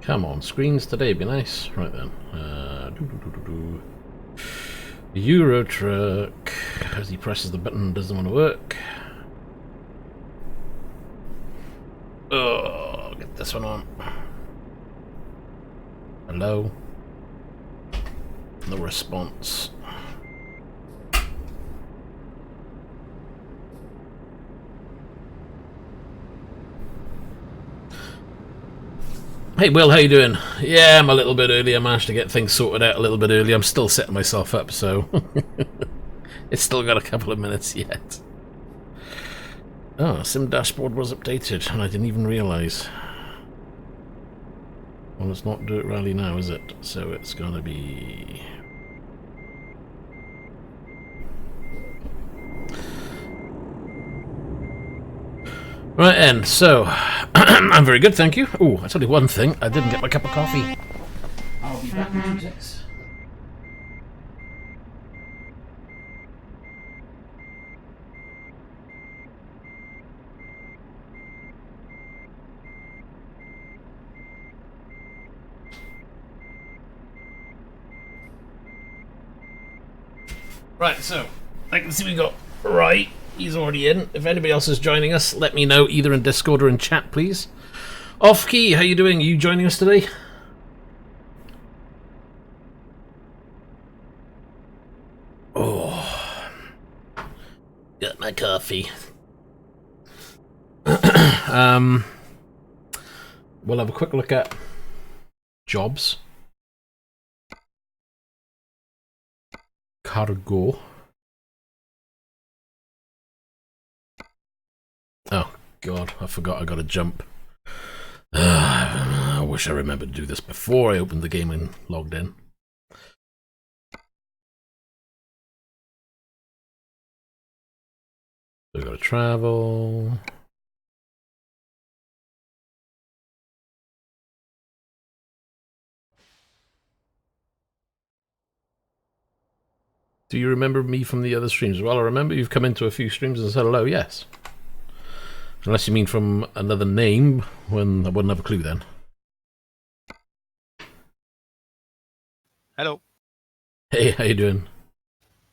Come on, screens today, be nice. Right then. Euro truck. As he presses the button, doesn't want to work. Oh, get this one on. Hello. No response. Hey Will, how you doing? Yeah, I'm a little bit early. I managed to get things sorted out a little bit early. I'm still setting myself up, so it's still got a couple of minutes yet. Oh, Sim dashboard was updated, and I didn't even realise. Well, it's not Dirt Rally now, is it? So it's gonna be... Right then, so I'm very good, thank you. Oh, I tell you one thing, I didn't get my cup of coffee. I'll be back in 2 seconds. Right, so I can see we got Right. He's already in. If anybody else is joining us, let me know either in Discord or in chat, please. Off Key, how you doing? Are you joining us today? Oh, got my coffee. We'll have a quick look at jobs. Cargo. Oh, God, I forgot I got to jump. I wish I remembered to do this before I opened the game and logged in. So we've got to travel. Do you remember me from the other streams? Well, I remember you've come into a few streams and said hello, yes. Unless you mean from another name, when I wouldn't have a clue then. Hello. Hey, how you doing?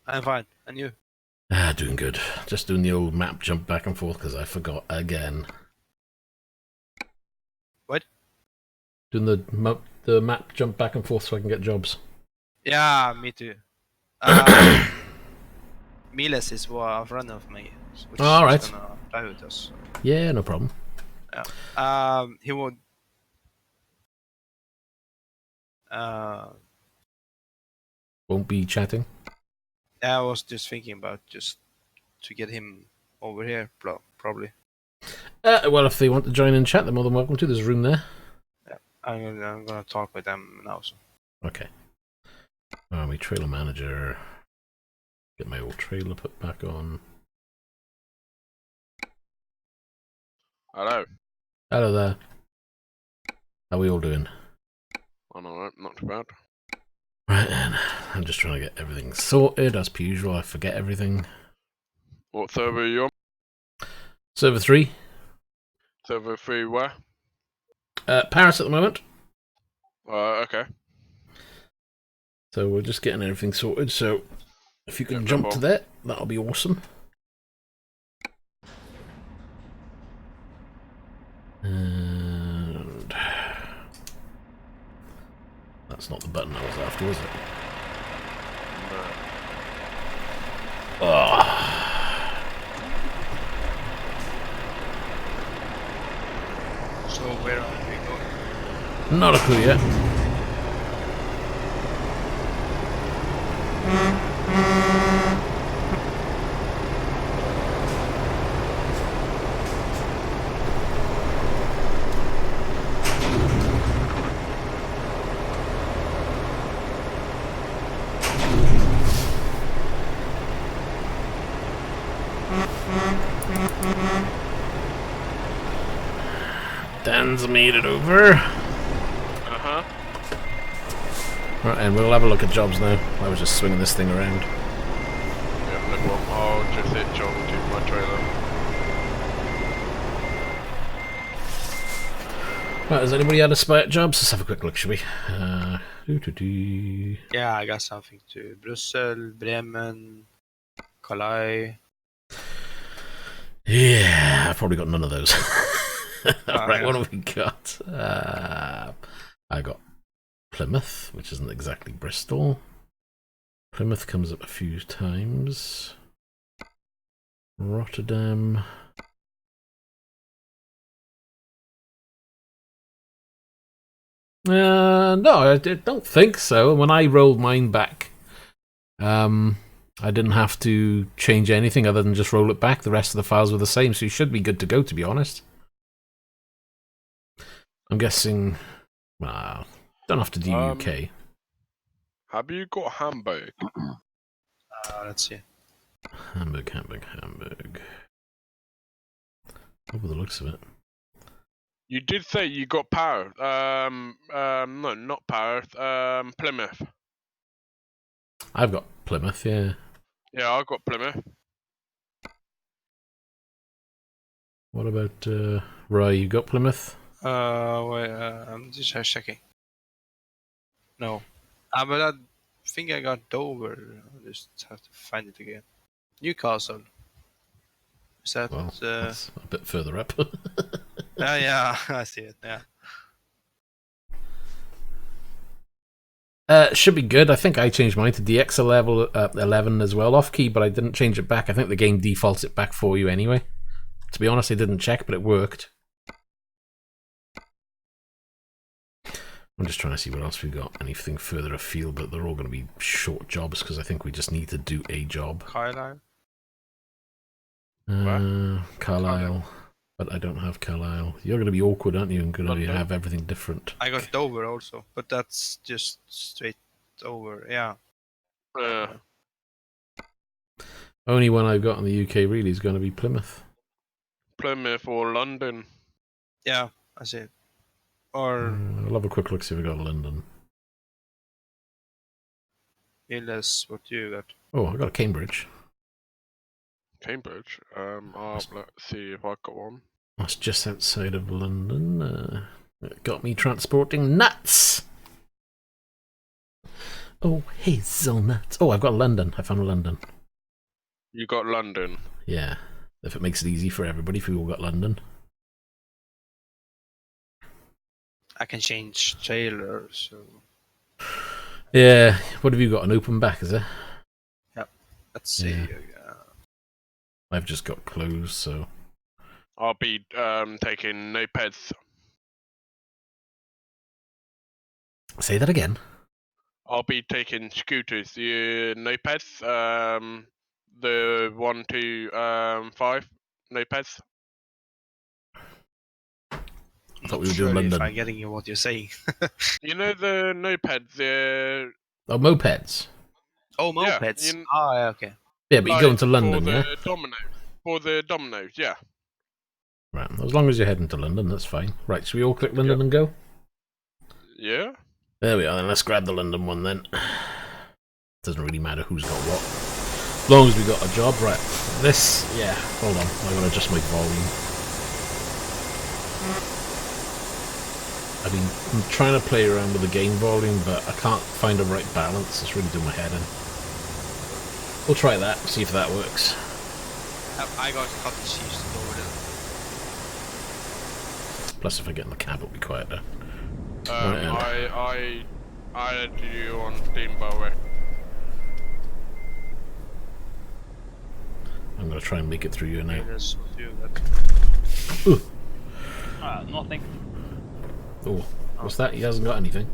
I'm fine. And you? Doing good. Just doing the old map jump back and forth because I forgot again. What? Doing the map jump back and forth so I can get jobs. Yeah, me too. Miles is a friend of me, which is right. gonna play with us. Yeah, no problem. Yeah. He would. Won't be chatting. I was just thinking about just to get him over here, probably. Well, if they want to join in chat, they're more than welcome to. There's a room there. Yeah, I'm gonna talk with them now. So. Okay. My trailer manager. Get my old trailer put back on. Hello. Hello there. How are we all doing? I'm alright, not too bad. Right then, I'm just trying to get everything sorted. As per usual, I forget everything. What server are you on? Server 3. Server 3 where? Paris at the moment. Okay. So we're just getting everything sorted. So if you can jump to that, that'll be awesome. And that's not the button I was after, was it? No. Oh. So where are we going? Not a clue yet. Dan's made it over. Uh-huh. Right, and we'll have a look at jobs now. I was just swinging this thing around. Yeah, look what I'll just hit John to my trailer. Right, has anybody had a spare jobs? Let's have a quick look, shall we? Yeah, I got something to Brussels, Bremen, Calais. Yeah, I've probably got none of those. Right, Yeah. what have we got? I got Plymouth, which isn't exactly Bristol. Plymouth comes up a few times. Rotterdam. No, I don't think so. When I rolled mine back, I didn't have to change anything other than just roll it back. The rest of the files were the same, so you should be good to go, to be honest. I'm guessing... don't have to do UK. Have you got Handbrake? Let's see. Hamburg. Over the looks of it. You did say you got power. No, not power. Plymouth. I've got Plymouth, yeah. Yeah, I got Plymouth. What about Roy? You got Plymouth? Wait, I'm just checking. No. But I think I got Dover. I just have to find it again. Newcastle. Is that... Well, that's a bit further up. yeah, I see it, yeah. Should be good. I think I changed mine to DX level 11 as well, off key, but I didn't change it back. I think the game defaults it back for you anyway. To be honest, I didn't check, but it worked. I'm just trying to see what else we've got. Anything further afield, but they're all going to be short jobs because I think we just need to do a job. Carlisle? Carlisle. But I don't have Carlisle. You're going to be awkward, aren't you? And going to have everything different. I got Dover also, but that's just straight over, yeah. Only one I've got in the UK really is going to be Plymouth. Plymouth or London. Yeah, I see it. Or... I'll have a quick look, see if we got London. Illes, what you got? Oh, I got a Cambridge. Cambridge. Let's see if I got one. That's just outside of London. It got me transporting nuts. Oh, hazelnuts. Oh, I've got London. I found London. You got London. Yeah, if it makes it easy for everybody, if we all got London. I can change trailer, so... Yeah, what have you got? An open back, is it? Yep. Let's see. Yeah. I've just got closed, so... I'll be taking Nopeads. Say that again. I'll be taking scooters. The Nopeads. The 1 to 5 Nopeads. I thought we were doing London. If I'm getting you what you're saying. You know the Nopeads. Oh, mopeds. Oh, mopeds. Yeah, yeah, okay. Yeah, but you're going to London, yeah? For the Dominoes, yeah. Right, as long as you're heading to London, that's fine. Right, so we all click London and go? Yeah. There we are, then let's grab the London one then. Doesn't really matter who's got what. As long as we got a job, right. This, yeah, hold on, I'm going to adjust my volume. I mean, I'm trying to play around with the game volume, but I can't find a right balance. It's really doing my head in. We'll try that, see if that works. I got cottage cheese to go with it. Plus, if I get in the cab, it'll be quieter. I added you on Steam, by the way. I'm going to try and make it through you now. Ooh. Nothing. Oh, what's that? He hasn't got anything.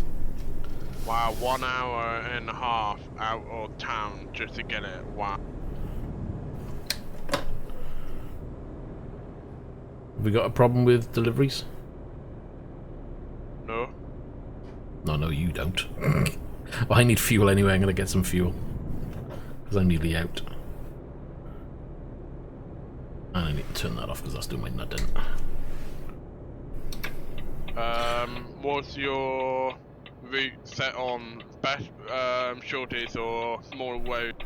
Wow, 1 hour and a half out of town just to get it. Wow. Have we got a problem with deliveries? No. No, you don't. Well, I need fuel anyway. I'm going to get some fuel. Because I'm nearly out. And I need to turn that off because that's doing my nut in. Was your route set on best, shortest or small road?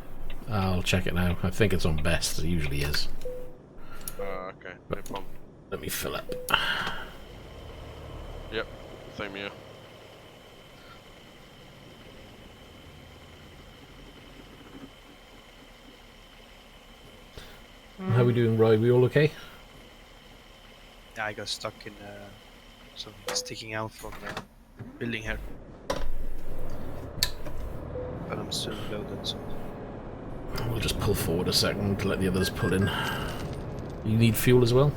I'll check it now. I think it's on best. It usually is. Okay, no problem. Let me fill up. Yep, same here. How we doing, Roy? We all okay? Yeah, I got stuck in something sticking out from the building here. But I'm still loaded, so... We'll just pull forward a second to let the others pull in. You need fuel as well?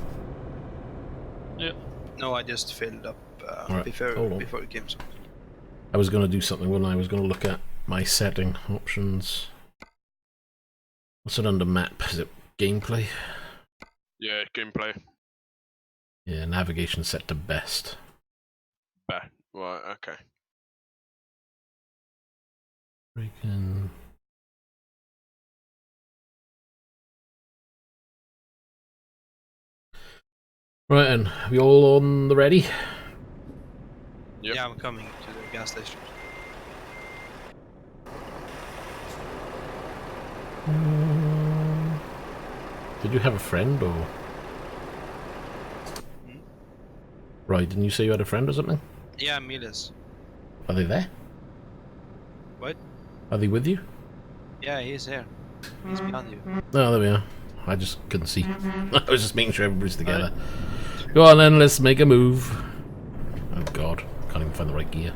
Yeah. No, I just filled up Alright, hold on. before it came, so... I was going to do something, wasn't I? I was going to look at my setting options. What's it under map? Is it gameplay? Yeah, gameplay. Yeah, navigation set to best. Bah. Right, okay. Freaking... Right, and we all on the ready? Yep. Yeah, I'm coming to the gas station. Did you have a friend, or...? Right, didn't you say you had a friend or something? Yeah, Miles. Are they there? What? Are they with you? Yeah, he's here. He's behind you. Oh, there we are. I just couldn't see. I was just making sure everybody's together. Go on then, let's make a move. Oh god, can't even find the right gear.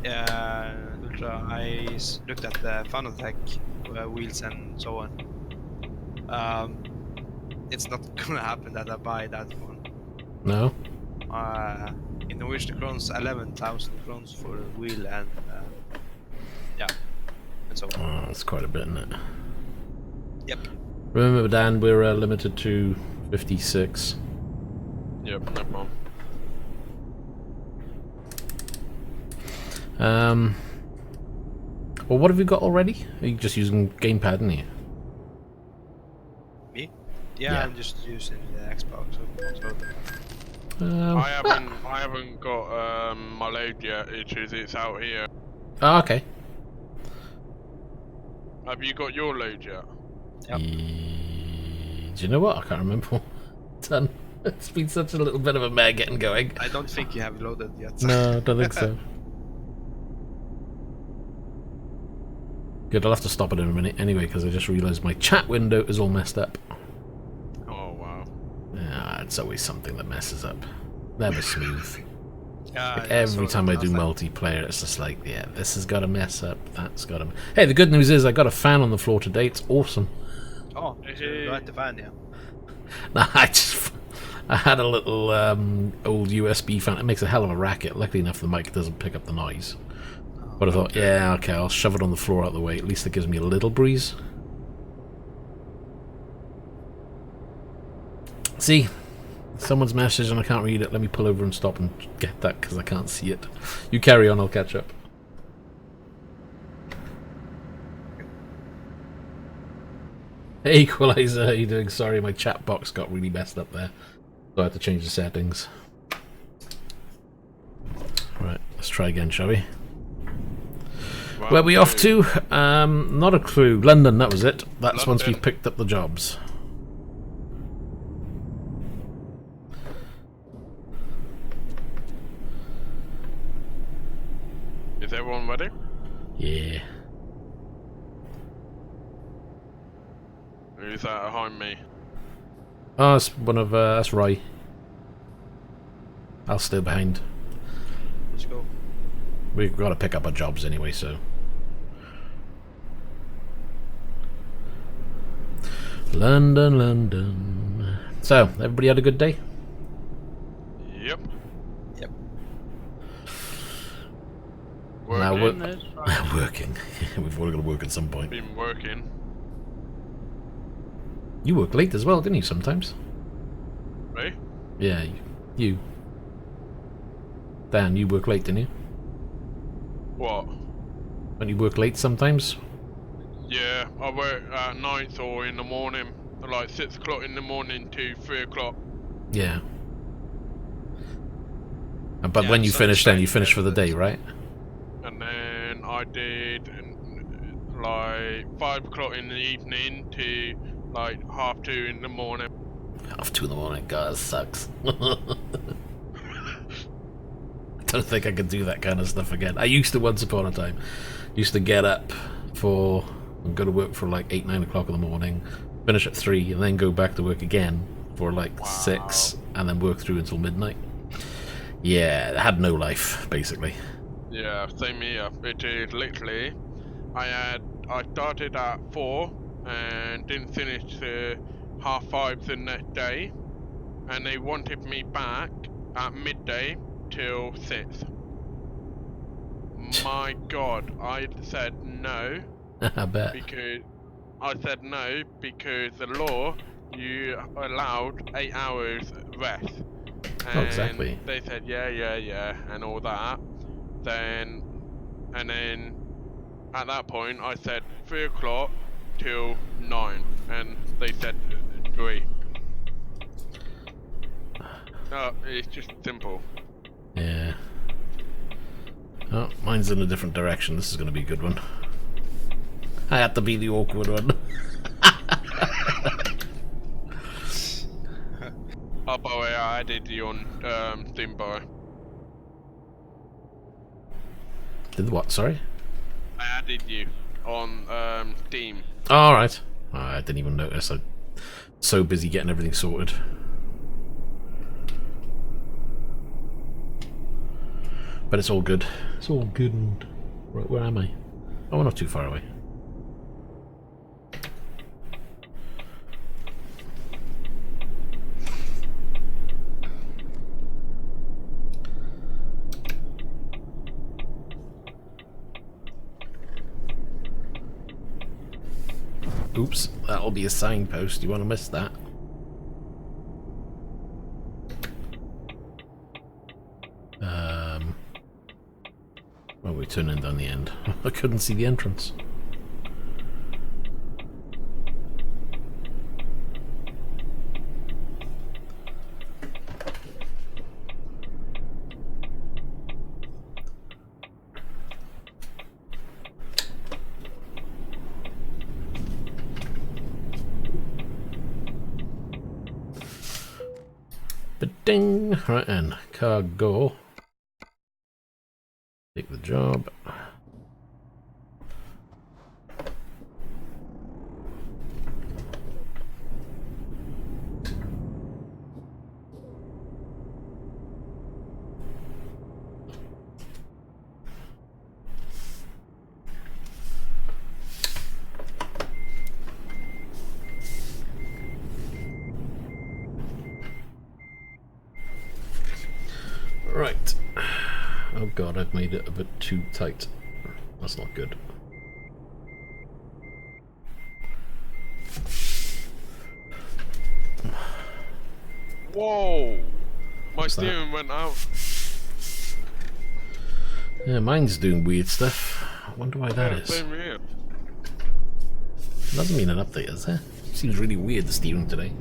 Yeah, Ultra, I looked at the Fanatec wheels and so on. It's not gonna happen that I buy that one. No? In Norwegian crowns, 11,000 crowns for a wheel and yeah, and so on. Oh, that's quite a bit, isn't it? Yep. Remember, Dan, we're limited to 56. Yep, no problem. Well, what have you got already? Are you just using gamepad, aren't you? Me? Yeah, I'm just using the Xbox. I haven't got my load yet. It's out here. Oh, okay. Have you got your load yet? Yep. Do you know what? I can't remember what I've done. It's been such a little bit of a mare getting going. I don't think you have loaded yet. No, I don't think so. Good, I'll have to stop it in a minute anyway, because I just realised my chat window is all messed up. Oh wow. Yeah, it's always something that messes up. Never smooth. Yeah, Every time I do multiplayer, it's just like, yeah, this has got to mess up, that's got to... Hey, the good news is I got a fan on the floor today, it's awesome. Oh, you like the fan, yeah. No, I had a little old USB fan. It makes a hell of a racket. Luckily enough, the mic doesn't pick up the noise. But I thought, yeah, okay, I'll shove it on the floor out of the way. At least it gives me a little breeze. See? Someone's message and I can't read it. Let me pull over and stop and get that because I can't see it. You carry on, I'll catch up. Hey, Equalizer, how you doing? Sorry, my chat box got really messed up there. So I had to change the settings. Right, let's try again, shall we? Wow, Where are we off to? Not a clue. London, that was it. That's once London. we've picked up the jobs. Is everyone ready? Yeah. Who's that behind me? Oh, that's one of, that's Roy. I'll stay behind. Let's go. We've got to pick up our jobs anyway, so... London, London. So, everybody had a good day? Yep. Yep. Now Working. working. We've all got to work at some point. Been working. You work late as well, didn't you, sometimes? Right? Yeah, you. Dan, you work late, didn't you? What? Don't you work late sometimes? Yeah, I work at night or in the morning, like 6 o'clock in the morning to 3 o'clock. Yeah. But Yeah, when you so finish, it's then like you finish for the day, that. right? And then I did like 5 o'clock in the evening to like 2:30 in the morning. 2:30 in the morning, God, that sucks. I don't think I could do that kind of stuff again. I used to once upon a time. Used to get up and go to work for like 8, 9 o'clock in the morning, finish at 3, and then go back to work again for like 6, and then work through until midnight. Yeah, I had no life, basically. Yeah, same here. It is literally, I started at 4 and didn't finish till 5:30 the next day, and they wanted me back at midday till 6. My God, I said no I bet. because the law, you allowed 8 hours rest. Oh, And exactly. they said yeah, and all that. And then at that point, I said 3 o'clock till 9, and they said 3. It's just simple. Yeah. Oh, mine's in a different direction. This is going to be a good one. I had to be the awkward one. Oh, by the way, I added you on Steam Bar. Did the what? Sorry? I added you on Steam. Oh, alright. Oh, I didn't even notice. I'm so busy getting everything sorted. But it's all good. It's all good. And... Right, where am I? Oh, we're not too far away. Oops, that'll be a signpost. You want to miss that? Well, we're turning down the end. I couldn't see the entrance. Ba-ding! Right then, cargo. Take the job. Right. Oh god, I've made it a bit too tight. That's not good. Whoa! My What's that? steering went out. Yeah, mine's doing weird stuff. I wonder why that is. Same here. Doesn't mean an update, is it? Seems really weird, the steering today.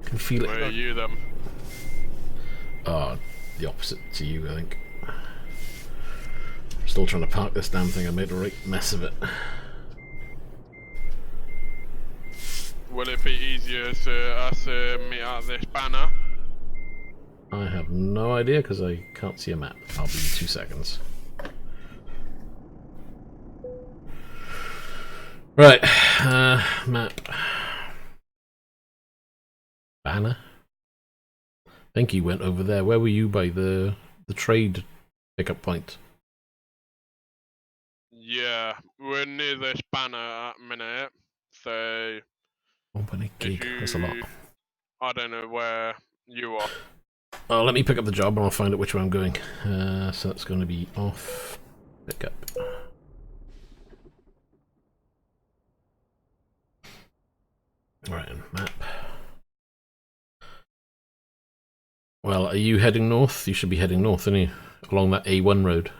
Can feel it. Where are you then? Oh, the opposite to you, I think. Still trying to park this damn thing. I made a right mess of it. Will it be easier to us meet at this banner? I have no idea because I can't see a map. I'll be 2 seconds. Right, map. Banner? I think he went over there. Where were you by the trade pickup point? Yeah, we're near this banner at the minute, so 1.8 gig, that's a lot. I don't know where you are. Oh, let me pick up the job and I'll find out which way I'm going. So that's going to be off. Pick up. Right, map. Well, are you heading north? You should be heading north, aren't you? Along that A1 road.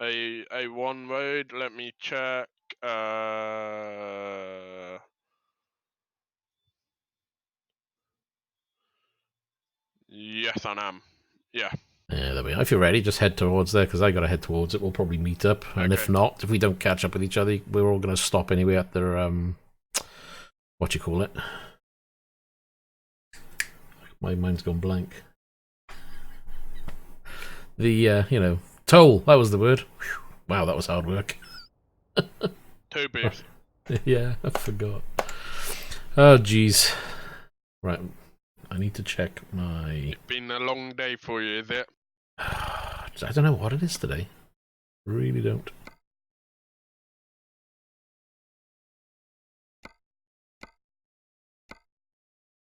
A1 road, let me check. Yes, I am. Yeah. Yeah, there we are. If you're ready, just head towards there, because I got to head towards it. We'll probably meet up, and if not, if we don't catch up with each other, we're all going to stop anyway at their what you call it? My mind's gone blank. The you know, toll. That was the word. Whew. Wow, that was hard work. 2 beefs. Yeah, I forgot. Oh, jeez. Right, I need to check my... It's been a long day for you, is it? I don't know what it is today. Really don't.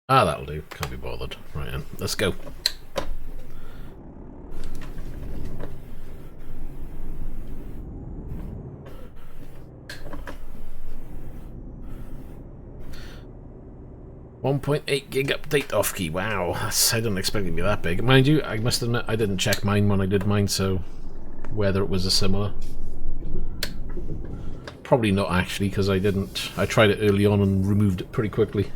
Ah, that'll do. Can't be bothered. Right then, let's go. .8 gig update off key. Wow, I didn't expect it to be that big. Mind you, I must admit I didn't check mine when I did mine, so whether it was a similar. Probably not actually, because I didn't. I tried it early on and removed it pretty quickly.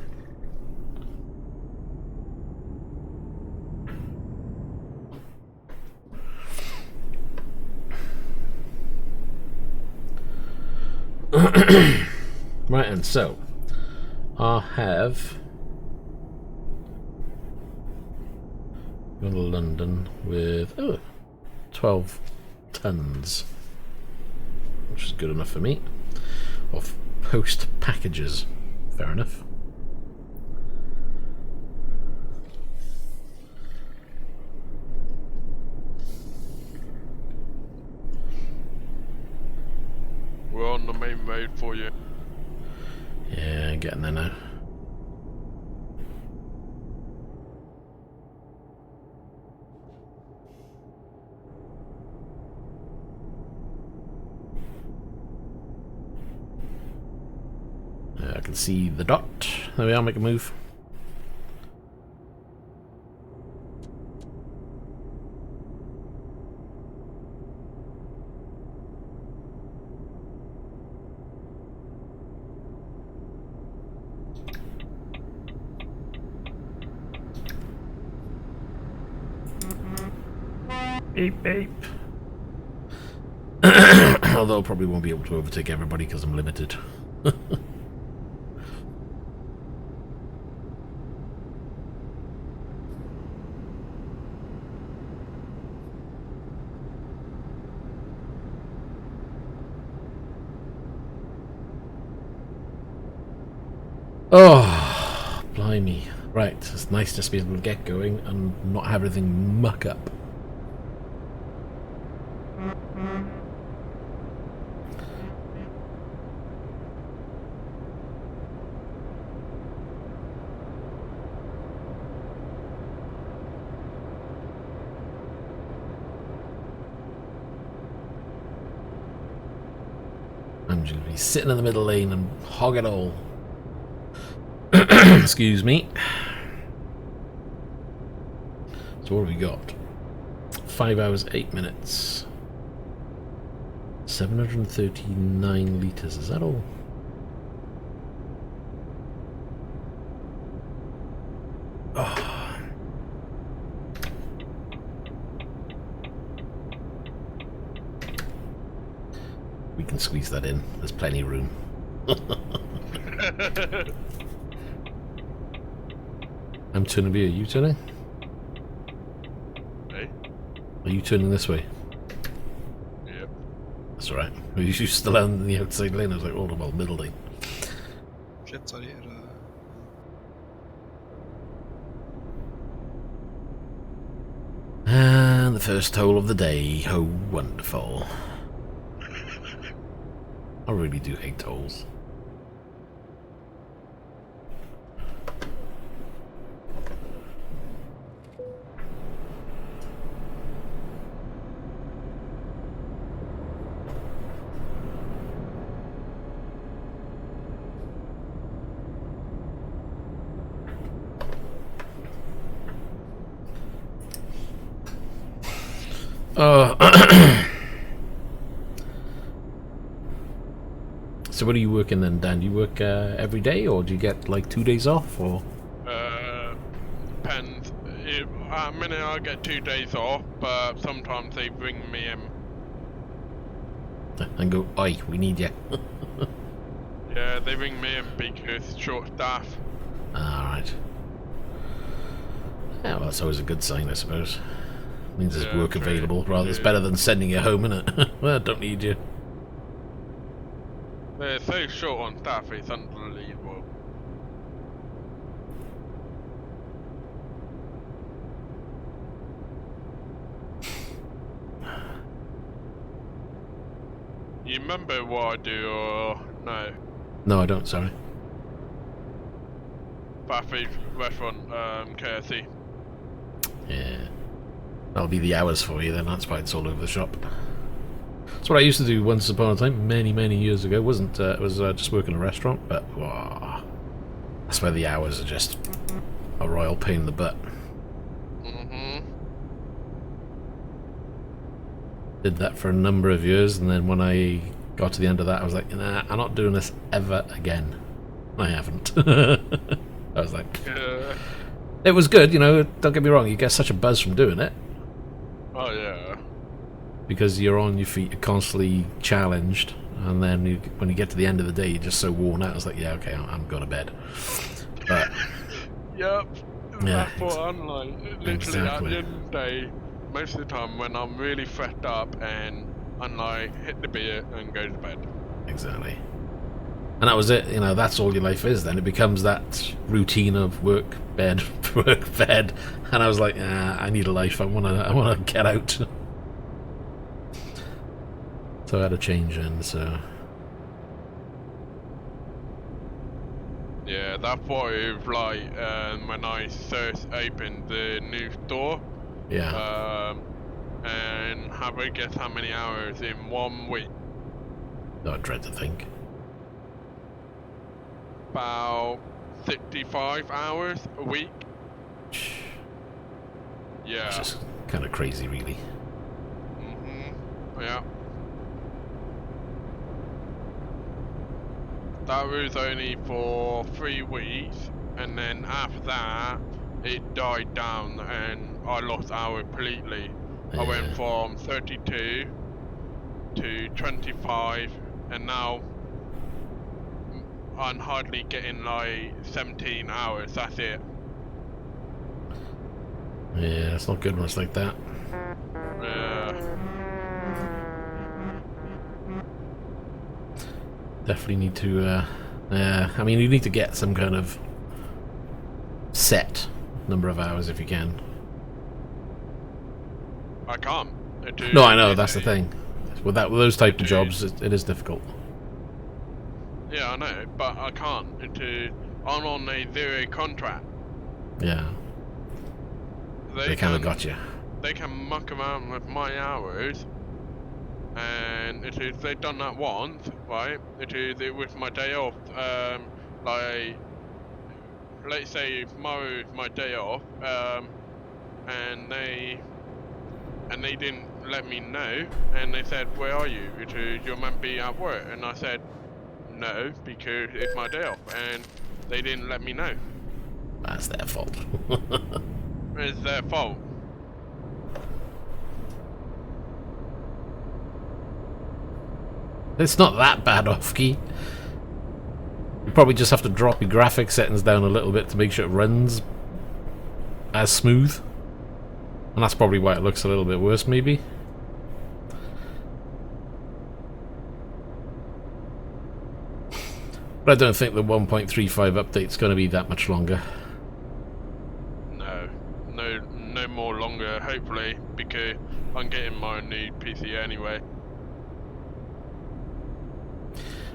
Right, and so I have gone to London with 12 tons, which is good enough for me, of post packages. Fair enough. We're on the main road for you. Yeah, getting there now. I can see the dot. There we are, make a move. Beep beep. Although I probably won't be able to overtake everybody because I'm limited. Oh, blimey. Right, it's nice just to be able to get going and not have everything muck up. I'm just going to be sitting in the middle lane and hog it all. Excuse me. So what have we got? 5 hours, 8 minutes. 739 litres, is that all? Oh. We can squeeze that in, there's plenty of room. I'm turning here, are you turning? Hey? Are you turning this way? Yep. That's alright. You still on the outside lane, I was like, oh, well, middle lane. Shit, sorry. And the first toll of the day, oh wonderful. I really do hate tolls. So what are you working then, Dan? Do you work every day, or do you get like 2 days off, or? Depends. At a minute I get 2 days off, but sometimes they bring me in. And go, oi, we need you. Yeah, they bring me in because short staff. Alright. Yeah, well, that's always a good sign, I suppose. Means there's Yeah, work true. available. Rather, it's True. better than sending you home, innit? Well, I don't need you. They're so short on staff, it's unbelievable. You remember what I do or no? No, I don't, sorry. Fast food restaurant, KFC. Yeah. That'll be the hours for you then, that's why it's all over the shop. That's what I used to do once upon a time, many, many years ago. It was just working in a restaurant, but wow, that's where the hours are just a royal pain in the butt. Did that for a number of years, and then when I got to the end of that, I was like, nah, I'm not doing this ever again. I haven't. I was like, it was good, you know, don't get me wrong, you get such a buzz from doing it. Oh yeah. Because you're on your feet, you're constantly challenged, and then when you get to the end of the day, you're just so worn out. It's like, yeah, okay, I'm going to bed. But Yep. yeah, That's what I'm like. Literally exactly. at the end of the day, most of the time when I'm really fed up and I'm like, hit the beer and go to bed. Exactly. And that was it, you know, that's all your life is then. It becomes that routine of work, bed, work, bed. And I was like, I need a life, I wanna get out. So I had a change in, so Yeah, that's what it was like when I first opened the new store. yeah. And have a guess how many hours in 1 week? I dread to think. About 65 hours a week. Yeah. It's just kind of crazy, really. Yeah. That was only for 3 weeks, and then after that, it died down and I lost hours completely. I went Yeah. from 32 to 25, and now I'm hardly getting like 17 hours, that's it. Yeah, it's not good when it's like that. Definitely need to, I mean, you need to get some kind of set number of hours if you can. I can't. No, I know, that's the thing. With those type of jobs, it is difficult. Yeah, I know, but I can't. I'm on a 0 contract. Yeah. They kind of got you. They can muck around with my hours, and they've done that once, right? It was my day off. Like, let's say tomorrow is my day off, and they didn't let me know, and they said, "Where are you? You're meant to be at work," and I said, "No, because it's my day off," and they didn't let me know. That's their fault. It's their fault. It's not that bad, off-key. You probably just have to drop your graphic settings down a little bit to make sure it runs as smooth. And that's probably why it looks a little bit worse, maybe. But I don't think the 1.35 update's going to be that much longer. No more longer, hopefully, because I'm getting my new PC anyway.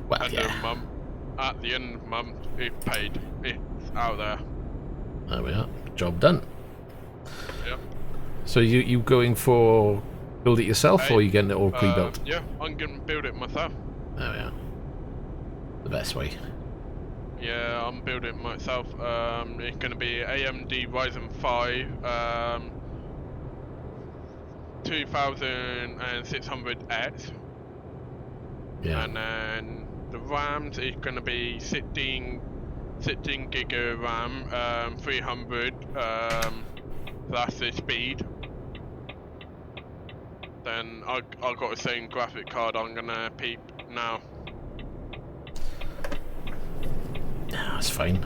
Well, At the end of the month, it's paid. It's out there. There we are. Job done. Yep. So you going for build it yourself, or are you getting it all pre-built? Yeah, I'm going to build it myself. There we are. The best way. Yeah, I'm building it myself. It's going to be AMD Ryzen 5 2600X. Yeah. And then the RAMs is going to be 16 gig of RAM, 300 that's the speed. Then I got the same graphic card I'm gonna peep now. Yeah, that's fine.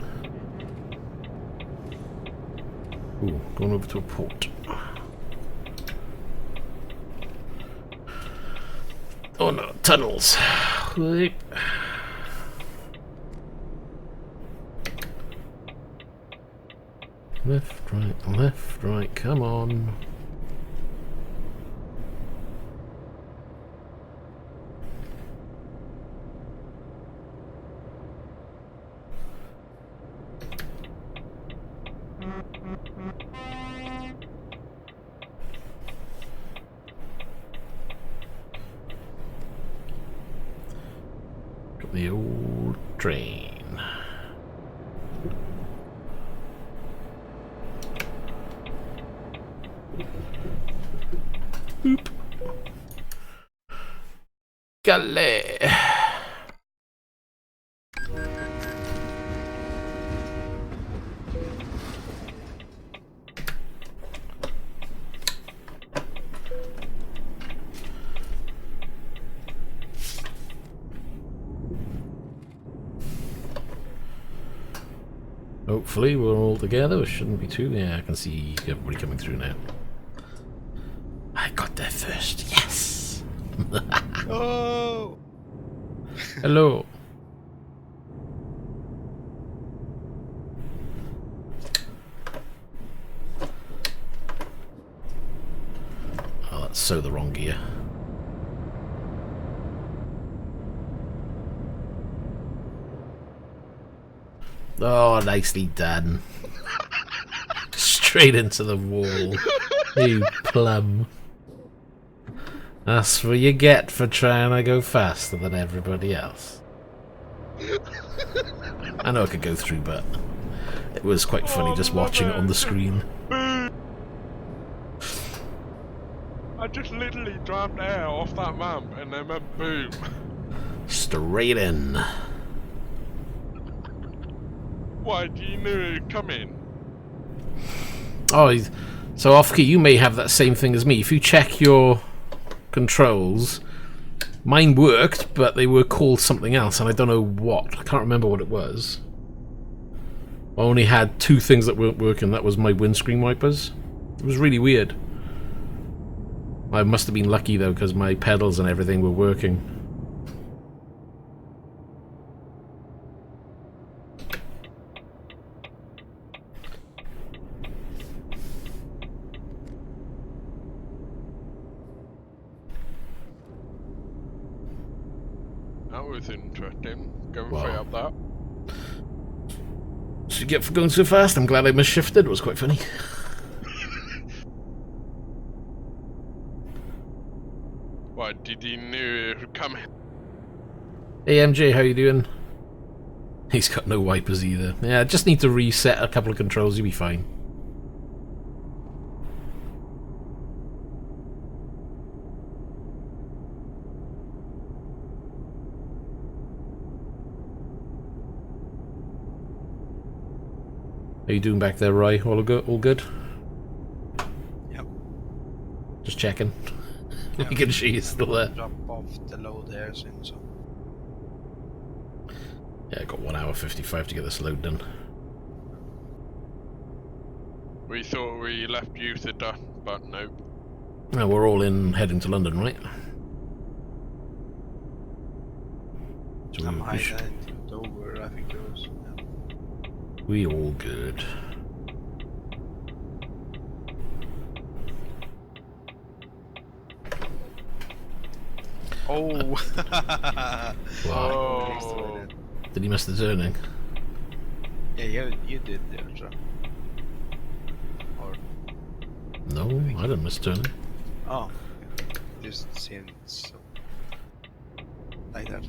Ooh, going over to a port. Oh no, tunnels. Wait. Left, right, come on. Got the old train. Boop. Calais. Hopefully we're all together. It shouldn't be too. Yeah, I can see everybody coming through now. I got there first. Yes. Oh! Hello. Oh, that's so the wrong gear. Oh, nicely done. Straight into the wall. You plum. That's what you get for trying to go faster than everybody else. I know I could go through, but it was quite funny just watching it on the screen. I just literally dropped air off that ramp and then went boom. Straight in. Why, do you know it would come in? Oh, so off-key, you may have that same thing as me. If you check your controls, mine worked, but they were called something else, and I don't know what. I can't remember what it was. I only had two things that weren't working. That was my windscreen wipers. It was really weird. I must have been lucky, though, because my pedals and everything were working. That was interesting. Going Wow. straight up that. So you get for going so fast. I'm glad I misshifted. It was quite funny. Why, did you know it would come in? Hey MJ, how you doing? He's got no wipers either. Yeah, just need to reset a couple of controls, you'll be fine. How you doing back there, Roy? All good? All good? Yep. Just checking. Yep. Making sure you're still there. Drop off the load there soon, so. Yeah, I got 1 hour 55 to get this load done. We thought we left you to dust, but nope. Now we're all in heading to London, right? So I'm we hiding should- it over, I think it was. Yeah. we all good. Oh! Wow. Oh. Did he miss the turning? Yeah, you did there, so. Or, No, I didn't miss turning. oh. Just seemed so. Like that.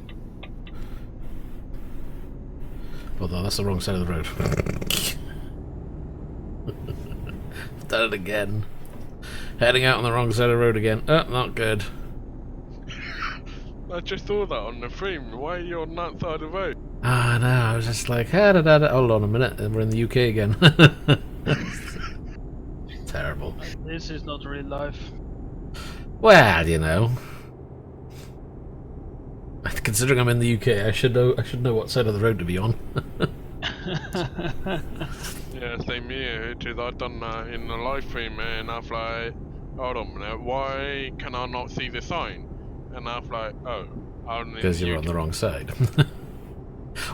Although that's the wrong side of the road. Done it again. Heading out on the wrong side of the road again. Oh, not good. I just saw that on the frame. Why are you on that side of the road? Ah, no, I was just like, hold on a minute, and we're in the UK again. Terrible. This is not real life. Well, you know. Considering I'm in the UK, I should know what side of the road to be on. Yeah, same here. Because I've done that in the live stream, and I've like, hold on a minute, why can I not see the sign? And I've like, oh, I'm in Because you're on the UK. wrong side.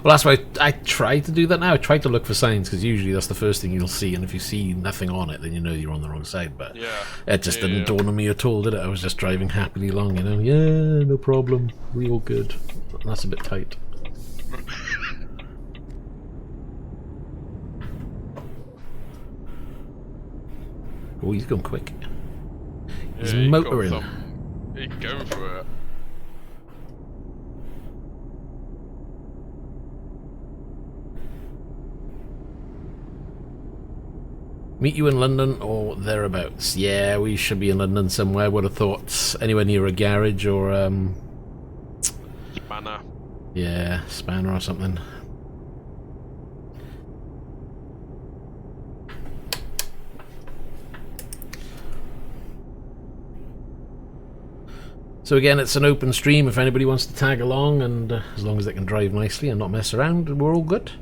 Well, that's why I try to do that now. I try to look for signs, because usually that's the first thing you'll see, and if you see nothing on it, then you know you're on the wrong side. But Yeah. it just didn't dawn on me at all, did it? I was just driving happily along, you know. Yeah, no problem. We all good. That's a bit tight. Oh, he's going quick. He's Yeah, motoring. He's going for it. Meet you in London or thereabouts. Yeah, we should be in London somewhere. Would have thought anywhere near a garage or Spanner. yeah, Spanner or something. So again, it's an open stream if anybody wants to tag along, and as long as they can drive nicely and not mess around, we're all good.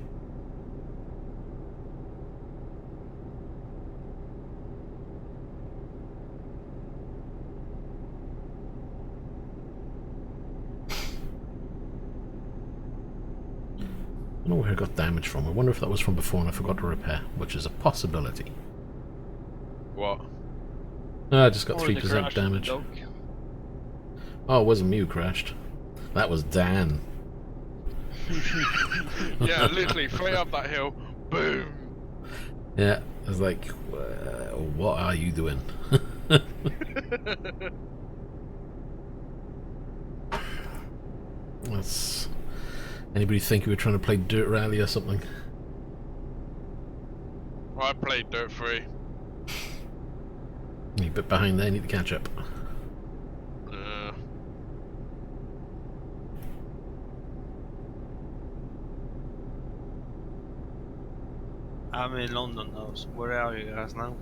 I don't know where I got damage from. I wonder if that was from before and I forgot to repair, which is a possibility. What? I just got Or the 3% crash damage. dog. Oh, it wasn't me who crashed. That was Dan. Yeah, literally, straight up that hill, boom! Yeah, I was like, what are you doing? That's... Anybody think we were trying to play Dirt Rally or something? I played Dirt 3. You're a bit behind there, need to catch up. I'm in London now, so where are you guys now?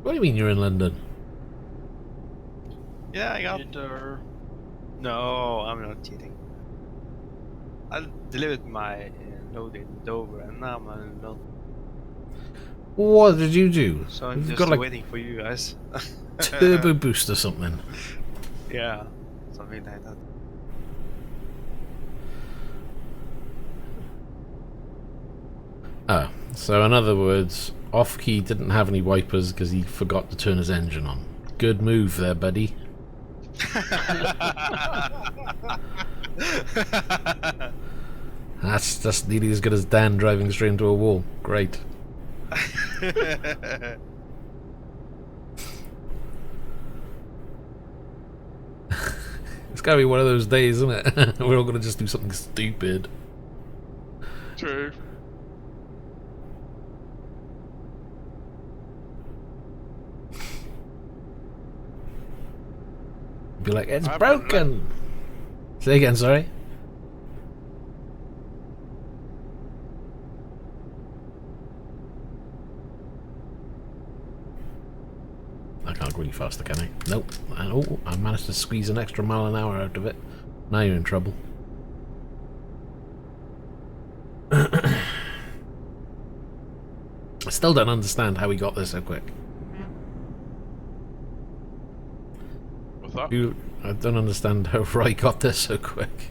What do you mean you're in London? Yeah, I got... Peter. No, I'm not cheating. I delivered my load in Dover and now I'm in London. What did you do? So I'm You've just got like waiting for you guys. turbo boost or something. Yeah, something like that. Oh, so in other words, Off-Key didn't have any wipers because he forgot to turn his engine on. Good move there, buddy. That's nearly as good as Dan driving straight into a wall. Great. It's gotta be one of those days, isn't it? We're all gonna just do something stupid. True. Be like, it's I broken! Say again, sorry? I can't go any faster, can I? Nope. Oh, I managed to squeeze an extra mile an hour out of it. Now you're in trouble. I still don't understand how we got there so quick. What's that? I don't understand how Roy got there so quick.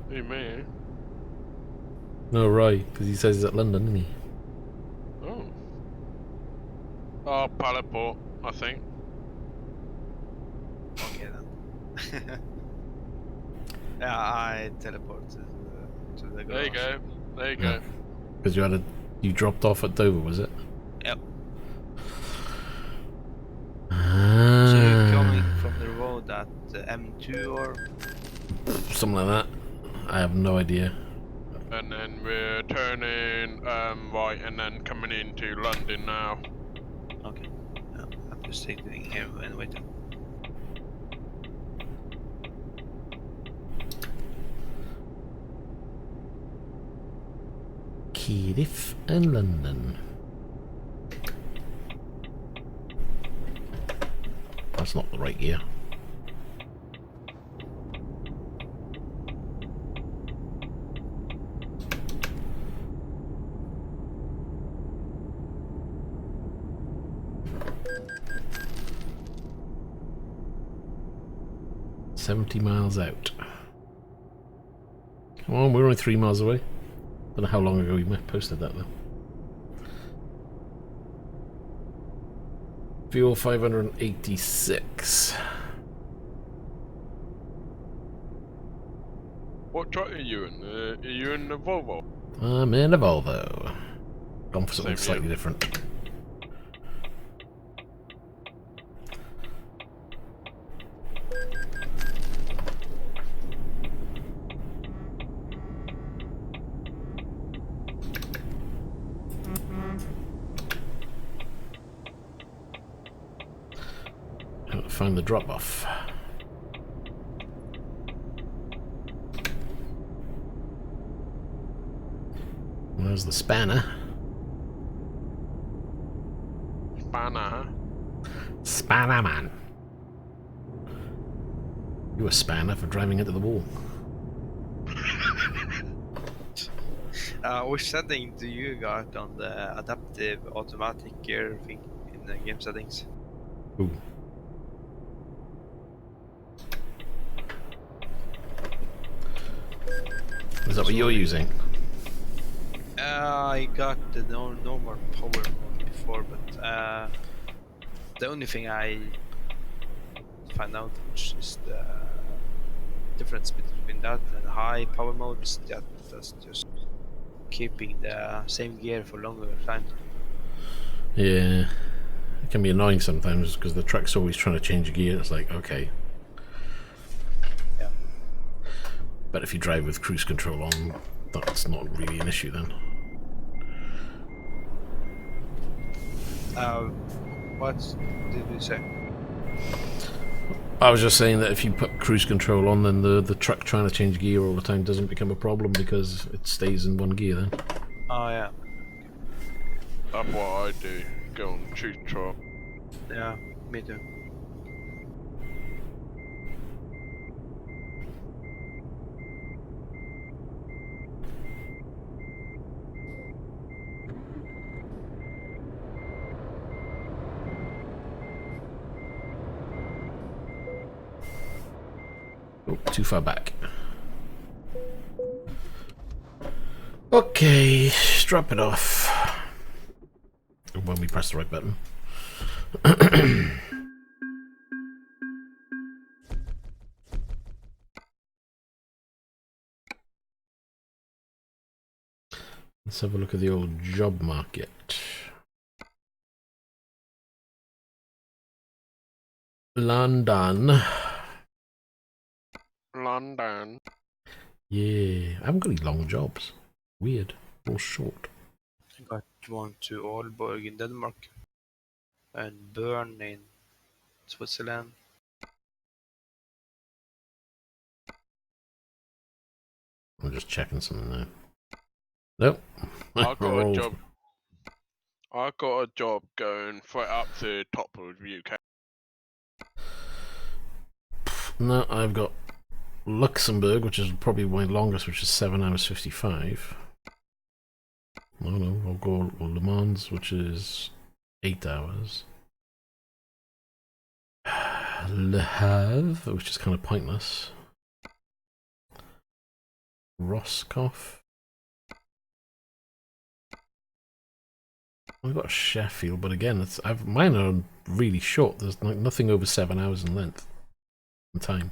You mean? No, Roy, because he says he's at London, isn't he? Oh. Oh, pallet port, I think. Okay then. Yeah, I teleported to the garage. There you go. There you go. Because you dropped off at Dover, was it? Yep. Ah, So you're coming from the road at M2 or? something like that. I have no idea. And then we're turning right and then coming into London now. Okay. Yeah, I'm just signaling here and waiting. Cardiff and London. That's not the right gear. $70 miles out. Come on, we're only 3 miles away. Don't know how long ago we posted that though. Fuel 586. What truck are you in? Are you in the Volvo? I'm in a Volvo. Gone for something Same, slightly yeah. different. Find the drop-off. There's the spanner. Spanner. Spanner man. You a spanner for driving into the wall. Which setting do you got on the adaptive automatic gear thing in the game settings? Ooh. Is that what you're using? I got the normal power mode before, but the only thing I find out which is the difference between that and high power mode is that that's just keeping the same gear for longer time. Yeah. It can be annoying sometimes because the truck's always trying to change gear. It's like, okay. Yeah. But if you drive with cruise control on, that's not really an issue then. What did we say? I was just saying that if you put cruise control on, then the truck trying to change gear all the time doesn't become a problem because it stays in one gear then. Oh yeah. That's what I do. Go on truth control. Yeah, me too. Oh, too far back. Okay, drop it off. When we press the right button. Let's have a look at the old job market. London. London. Yeah, I haven't got any long jobs. Weird. All short. I got one to Aalborg in Denmark and Bern in Switzerland. I'm just checking something there. Nope. I got a job. I got a job going right up to top of the UK. No, I've got Luxembourg, which is probably my longest, which is 7 hours 55. No, I'll go Le Mans, which is 8 hours. Le Havre, which is kind of pointless. Roscoff. I've got Sheffield, but again, mine are really short. There's like nothing over 7 hours in length in time.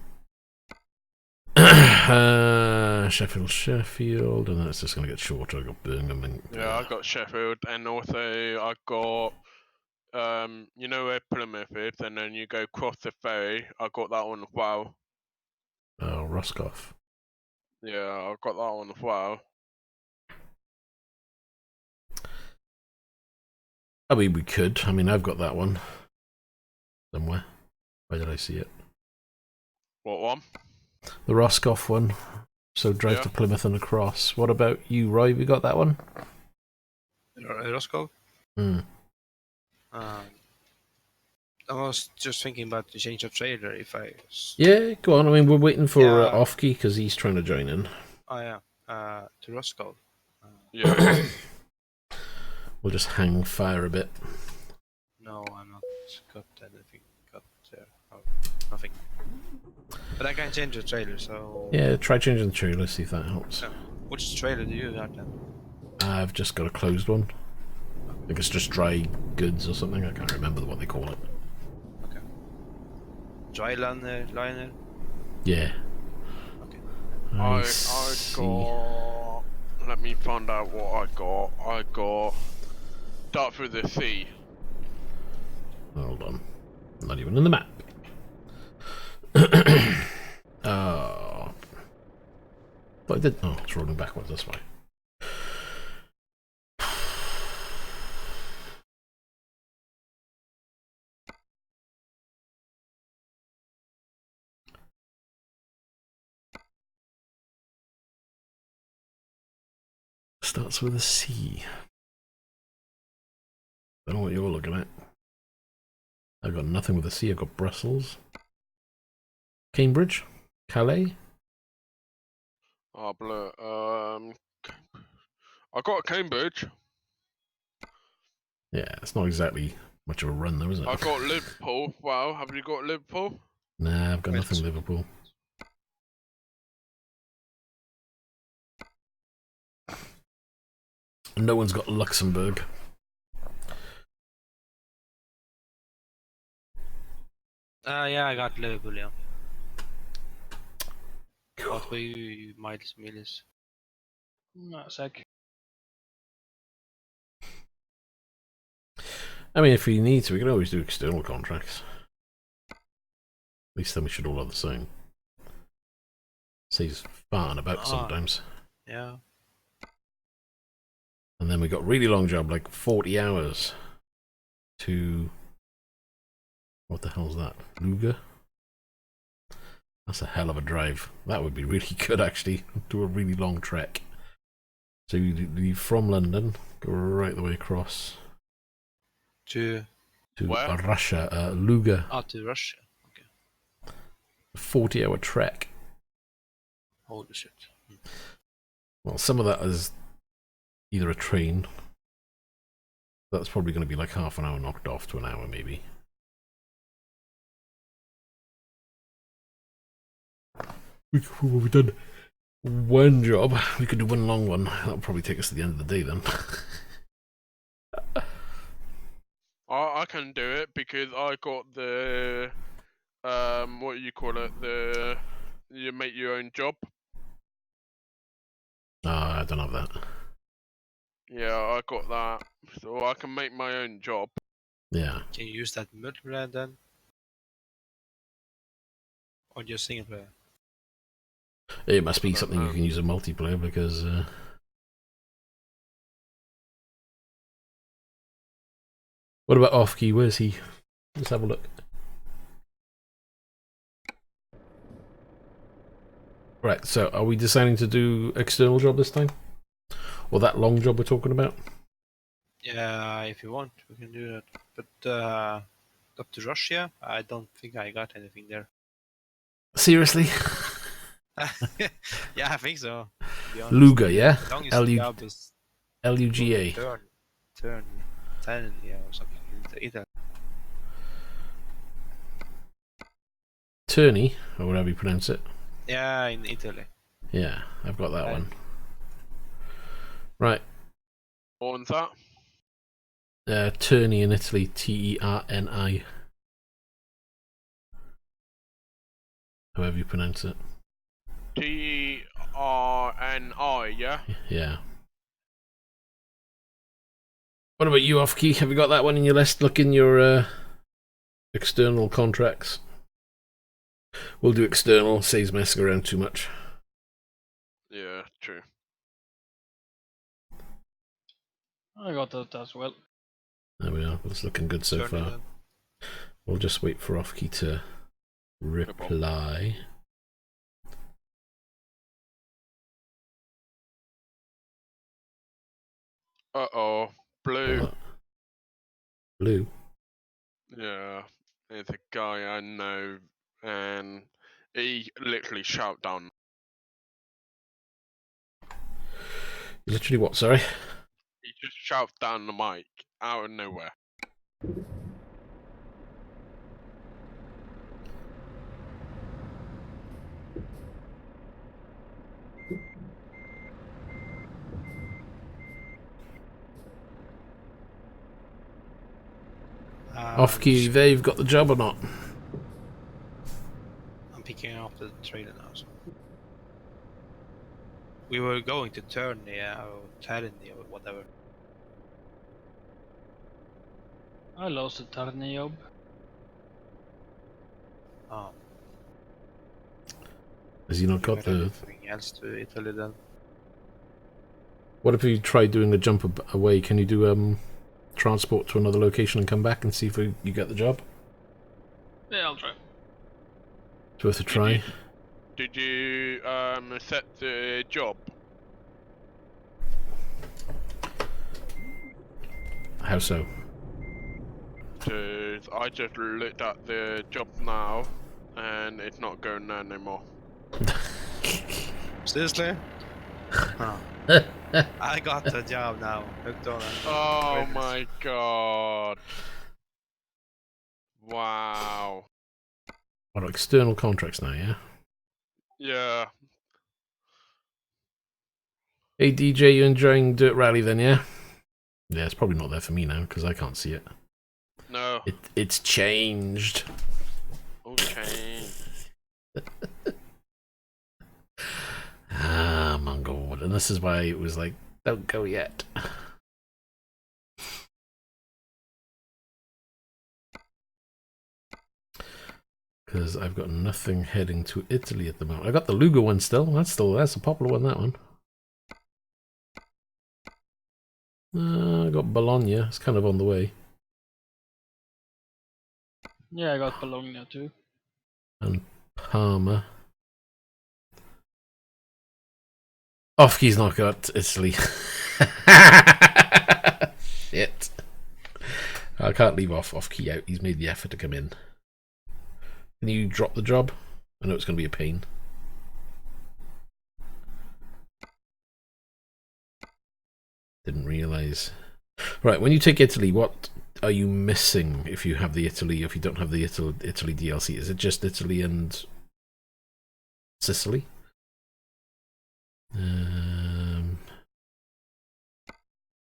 Sheffield, and then it's just going to get shorter. I got Birmingham and Yeah, I got Sheffield, and also I got you know where Plymouth is, and then you go cross the ferry. I got that one as well. Oh, Roscoff. Yeah, I got that one as well. I mean, we could. I mean, I've got that one somewhere. Where did I see it? What one? The Roscoff one. So drive to Plymouth and across. What about you, Roy? Have you got that one? Roscoe? Hmm. I was just thinking about to change the trailer if I. Yeah, go on. I mean, we're waiting for Yeah. Offkey because he's trying to join in. Oh yeah. To Roscoe. Yeah. We'll just hang fire a bit. No, I'm not got anything got there. Oh, nothing. But I can change the trailer, so. Yeah, try changing the trailer, see if that helps. Yeah. Which trailer do you got then? I've just got a closed one. I think it's just dry goods or something. I can't remember what they call it. Okay. Dry liner. Yeah. Okay. I see. got. Let me find out what I got. I got. Start through the C. Hold on. Not even in the map. Oh. But I did. Oh, it's rolling backwards this way. Starts with a C. I don't know what you're looking at. I've got nothing with a C. I've got Brussels, Cambridge, Calais. Oh, blur. I got Cambridge. Yeah, it's not exactly much of a run, though, is it? I got Liverpool. Well, have you got Liverpool? Nah, I've got Wait. nothing Liverpool. No one's got Luxembourg. Yeah, I got Liverpool, yeah. What were you, Miles Millis? No, sec. I mean, if we need to, we can always do external contracts. At least then we should all have the same. Saves farting about sometimes. Yeah. And then we got really long job, like 40 hours to... What the hell's that? Luga? That's a hell of a drive. That would be really good, actually. Do a really long trek. So you leave from London, go right the way across To Where? Russia, Luga. to Russia. Okay. 40-hour trek. Holy shit. Well, some of that is either a train. That's probably going to be like half an hour knocked off to an hour, maybe. We've done one job. We could do one long one. That'll probably take us to the end of the day then. I can do it because I got the what do you call it? The you make your own job. I don't have that. Yeah, I got that, so I can make my own job. Yeah. Can you use that multiplayer then? Or just single player? It must be I don't something you know. can use in multiplayer because... What about Offkey? Where's he? Let's have a look. Right, so are we deciding to do external job this time? Or that long job we're talking about? Yeah, if you want, we can do that. But up to Russia, I don't think I got anything there. Seriously? Yeah, I think so. To be honest. Luga, yeah? Longest L-U- job is L-U-G-A. Turn, yeah, or something. Italy. Turney, or whatever you pronounce it. Yeah, in Italy. Yeah, I've got that one. Right. What one's that? Turney in Italy, T-E-R-N-I. However you pronounce it. T-R-N-I, yeah? Yeah. What about you, Offkey? Have you got that one in your list? Look in your external contracts. We'll do external, saves messing around too much. Yeah, true. I got that as well. There we are. It's looking good so Turn far. it on. We'll just wait for Offkey to reply. Uh-oh. Blue. What? Blue? Yeah. There's a guy I know, and he literally shouted down. Literally what, sorry? He just shouted down the mic out of nowhere. Off key, there you've got the job or not? I'm picking up the trailer now. So. We were going to turn the or Terni or whatever. I lost a tiny job. Oh, Has he not you were got the... anything else to Italy then? What if you try doing a jump away? Can you do transport to another location and come back and see if you get the job? Yeah, I'll try. It's worth a try. Did you accept the job? How so? Cause I just looked at the job now, and it's not going there anymore. Seriously? Huh. I got the job now. Hooked on it. Oh my god! Wow. What, external contracts now, yeah? Yeah. Hey DJ, you enjoying Dirt Rally then, yeah? Yeah, it's probably not there for me now, because I can't see it. No. It's changed. Okay. Ah, my god. And this is why it was like, don't go yet. Because I've got nothing heading to Italy at the moment. I got the Lugo one still. That's a popular one, that one. I got Bologna. It's kind of on the way. Yeah, I got Bologna too. And Parma. Off-key's not got Italy. Shit. I can't leave off-key out. He's made the effort to come in. Can you drop the job? I know it's going to be a pain. Didn't realise. Right, when you take Italy, what are you missing if you have the Italy, if you don't have the Italy DLC? Is it just Italy and Sicily?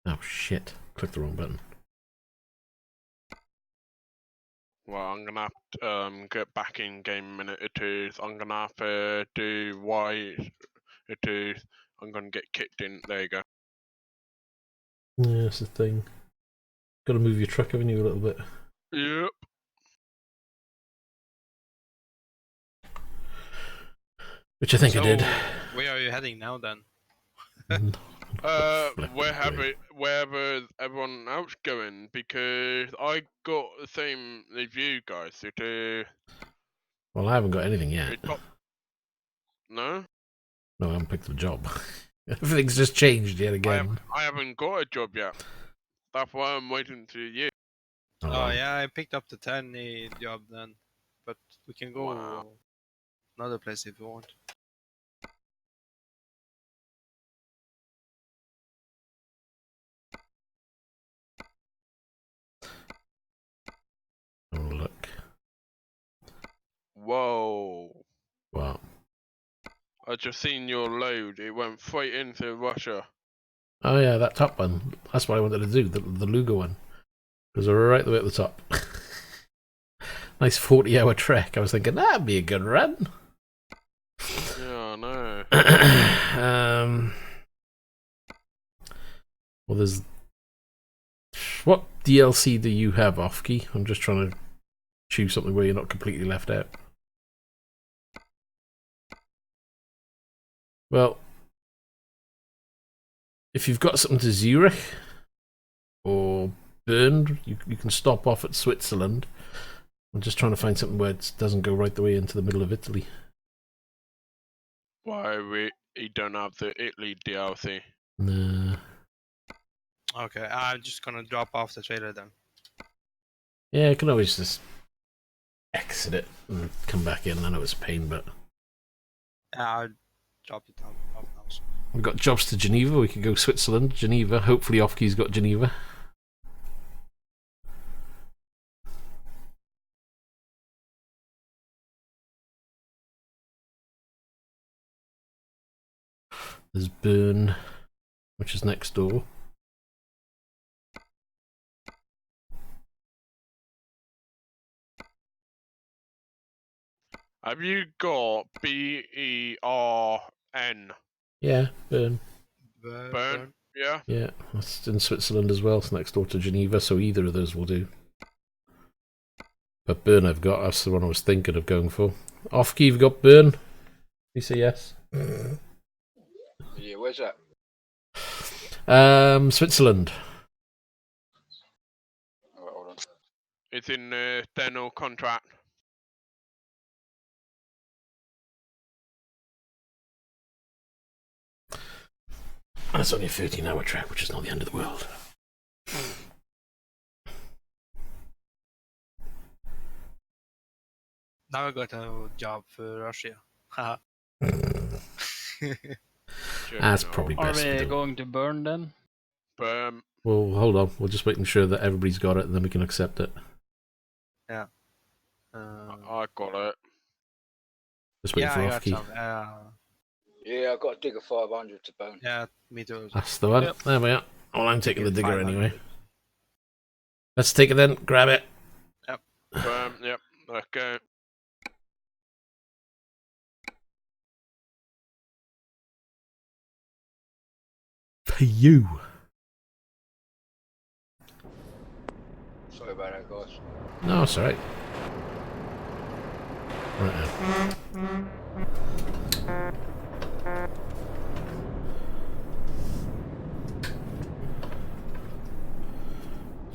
Oh shit, clicked the wrong button. Well, I'm gonna have to get back in game a minute or two. So I'm gonna have to do Y or two. I'm gonna get kicked in. There you go. Yeah, that's the thing. Got to move your truck, haven't you, a little bit? Yep. Which I think I did. Where are you heading now then? Wherever everyone else going, because I got the same as you guys to do. Well, I haven't got anything yet. No? No, I haven't picked up a job. Everything's just changed yet again. I haven't got a job yet. That's why I'm waiting to you. Oh yeah, I picked up the Terni job then. But we can go another place if you want. Oh, look. Whoa. Wow. I just seen your load. It went straight into Russia. Oh yeah, that top one. That's what I wanted to do, the Lugo one. Because we're right the way at the top. Nice 40-hour trek. I was thinking, that'd be a good run. Yeah, I know. Well, there's... What DLC do you have, Off-key? I'm just trying to choose something where you're not completely left out. Well, if you've got something to Zurich or Bern, you can stop off at Switzerland. I'm just trying to find something where it doesn't go right the way into the middle of Italy. Why we don't have the Italy DLC? Nah. Okay, I'm just gonna drop off the trailer then. Yeah, I can always just exit it and come back in. I know it's a pain, but I'll drop it down off now. So. we've got jobs to Geneva. We could go Switzerland, Geneva. Hopefully Off-Key's got Geneva. There's Bern, which is next door. Have you got B-E-R-N? Yeah, Bern. Burn? Yeah. Yeah, that's in Switzerland as well. It's next door to Geneva, so either of those will do. But Bern I've got, that's the one I was thinking of going for. Off-Key, you've got Bern? You say yes? Yeah, where's that? Switzerland. Oh, hold on. It's in Denno contract. That's only a 13-hour trek, which is not the end of the world. Now I got a job for Russia. Haha. That's probably Are best. we going to burn then? Burn. Well, hold on. We're just making sure that everybody's got it, and then we can accept it. Yeah. I got it. Just waiting Yeah, for I got Off-Key. some. Yeah, I've got a digger 500 to bone. Yeah, me too. That's the one. Yep. There we are. Well, I'm taking the digger 500. anyway. Let's take it then. Grab it. Burn. Yep. Okay. For you. Sorry about that, guys. No, it's alright. Right then.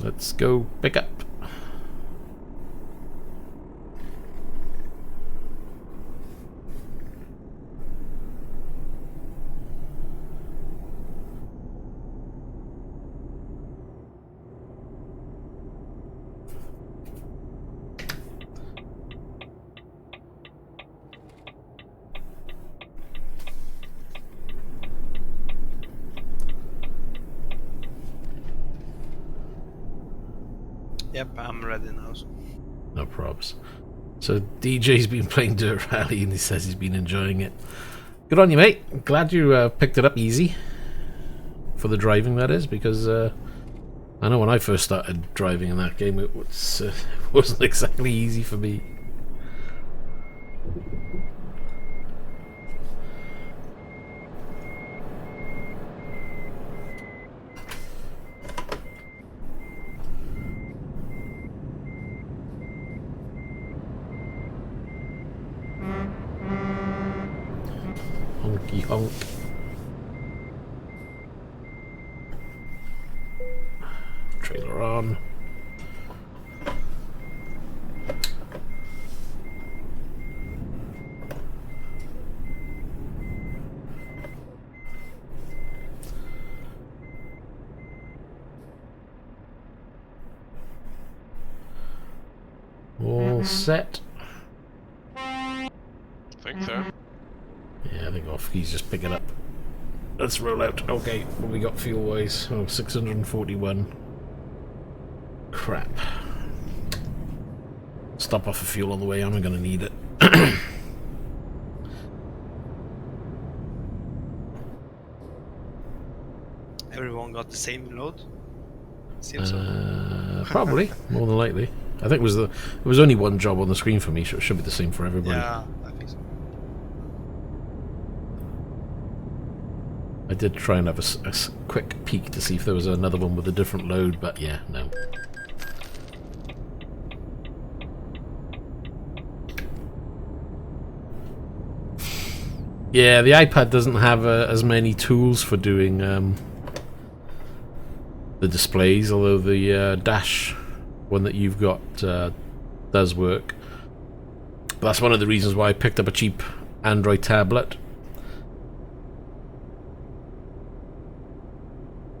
Let's go pick up. Yep, I'm ready now. So. No probs. So DJ's been playing Dirt Rally and he says he's been enjoying it. Good on you, mate. Glad you picked it up easy. For the driving, that is, because I know when I first started driving in that game, it was, wasn't exactly easy for me. Honky honk. Trailer on. All set. I think so. Yeah, I think Off-Key's just picking up. Let's roll out. Okay, what we got fuel-wise? Oh, 641. Crap. Stop off for fuel on the way. I'm gonna need it. Everyone got the same load? Seems so. Probably, more than likely. I think it was only one job on the screen for me, so it should be the same for everybody. Yeah, I think so. I did try and have a quick peek to see if there was another one with a different load, but yeah, no. Yeah, the iPad doesn't have as many tools for doing the displays, although the dash one that you've got does work. But that's one of the reasons why I picked up a cheap Android tablet.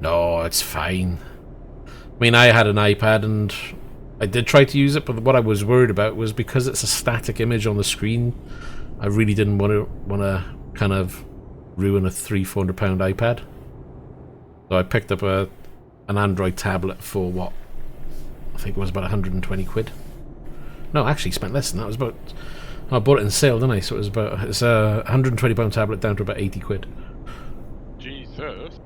No, it's fine. I mean, I had an iPad and I did try to use it, but what I was worried about was because it's a static image on the screen, I really didn't want to kind of ruin a £300-400 iPad. So I picked up an Android tablet for what? I think it was about 120 quid. No, actually spent less than that. It was about... I bought it in sale, didn't I? So it's a £120 tablet down to about 80 quid. Jesus.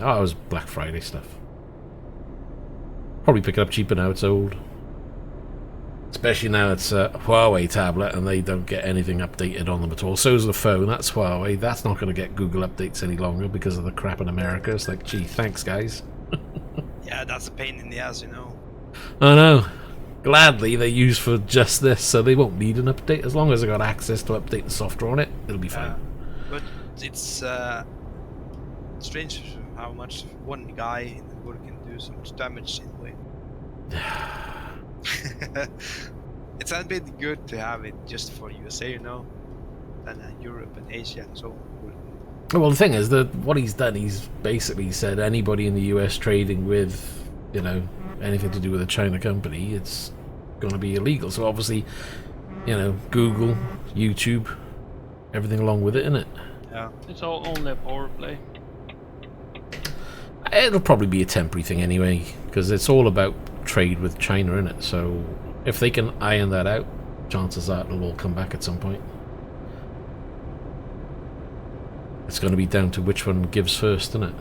Oh, it was Black Friday stuff. Probably pick it up cheaper now, it's old. Especially now it's a Huawei tablet and they don't get anything updated on them at all. So is the phone, that's Huawei. That's not going to get Google updates any longer because of the crap in America. It's like, gee, thanks guys. Yeah, that's a pain in the ass, you know. I know. Gladly they use for just this, so they won't need an update. As long as I got access to update the software on it, it'll be fine. But it's strange how much one guy in the world can do so much damage in a way. It's a bit good to have it just for USA, you know, than Europe and Asia and so on. Well, the thing is that what he's done, he's basically said anybody in the US trading with, you know, anything to do with a China company, it's going to be illegal. So obviously, you know, Google, YouTube, everything along with it, innit? Yeah. It's all only a power play. It'll probably be a temporary thing anyway, because it's all about trade with China, innit? So if they can iron that out, chances are it'll all come back at some point. It's going to be down to which one gives first, isn't it?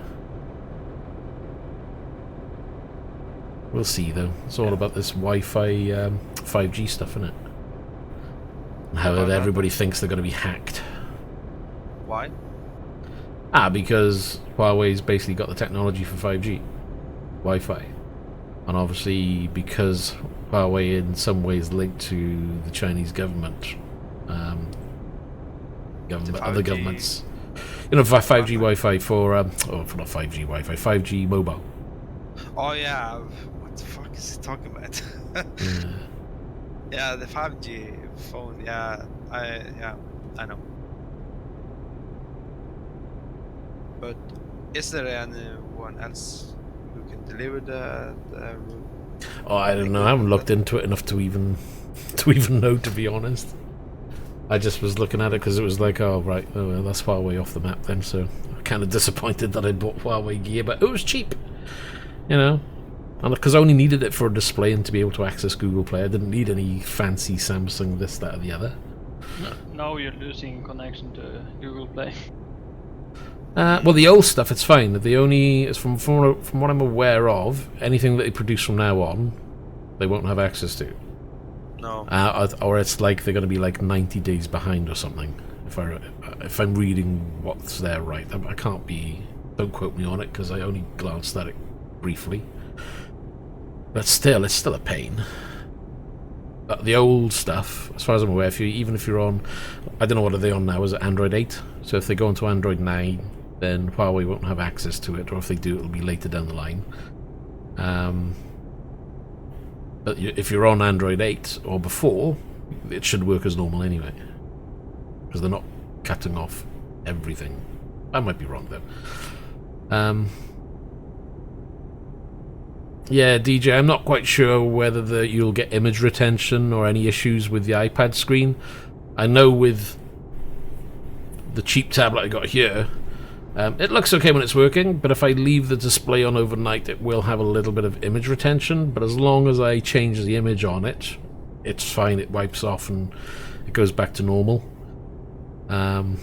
We'll see, though. It's all about this Wi-Fi 5G stuff, isn't it? And how everybody thinks they're going to be hacked. Why? Because Huawei's basically got the technology for 5G Wi-Fi. And obviously, because Huawei in some ways linked to the Chinese government, other governments, you know, 5G Wi-Fi for, not 5G Wi-Fi, 5G mobile. Oh yeah, what the fuck is he talking about? Yeah, the 5G phone. Yeah, I know. But is there anyone else who can deliver the Oh, I don't know. I haven't looked into it enough to even know, to be honest. I just was looking at it because it was like, oh right, oh, well, that's Huawei off the map then. So I'm kind of disappointed that I bought Huawei gear, but it was cheap, you know. And because I only needed it for a display and to be able to access Google Play, I didn't need any fancy Samsung this, that, or the other. Now you're losing connection to Google Play. Well, the old stuff, it's fine. The only, from what I'm aware of, anything that they produce from now on, they won't have access to. No. Or it's like they're going to be like 90 days behind or something. If I'm reading what's there right, I can't be. Don't quote me on it because I only glanced at it briefly. But still, it's still a pain. The old stuff, as far as I'm aware, even if you're on, I don't know what are they on now. Is it Android 8? So if they go onto Android 9, then Huawei won't have access to it, or if they do, it'll be later down the line. But if you're on Android 8 or before, it should work as normal anyway, because they're not cutting off everything. I might be wrong though. Yeah, DJ, I'm not quite sure whether you'll get image retention or any issues with the iPad screen. I know with the cheap tablet I got here, it looks okay when it's working, but if I leave the display on overnight, it will have a little bit of image retention. But as long as I change the image on it, it's fine. It wipes off and it goes back to normal. The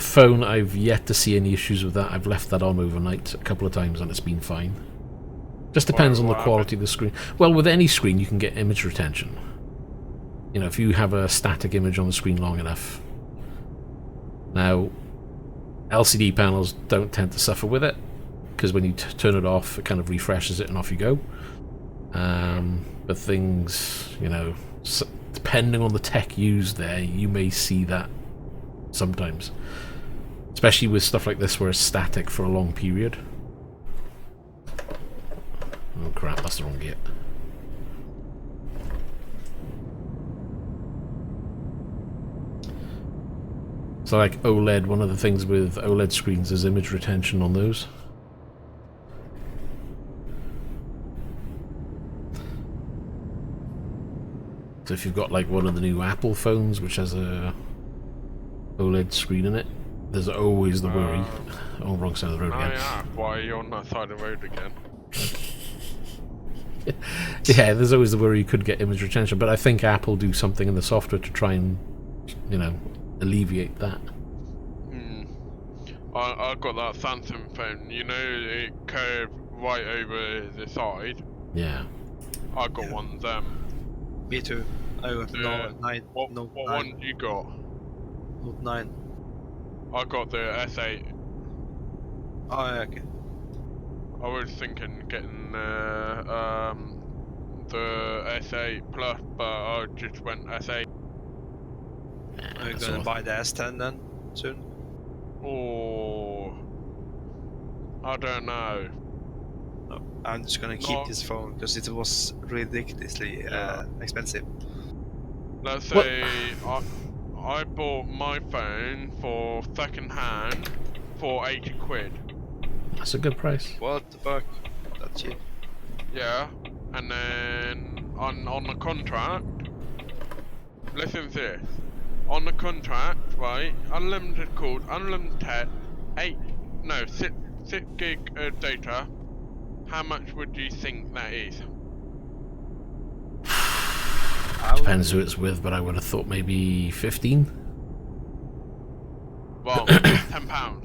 phone, I've yet to see any issues with that. I've left that on overnight a couple of times and it's been fine. Just depends on the quality of the screen. Well, with any screen you can get image retention. You know, if you have a static image on the screen long enough. Now, LCD panels don't tend to suffer with it, because when you turn it off, it kind of refreshes it and off you go. But things, you know, depending on the tech used there, you may see that sometimes. Especially with stuff like this where it's static for a long period. Oh crap, that's the wrong gear. So like OLED, one of the things with OLED screens is image retention on those. So if you've got like one of the new Apple phones which has a OLED screen in it, there's always the worry. Oh, wrong side of the road again. Why are you on that side of the road again? Yeah, there's always the worry you could get image retention, but I think Apple do something in the software to try and, alleviate that. I got that Samsung phone, it curved right over the side. Yeah. I got one of them. Me too. I got Note 9. What one you got? Note 9. I got the S8. Oh, yeah, okay. I was thinking getting the S8 Plus, but I just went S8. Are you gonna buy the S10 then, soon? Oh, I don't know. No, I'm just gonna keep this phone because it was ridiculously expensive. Let's say I bought my phone for second hand for 80 quid. That's a good price. What the fuck? That's cheap. Yeah, and then on the contract, listen to this. On the contract, right, unlimited calls, unlimited 6 gig of data. How much would you think that is? Depends who it's with, but I would have thought maybe 15. Wrong. £10.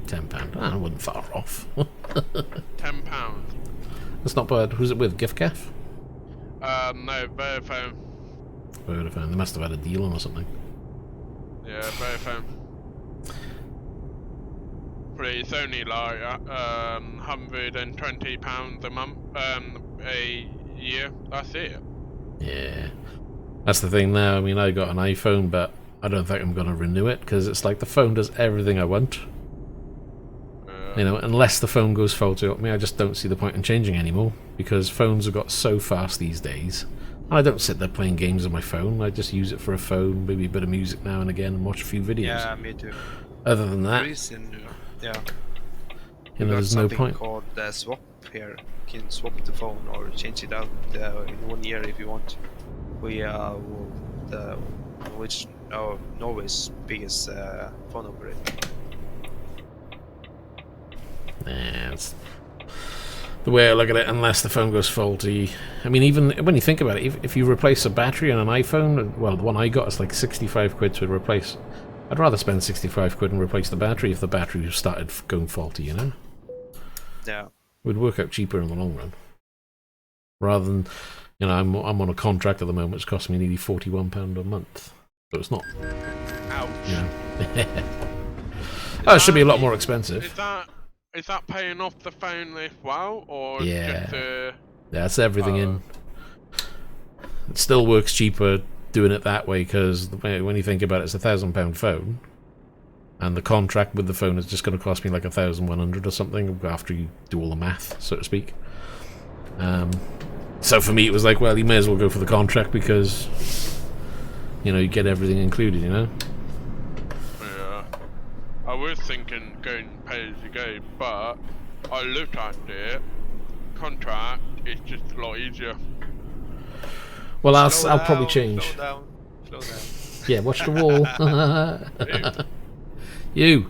£10. I wasn't far off. £10. That's not bad. Who's it with? GiftCaf? No, Vodafone. Vodafone. They must have had a deal on or something. Yeah, Vodafone. But it's only like £120 a month, a year. That's it. Yeah. That's the thing now. I mean, I got an iPhone, but I don't think I'm going to renew it because it's like the phone does everything I want. Unless the phone goes faulty up me, I just don't see the point in changing anymore because phones have got so fast these days. And I don't sit there playing games on my phone. I just use it for a phone, maybe a bit of music now and again, and watch a few videos. Yeah, me too. Other than that, there's no point. Called swap here. You can swap the phone or change it out in 1 year if you want. We Norway's biggest phone operator. That's the way I look at it. Unless the phone goes faulty, I mean, even when you think about it, if you replace a battery on an iPhone, well, the one I got is like 65 quid to replace. I'd rather spend 65 quid and replace the battery if the battery started going faulty, Yeah. It would work out cheaper in the long run. Rather than, I'm on a contract at the moment which costs me nearly £41 a month. So it's not. Ouch. Oh, it should be a lot more expensive. Is that paying off the phone as well, or just that's everything in. It still works cheaper doing it that way because when you think about it, it's £1,000 phone, and the contract with the phone is just going to cost me like 1,100 or something after you do all the math, so to speak. So for me, it was like, well, you may as well go for the contract because you get everything included, Yeah, I was thinking going pay as you go, but I looked at it. Contract is just a lot easier. Well, I'll probably change. Slow down. Yeah, watch the wall. You.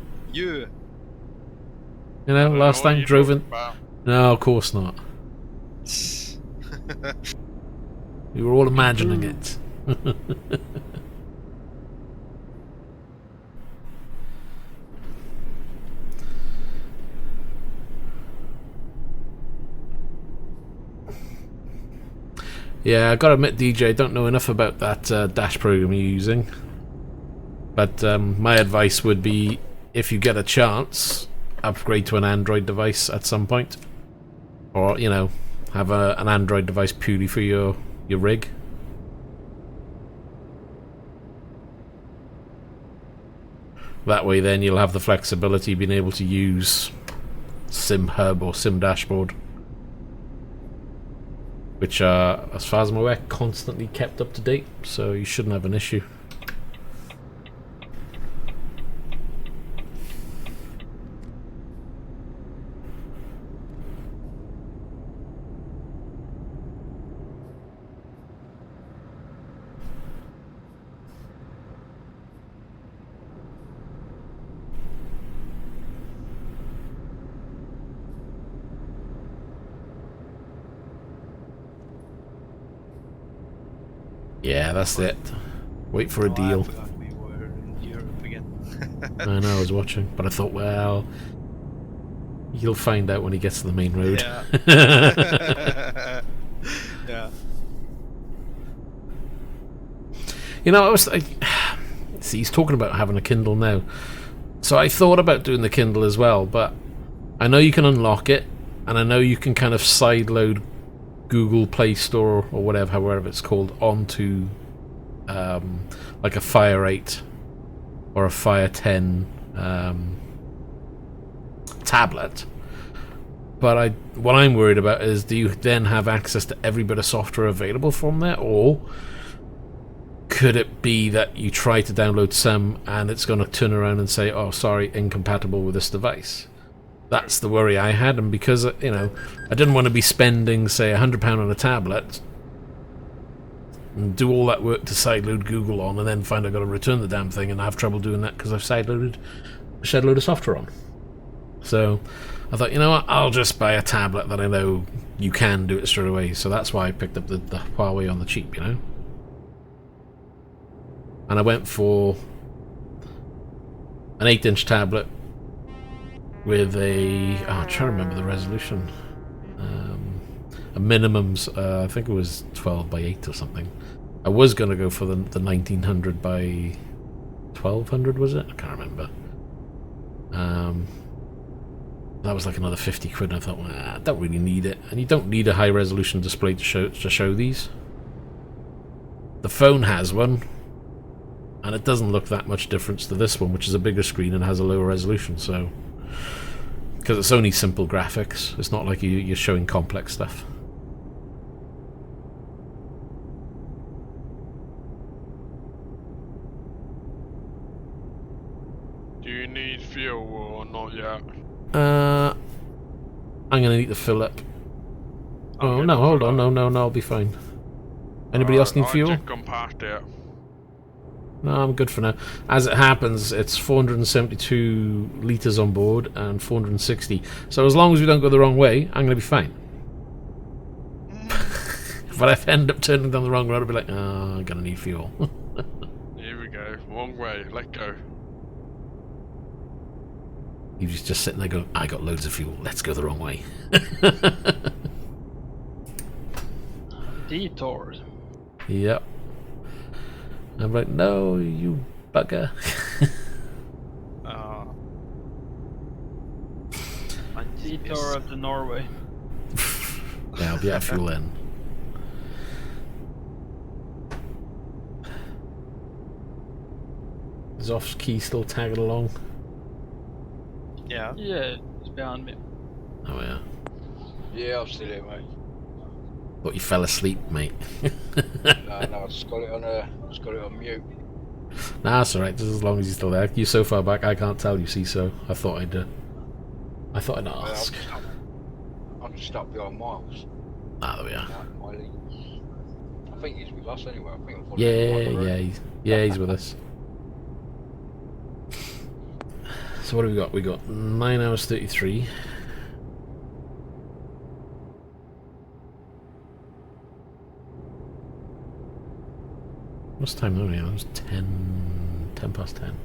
Last time drove in. No, of course not. We were all imagining it. Yeah, I gotta admit, DJ, I don't know enough about that dash program you're using. But my advice would be, if you get a chance, upgrade to an Android device at some point. Or, have an Android device purely for your rig. That way then you'll have the flexibility of being able to use Sim Hub or Sim Dashboard, which are, as far as I'm aware, constantly kept up to date, so you shouldn't have an issue. Yeah, that's it. Wait for a I deal. forgot we were in Europe again. I know, I was watching, but I thought, well, he'll find out when he gets to the main road. Yeah. Yeah. You know, I was like, see, he's talking about having a Kindle now. So I thought about doing the Kindle as well, but I know you can unlock it, and I know you can kind of sideload Google Play Store or whatever, however it's called, onto like a Fire 8 or a Fire 10 tablet. But what I'm worried about is, do you then have access to every bit of software available from there, or could it be that you try to download some and it's going to turn around and say, oh, sorry, incompatible with this device? That's the worry I had, and because, you know, I didn't want to be spending, say, £100 on a tablet and do all that work to sideload Google on and then find I've got to return the damn thing and I have trouble doing that because I've sideloaded a shed load of software on. So I thought, you know what, I'll just buy a tablet that I know you can do it straight away. So that's why I picked up the Huawei on the cheap, you know. And I went for an 8-inch tablet with a... Oh, I'm trying to remember the resolution. A minimums, I think it was 12 by 8 or something. I was going to go for the 1900 by 1200, was it? I can't remember. That was like another 50 quid, and I thought, well, I don't really need it. And you don't need a high resolution display to show these. The phone has one, and it doesn't look that much difference to this one, which is a bigger screen and has a lower resolution. So, because it's only simple graphics, it's not like you're showing complex stuff. Do you need fuel or not yet? I'm gonna need to fill up. Oh no, hold on, no, I'll be fine. Anybody else need fuel? I've just gone past it. No, I'm good for now. As it happens, it's 472 litres on board and 460. So as long as we don't go the wrong way, I'm going to be fine. But if I end up turning down the wrong road, I'll be like, oh, I'm going to need fuel. Here we go. Wrong way. Let go. He's just sitting there going, I got loads of fuel. Let's go the wrong way. Detours. Yep. I'm like, no, you bugger. Detour up to Norway. Yeah, I'll be out of fuel then. Is Off's key still tagging along? Yeah. Yeah, it's behind me. Oh yeah. Yeah, I'm still here, mate. Thought you fell asleep, mate. No, I just got it on mute. Nah, that's alright, just as long as you're still there. You're so far back I can't tell, you see, so I thought I'd ask. I'm just stuck behind Miles. Ah, there we are. I think he's with us anyway. I think I'm following He's with us. So what have we got? We got 9 hours 33. What's the time now? It was 10 past 10.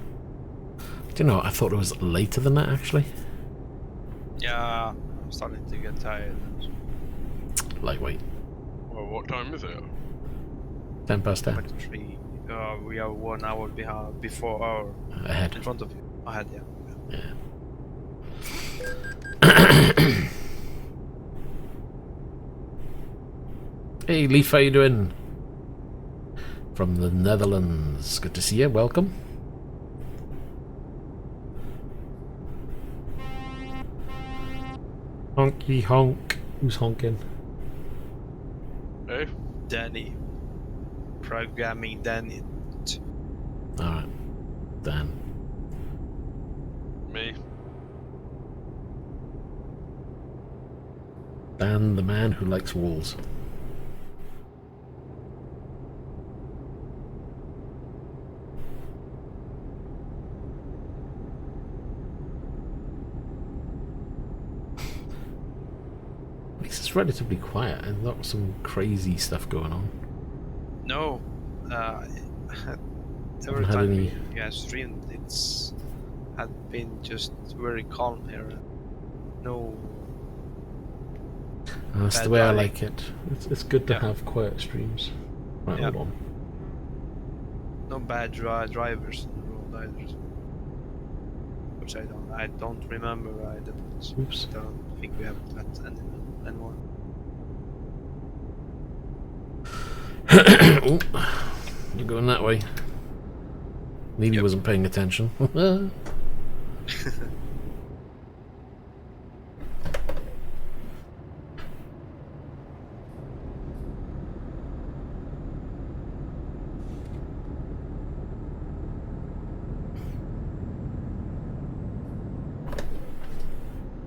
Do you know, I thought it was later than that, actually. Yeah, I'm starting to get tired. Lightweight. Well, what time is it? 10 past 10. 23. We are 1 hour before our Ahead. in front of you. Ahead, yeah. Hey, Leaf, how you doing? From the Netherlands. Good to see you. Welcome. Honky honk. Who's honking? Hey? Danny. Programming Danny. Alright. Dan. Me. Dan, the man who likes walls. It's It's relatively quiet and not some crazy stuff going on. No, Every Had time any- we streamed, it's had been just very calm here. No. That's the Bad way I driving. like it. It's good to Yeah. have quiet streams. Right, Yeah. hold on. No bad drivers in the road either. Which I don't remember either. But Oops. I don't think we have that anymore. Oh, you're going that way. Maybe he wasn't paying attention.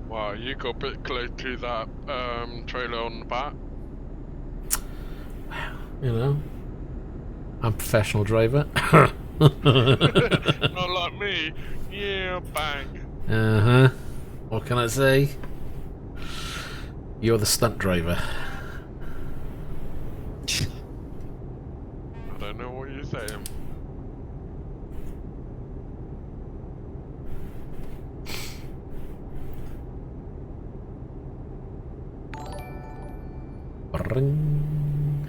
Wow, you got a bit close to that trailer on the back. You know, I'm a professional driver. Not like me. Yeah, bang. Uh-huh. What can I say? You're the stunt driver. I don't know what you're saying. Ring.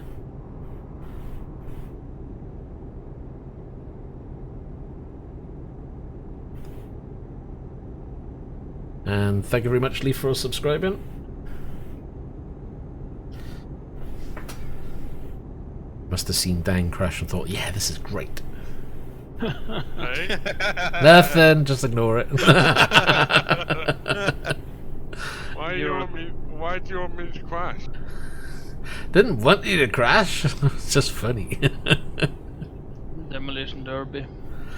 And thank you very much, Lee, for subscribing. Must have seen Dan crash and thought, yeah, this is great. Hey? Nothing, just ignore it. Why do you want me to crash? Didn't want you to crash. It's just funny. Demolition Derby.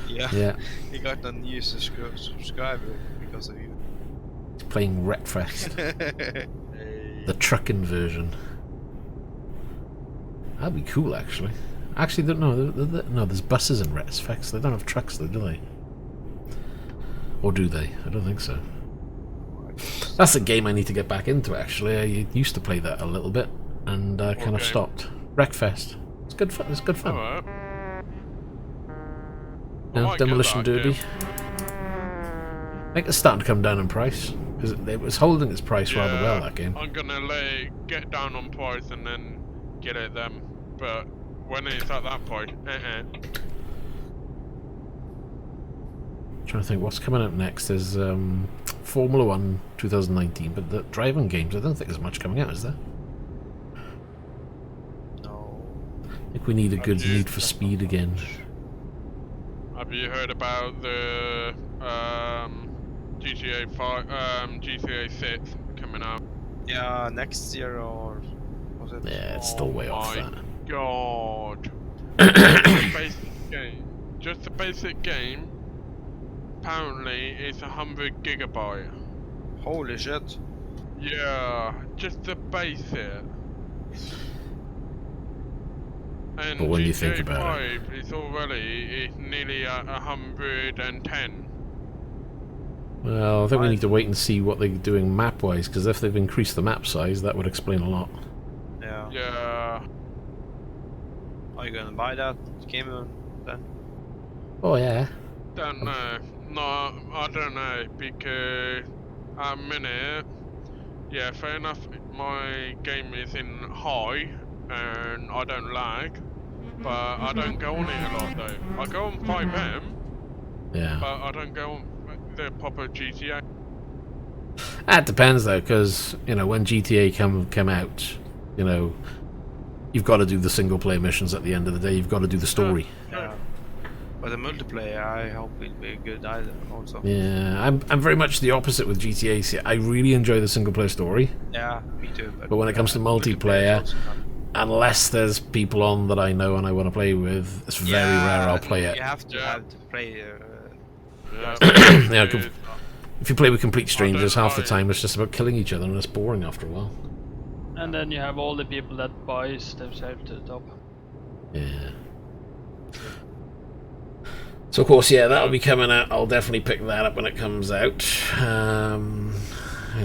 Yeah. Yeah, He got a new subscriber because of you. he's playing Wreckfest, the trucking version. That'd be cool, actually. Actually, no, there's buses in Wreckfest. They don't have trucks, though, do they? Or do they? I don't think so. That's a game I need to get back into, actually. I used to play that a little bit, and kind of game? stopped. Wreckfest. It's good fun. It's good fun. Alright. Yeah, Demolition Derby. I think it's starting to come down in price because it was holding its price rather well, that game. I'm gonna let it get down on price and then get it then. But when it's at that point, Trying to think what's coming up next is Formula 1 2019, but the driving games, I don't think there's much coming out, is there? No. I think we need a good Need for Speed again. Have you heard about the GTA 5, GTA 6 coming out? Yeah, next year or was it? Yeah, it's still way off my that. God. Just the basic game. Apparently, it's 100 gigabyte. Holy shit. Yeah, just the basic. And But when GTA you think about 5 is already nearly at 110. Well, I think we need to wait and see what they're doing map-wise, because if they've increased the map size, that would explain a lot. Yeah. Yeah. Are you gonna buy that game then? Oh yeah. Don't know. No, I don't know, because at a minute, yeah, fair enough, my game is in high and I don't lag, but I don't go on it a lot though. I go on 5M, Yeah. but I don't go on the proper GTA. That depends though, because you know when GTA come out, you know, you've got to do the single player missions at the end of the day. You've got to do the story. Yeah. But the multiplayer, I hope will be good either. Also. Yeah, I'm very much the opposite with GTA. See, I really enjoy the single player story, Yeah, me too. but when it comes to multiplayer, is also fun. unless there's people on that I know and I want to play with, it's very rare I'll play it. You have to play. Yeah. Yeah, if you play with complete strangers, half the like- time it's just about killing each other and it's boring after a while. And then you have all the people that buys themselves to the top. Yeah. So of course, yeah, that'll be coming out. I'll definitely pick that up when it comes out. And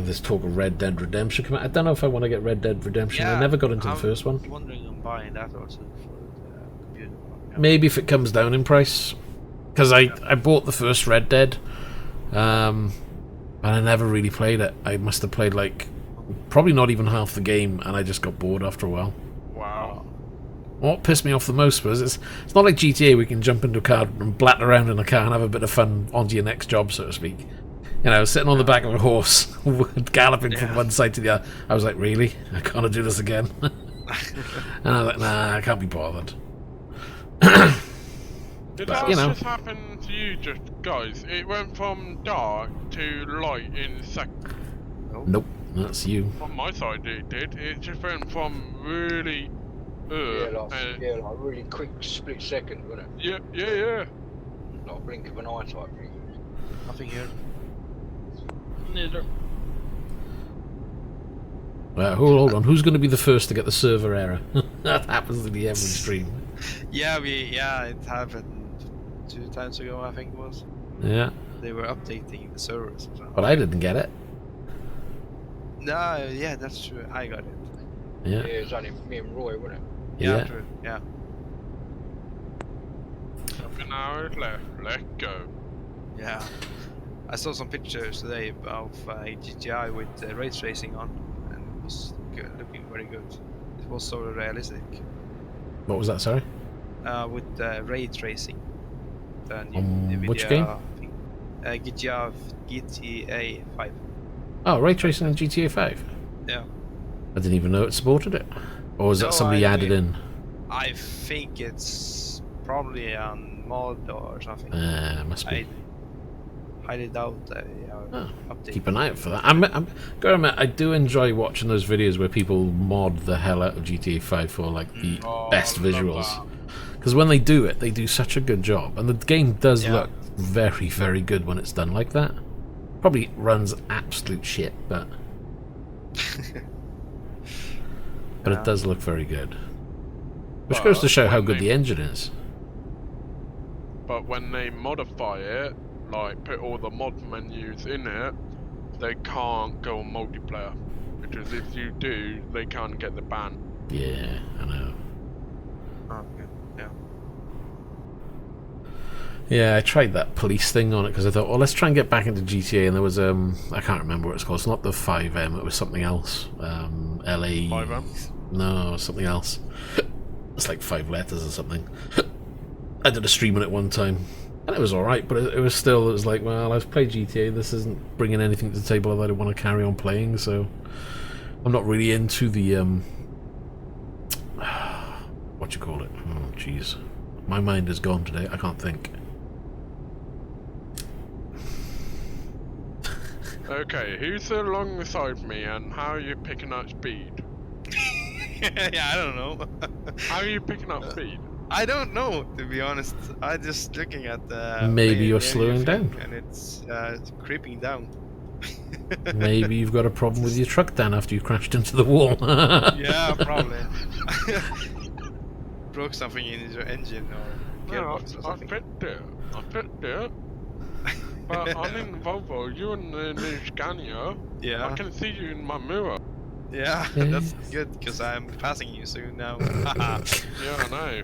there's talk of Red Dead Redemption coming out. I don't know if I want to get Red Dead Redemption. I never got into the first one. I'm wondering on buying that also for the computer. Maybe if it comes down in price. Because I bought the first Red Dead, and I never really played it. I must have played like probably not even half the game, and I just got bored after a while. Wow. What pissed me off the most was it's not like GTA. We can jump into a car and blat around in a car and have a bit of fun on to your next job, so to speak. You know, sitting on the back of a horse, galloping from one side to the other. I was like, really? I can't do this again. And I was like, nah, I can't be bothered. Did But, that you know. just happen to you, just guys? It went from dark to light in a second. Nope, that's you. On my side, it did. It just went from really. Like really quick split second, wasn't it? Yeah. Like a blink of an eye type thing. Nothing here. Neither. Hold on. Who's going to be the first to get the server error? That happens to be every stream. Yeah, it happened 2 times ago, I think it was. Yeah, They were updating the servers. but I didn't get it. No, yeah, that's true. I got it. Yeah, Yeah, it's only me and Roy, wasn't it? yeah. True. Yeah. An hour left. Let's go. Yeah. I saw some pictures today of GTI with ray tracing on, and it was looking very good. It was so realistic. What was that? Sorry. With ray tracing. The new On which NVIDIA game? thing. GTA 5. Oh, ray tracing in GTA 5. Yeah. I didn't even know it supported it. Or was that No, somebody added in? I think it's probably on mod or something. Must be. I highly doubt they are updating. Keep an eye out for that. I'm gotta admit, I do enjoy watching those videos where people mod the hell out of GTA 5 for like the best visuals. Because when they do it, they do such a good job, and the game does look very, very good when it's done like that. Probably runs absolute shit, but it does look very good. Which goes to show how good the engine is. But when they modify it, like put all the mod menus in it, they can't go on multiplayer. Because if you do, they can't get the ban. Yeah, I know. Oh, okay. Yeah. Yeah, I tried that police thing on it because I thought, well, let's try and get back into GTA, and there was I can't remember what it's called. It's not the 5M, it was something else. LA. 5M? No, something else. It's like 5 letters or something. I did a stream on it one time, and it was alright, but it was like, well, I've played GTA, this isn't bringing anything to the table that I want to carry on playing, so I'm not really into the, what you call it? Oh, jeez. My mind is gone today, I can't think. Okay, who's alongside me and how are you picking up speed? Yeah, I don't know. How are you picking up speed? I don't know, to be honest. I just looking at the. Maybe you're the slowing thing, down. and it's creeping down. Maybe you've got a problem with your truck, Dan, after you crashed into the wall. Yeah, probably. Broke something in your engine or No, gearbox or I something. picked it. But I'm in Volvo, you're in the new Scania. Yeah. I can see you in my mirror. Yeah, Yeah. that's good because I'm passing you soon now. Yeah, I know.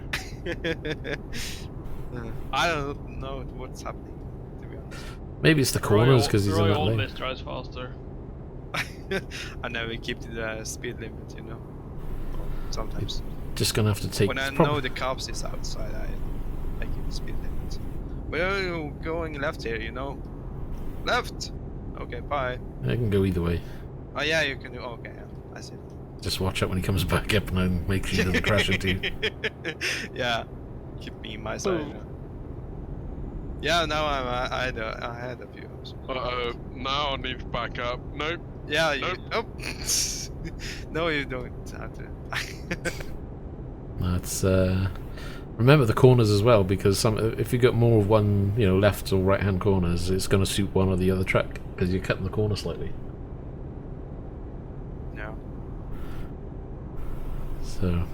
I don't know what's happening, to be honest. Maybe it's the corners because he's in Roy that lane. always drives faster. I never keep to the speed limit, you know. Sometimes. Just gonna have to take. When I know the cops is outside, I keep the speed limit. Where are you going left here, you know? Left! Okay, bye. I can go either way. Oh yeah, you can do, okay, yeah, I see. Just watch out when he comes back up and then make sure he doesn't crash into you. Yeah, keep me in my side. Yeah, now I'm ahead of you. Now I need to back up. Nope. Yeah, you. Nope. Oh. No, you don't have to. That's remember the corners as well, because if you got more of one, left or right hand corners, it's going to suit one or the other truck because you're cutting the corner slightly. No. So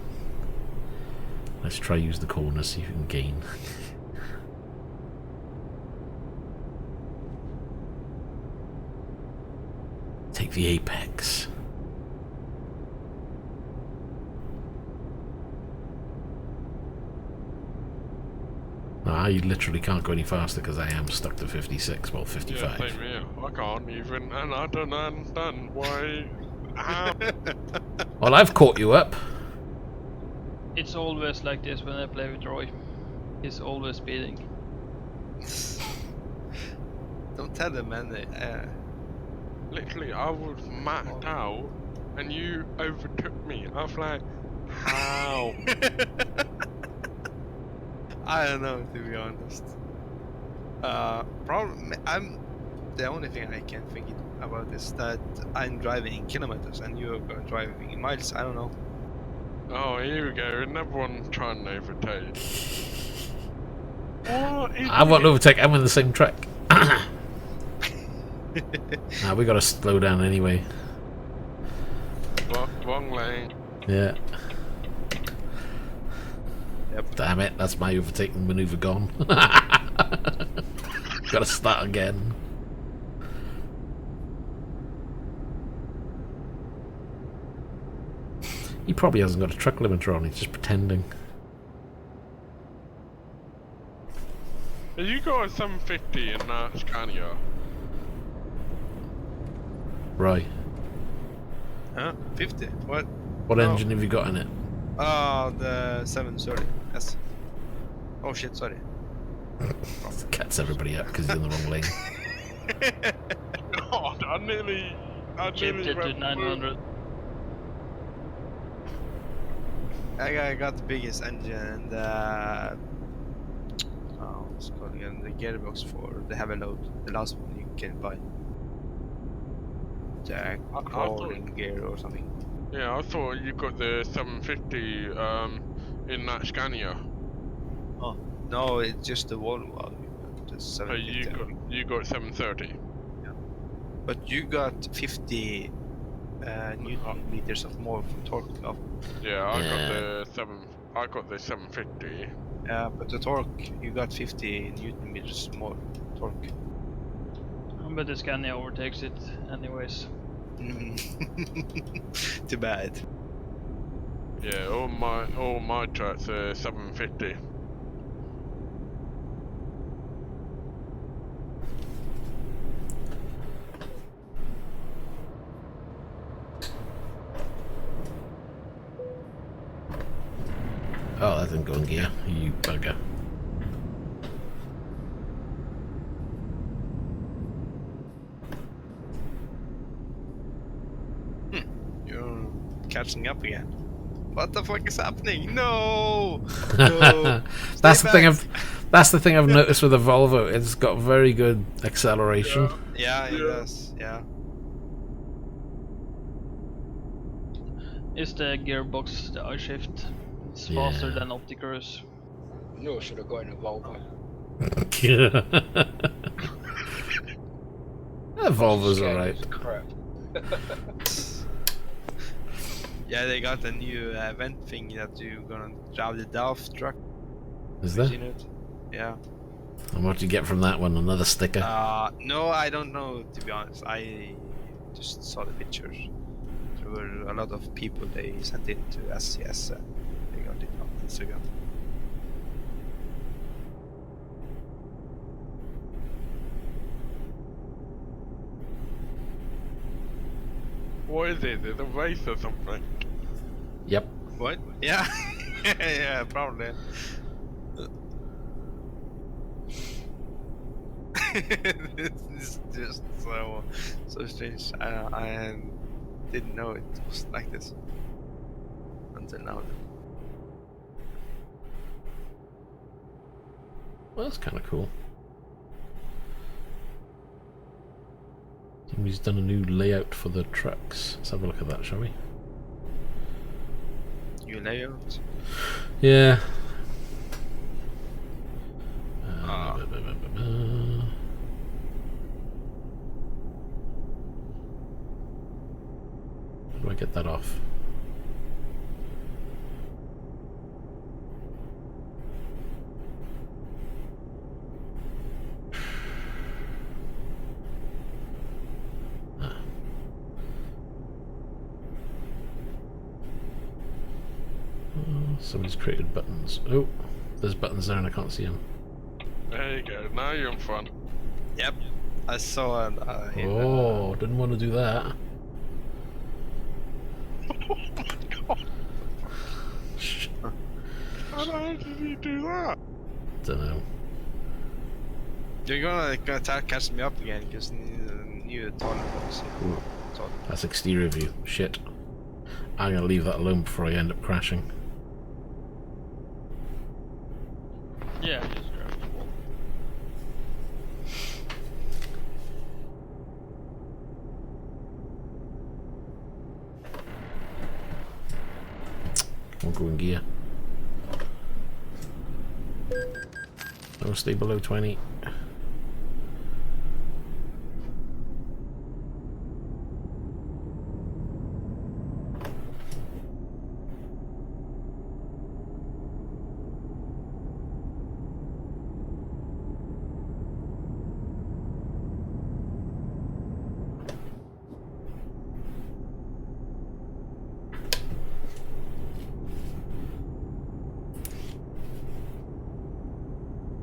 let's try use the corners, see if you can gain. Take the apex. I literally can't go any faster because I am stuck to 56, well, Yeah, 55. same here. I can't even, and I don't understand why. How? Well, I've caught you up. It's always like this when I play with Roy. He's always speeding. Don't tell them, man. Literally, I was maxed out, and you overtook me. I was like, how? I don't know, to be honest. I'm the only thing I can think about is that I'm driving in kilometers and you're driving in miles. I don't know. Oh, here we go. Another one trying to overtake. What is I won't it? overtake, I'm in the same track. Nah, we gotta slow down anyway. Wrong lane. Yeah. Yep. Damn it, that's my overtaking maneuver gone. Gotta start again. He probably hasn't got a truck limiter on, he's just pretending. Have you got a 750 in that Scania? Right. Huh? 50? What? What No. engine have you got in it? Oh, the 730. Yes. Oh shit, sorry. Cuts everybody up because he's in the wrong lane. God, I nearly Chipped it to went 900. I got the biggest engine and what's it called again? The gearbox for the heavy load. The last one you can buy. The thought- crawling gear or something. Yeah, I thought you got the 750 in that Scania. Oh no, it's just the Volvo. The So 750. you got 730. But you got 50 Newton meters of more torque. Of, Yeah, I Yeah. got the 750. but the torque you got 50 Newton meters more torque. But the Scania overtakes it anyways. Too bad. Yeah, all my tracks are 750. Oh, that didn't go in gear, you bugger. You're catching up again. What the fuck is happening? No! No! That's Stay the thing back. that's the thing I've noticed with the Volvo. It's got very good acceleration. Yeah, it does. Yeah. Is the gearbox the I-shift? It's faster Yeah. than Opticurus. No, I should have got in a Volvo. That Volvo's Scania's alright. crap. Yeah, they got a new event thing that you're gonna drive the DAF truck. Is Have there? you seen it? Yeah. And what do you get from that one? Another sticker? No, I don't know, to be honest. I just saw the pictures. There were a lot of people they sent it to SCS and they got it on Instagram. What is it? Is it a race or something? Yep. What? Yeah. Yeah, probably. It's just so strange. I didn't know it was like this until now. Well, that's kind of cool. Somebody's done a new layout for the trucks. Let's have a look at that, shall we? New layout. Yeah. Ah. How do I get that off? Somebody's created buttons. Oh, there's buttons there and I can't see them. There you go. Now you're in front. Yep. I saw it. Oh, didn't want to do that. Oh my god! How the hell did he do that? Don't know. You're gonna catch me up again because new toilet policy. That's exterior view. Shit. I'm gonna leave that alone before I end up crashing. Yeah, just grab the wall. Won't go in gear. Don't stay below 20.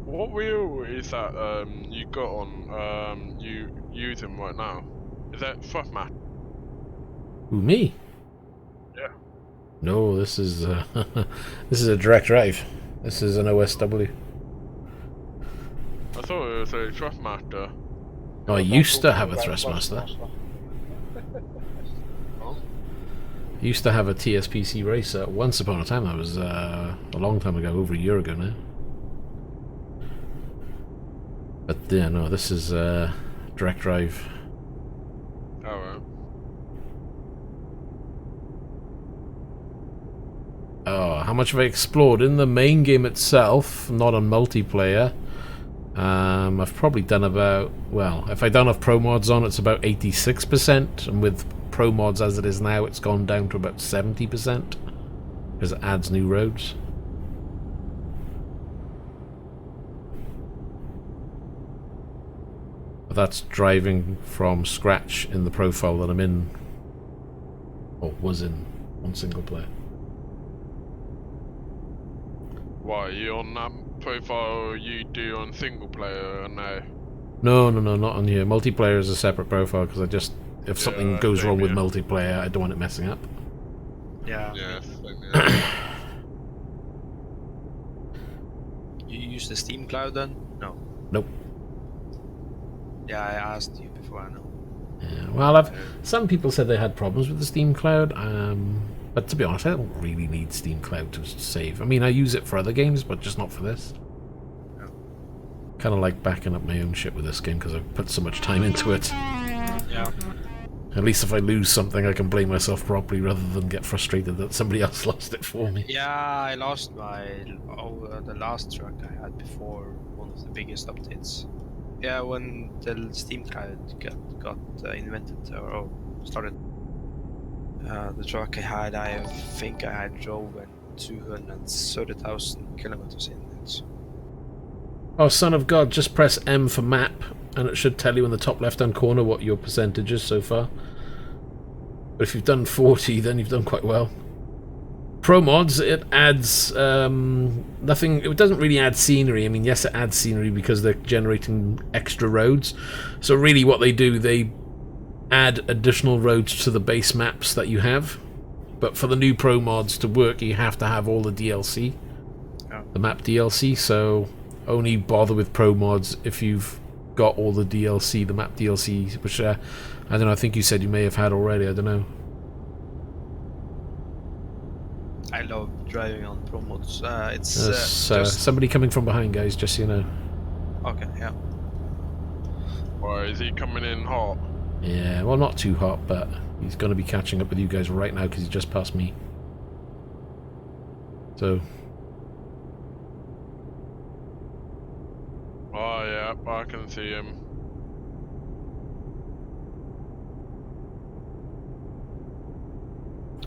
What wheel is that you got on you using right now? Is that front mat? Who, me? Yeah. No, this is this is a direct drive. This is an OSW. I thought it was a Thrustmaster. I used to have a Thrustmaster. Used to have a TSPC racer. Once upon a time, that was a long time ago, over a year ago now. But yeah, no, this is direct drive. Alright. Oh, how much have I explored? In the main game itself, not on multiplayer. I've probably done about, well, if I don't have pro mods on, it's about 86%, and with pro mods as it is now, it's gone down to about 70%, because it adds new roads. But that's driving from scratch in the profile that I'm in, or was in, on single player. Why, are you on that profile you do on single player now? No, not on here. Multiplayer is a separate profile, because I just, if something goes wrong with here. multiplayer, I don't want it messing up. Yeah. Yeah, same here. You use the Steam Cloud then? No. Nope. Yeah, I asked you before. I know. Yeah, well, some people said they had problems with the Steam Cloud, but to be honest, I don't really need Steam Cloud to save. I mean, I use it for other games, but just not for this. Yeah. Kind of like backing up my own shit with this game because I've put so much time into it. Yeah. At least if I lose something, I can blame myself properly rather than get frustrated that somebody else lost it for me. Yeah, I lost the last truck I had before one of the biggest updates. Yeah, when the Steam Cloud got invented or started. The truck I had, I think I had driven 230,000 kilometers in it. Oh, son of God, just press M for map, and it should tell you in the top left-hand corner what your percentage is so far. But if you've done 40, then you've done quite well. Pro mods, it adds nothing. It doesn't really add scenery. I mean, yes, it adds scenery because they're generating extra roads. So really what they do, they add additional roads to the base maps that you have. But for the new pro mods to work, you have to have all the DLC, the map DLC. So only bother with pro mods if you've got all the DLC, the map DLC, which I don't know. I think you said you may have had already. I don't know. I love driving on pro mods. It's Just somebody coming from behind, guys. Just so you know. Okay, yeah. Why, is he coming in hot? Yeah, well, not too hot, but he's going to be catching up with you guys right now because he just passed me. So. Oh yeah, I can see him.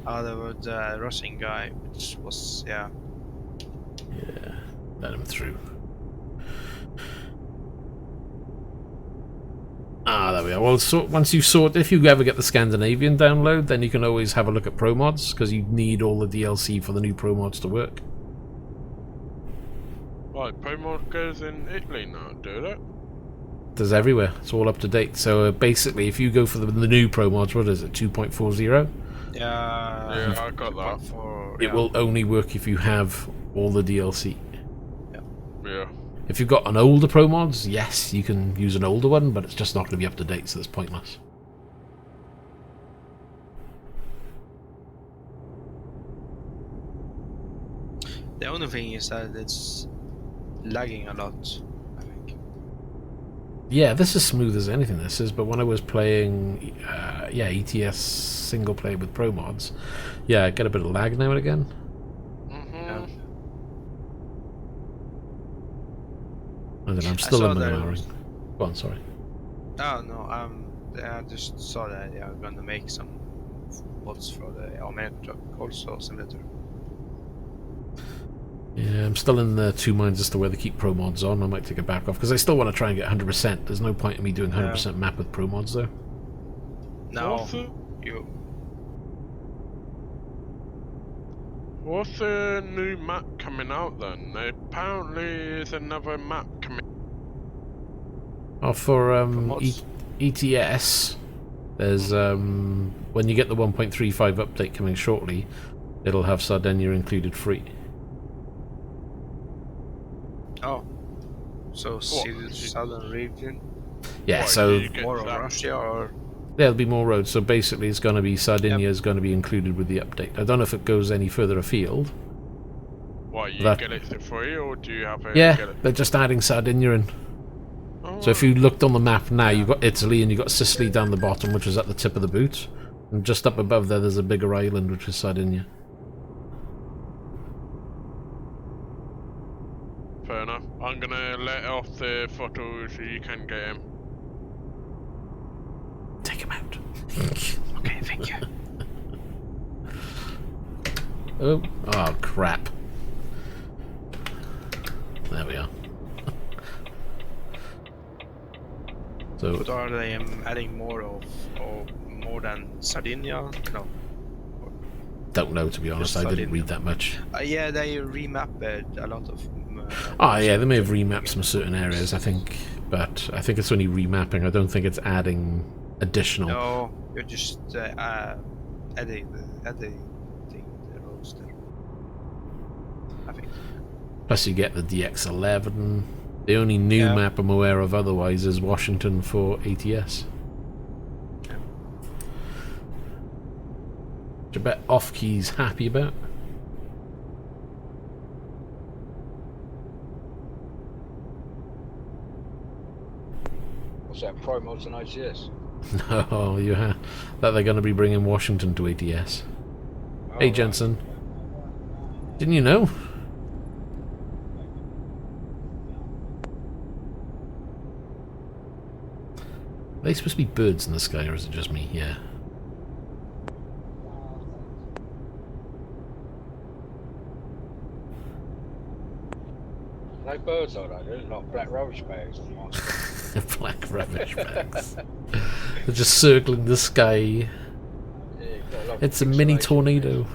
There was the Russian guy, which was, yeah. Yeah, let him through. Ah, there we are. Well, so once you've sorted, if you ever get the Scandinavian download, then you can always have a look at pro mods because you need all the DLC for the new pro mods to work. Right, ProMod goes in Italy now, do it? There's everywhere. It's all up to date. So basically, if you go for the new Pro mods, what is it, 2.40? Yeah, I got that. It will only work if you have all the DLC. Yeah. If you've got an older Pro mods, yes, you can use an older one, but it's just not going to be up to date, so it's pointless. The only thing is that it's lagging a lot, I think. Yeah, this is smooth as anything this is, but when I was playing, ETS single player with Pro mods, I get a bit of lag now and again. Yeah. I don't know, I'm still in the Go on, sorry. Oh no, I just saw that they are gonna make some mods for the Almar truck also simulator. Yeah, I'm still in the two minds as to whether to keep Pro mods on. I might take it back off, because I still want to try and get 100%. There's no point in me doing 100% map with Pro mods, though. No, What's the new map coming out then? Apparently there's another map coming. Oh, for ETS, there's when you get the 1.35 update coming shortly, it'll have Sardinia included free. Oh, so southern region? Yeah, so more of Russia or? There'll be more roads, so basically it's going to be Sardinia is going to be included with the update. I don't know if it goes any further afield. Why, you get it for free, or do you have to get it? Yeah, they're just adding Sardinia in. Oh, so if you looked on the map now, you've got Italy and you've got Sicily down the bottom, which is at the tip of the boot. And just up above there's a bigger island, which is Sardinia. fair enough. I'm gonna let off the throttle so you can get him. Take him out. Okay, thank you. Oh crap. There we are. So, but are they adding more than Sardinia? No. Don't know, to be honest. I didn't read that much. Yeah, they remapped a lot of. Yeah, they may have remapped some certain areas, I think, but I think it's only remapping. I don't think it's adding additional. No, you're just adding the roads there. I think. Plus, you get the DX11. The only new map I'm aware of otherwise is Washington for ATS. Yeah. Which I bet Off-Key's happy about. What's that, Pro mods and ATS? No, that they're going to be bringing Washington to ATS. Oh, hey, Jensen. Didn't you know? Are they supposed to be birds in the sky, or is it just me? Yeah. No birds are they? They're like black rubbish bags on my Black rubbish bags. They're just circling the sky. Yeah, It's a mini tornado.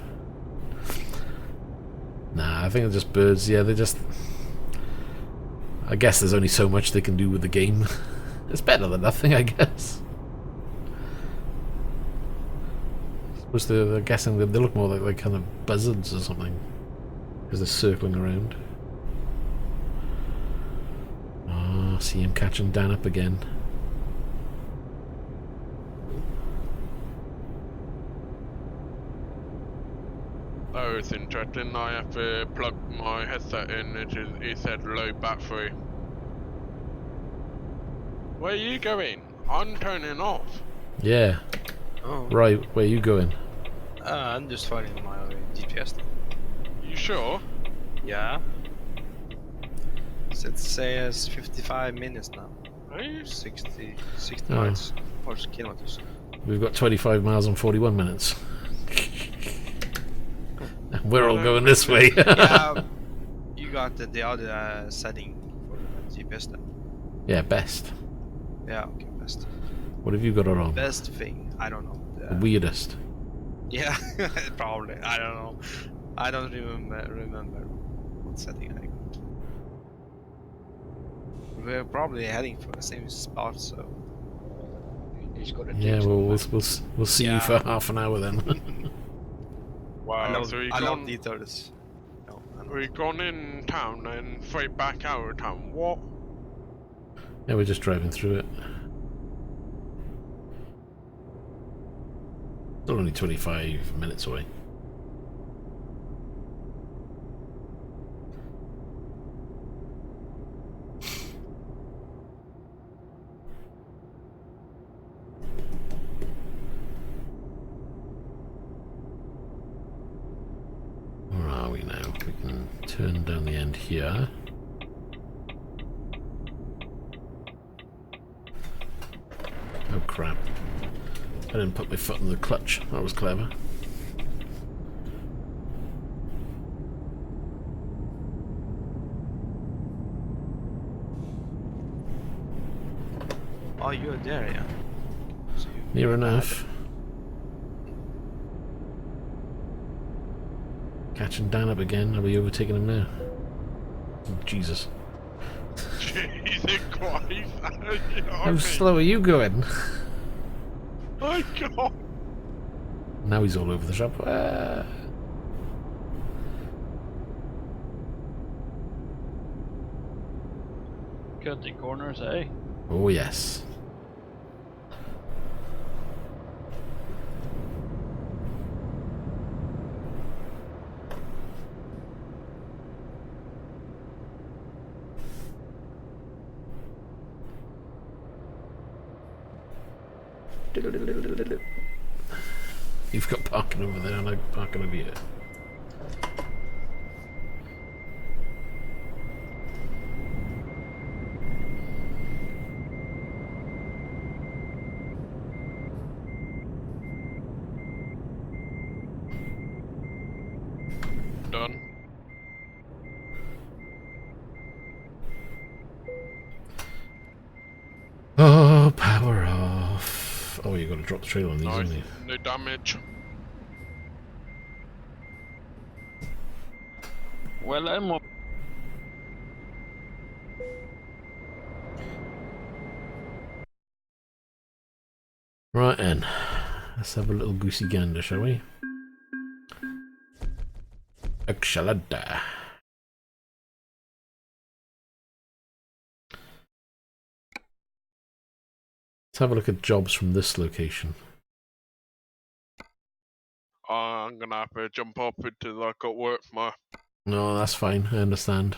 Nah, I think they're just birds. Yeah, they're just... I guess there's only so much they can do with the game. It's better than nothing, I guess. I'm guessing they look more like kind of buzzards or something. Because they're circling around. Oh, see him catching Dan up again. Oh, it's interesting. I have to plug my headset in. It said low battery. Where are you going? I'm turning off. Yeah. Oh. Right, where are you going? I'm just finding my GPS. You sure? Yeah. So it says 55 minutes now. Are you? 60 miles or kilometers. We've got 25 miles and 41 minutes. We're all going this way. Yeah, you got the other setting for the GPS then. Yeah, best. Yeah, okay, best. What have you got on? Best thing, I don't know. The weirdest. Yeah, probably. I don't know. I don't remember what setting I got. we're probably heading for the same spot, so... He's got a Yeah, detour, well, man. we'll see you Yeah. for half an hour then. Wow, so I love detours. No, we gone in town and straight back out of town. What? Yeah, we're just driving through it. Still only 25 minutes away. Where are we now? We can turn down the end here. Oh crap. I didn't put my foot in the clutch. That was clever. Oh, you're there, yeah. So Near enough. Catching Dan up again. Are we overtaking him now? Oh, Jesus. Jesus Christ! How slow are you going? Oh God! Now he's all over the shop. Cutting corners, eh? Oh yes. You've got parking over there and I'm parking over here. Done. Oh, power off. Oh, you got to drop the trailer on these, Nice. haven't you? No damage. Well, I'm up. Right then, let's have a little goosey gander, shall we? Excellent. Let's have a look at jobs from this location. I'm gonna have to jump up until I got work tomorrow. No, that's fine. I understand.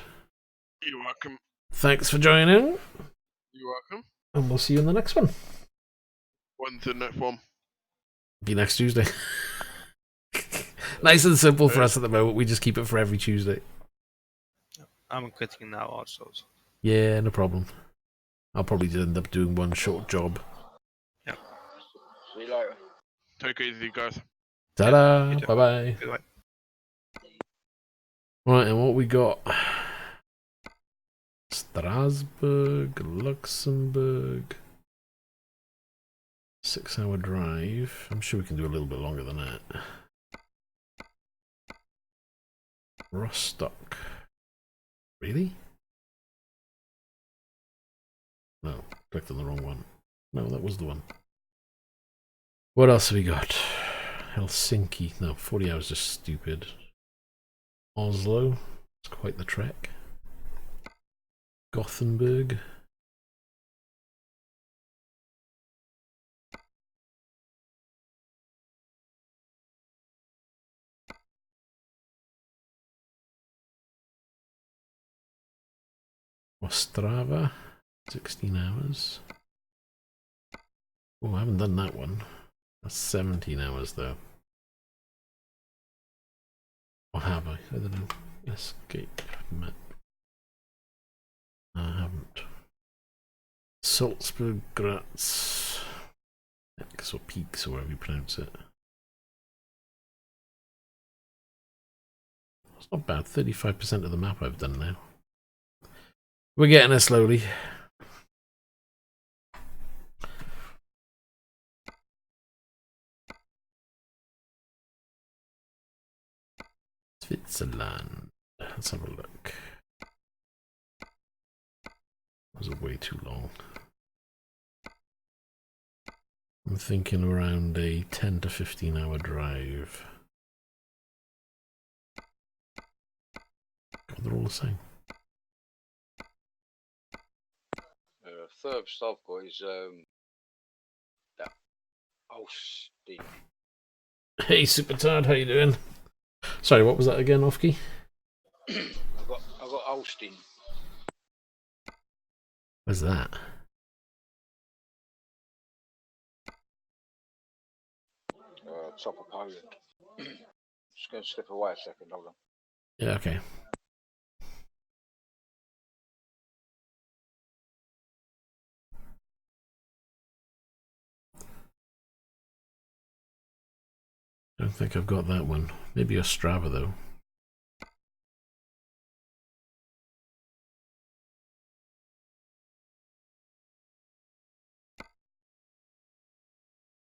You're welcome. Thanks for joining, You're welcome. and we'll see you in the next one. When's the next one? Be next Tuesday. Nice and simple for us at the moment. We just keep it for every Tuesday. I'm quitting now also. So. Yeah, no problem. I'll probably end up doing one short job. Yeah. See you later. Take it easy, guys. Ta-da! you too. Bye-bye. Goodbye. Right, and what we got? Strasbourg, Luxembourg. 6-hour drive. I'm sure we can do a little bit longer than that. Rostock. Really? No, clicked on the wrong one. No, that was the one. What else have we got? Helsinki. No, 40 hours is just stupid. Oslo. It's quite the trek. Gothenburg. Ostrava. 16 hours. Oh, I haven't done that one. That's 17 hours though. Or have I? I don't know. Escape map. No, I haven't. Salzburg, Graz. X or Peaks or whatever you pronounce it. It's not bad. 35% of the map I've done now. We're getting there slowly. Switzerland. Let's have a look. That was way too long. I'm thinking around a 10 to 15 hour drive. God, they're all the same. Furthest I've got is that Austin. Hey, Super Tad, how you doing? Sorry, what was that again, Offkey? I've got Austin. Where's that? Top of Poland. Just going to slip away a second, hold on. Yeah, okay. I don't think I've got that one. Maybe Ostrava, though.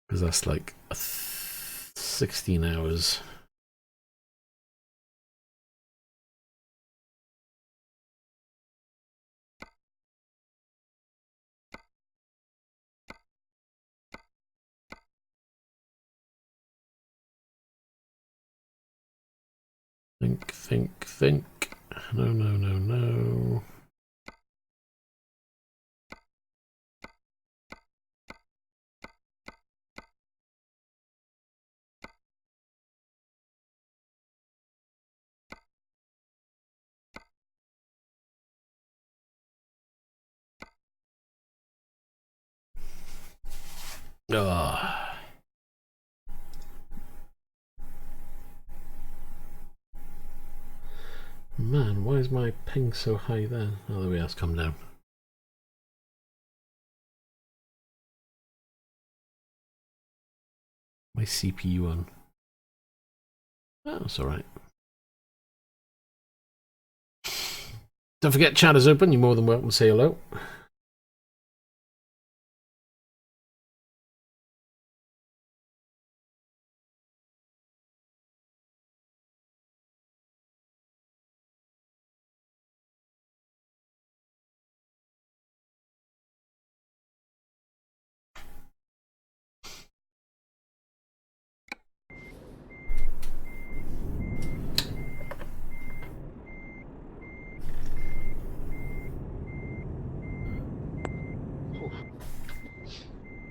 Because that's like 16 hours. Think. No. Ah. Man, why is my ping so high there? Oh, there we are, it's come down. My CPU on. Oh, that's alright. Don't forget, chat is open. You're more than welcome to say hello.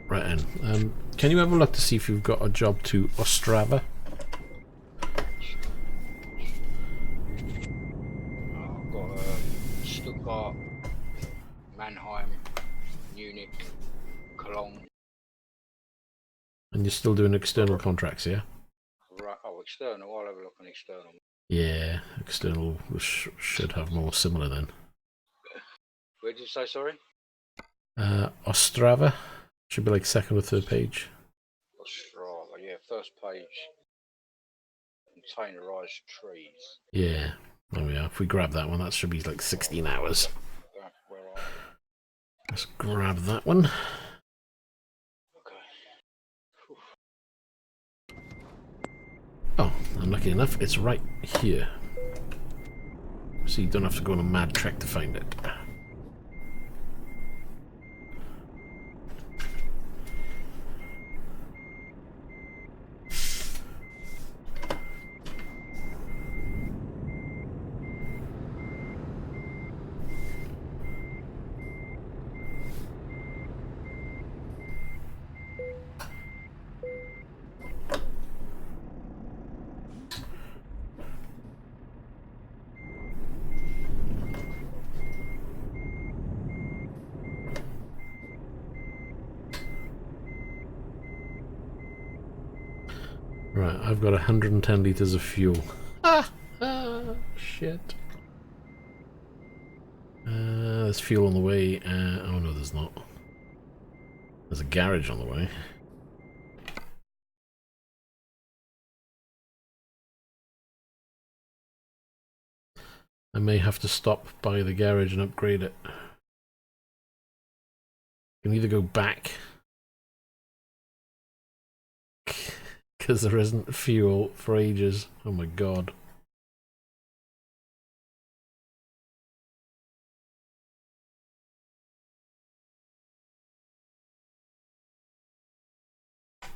Right, then. Can you have a look to see if you've got a job to Ostrava? I've got Stuttgart, Mannheim, Munich, Cologne. And you're still doing external contracts, yeah? Right, external. I'll have a look on external. Yeah, external should have more similar then. Where did you say, sorry? Ostrava should be like second or third page. Ostrava, yeah, first page. Containerized trees. Yeah, there we are. If we grab that one, that should be like 16 hours. Where are Let's grab that one. Okay. Oh, unlucky enough, it's right here. So you don't have to go on a mad trek to find it. Right, I've got 110 litres of fuel. Shit. There's fuel on the way. Oh no, there's not. There's a garage on the way. I may have to stop by the garage and upgrade it. You can either go back, because there isn't fuel for ages. Oh my god.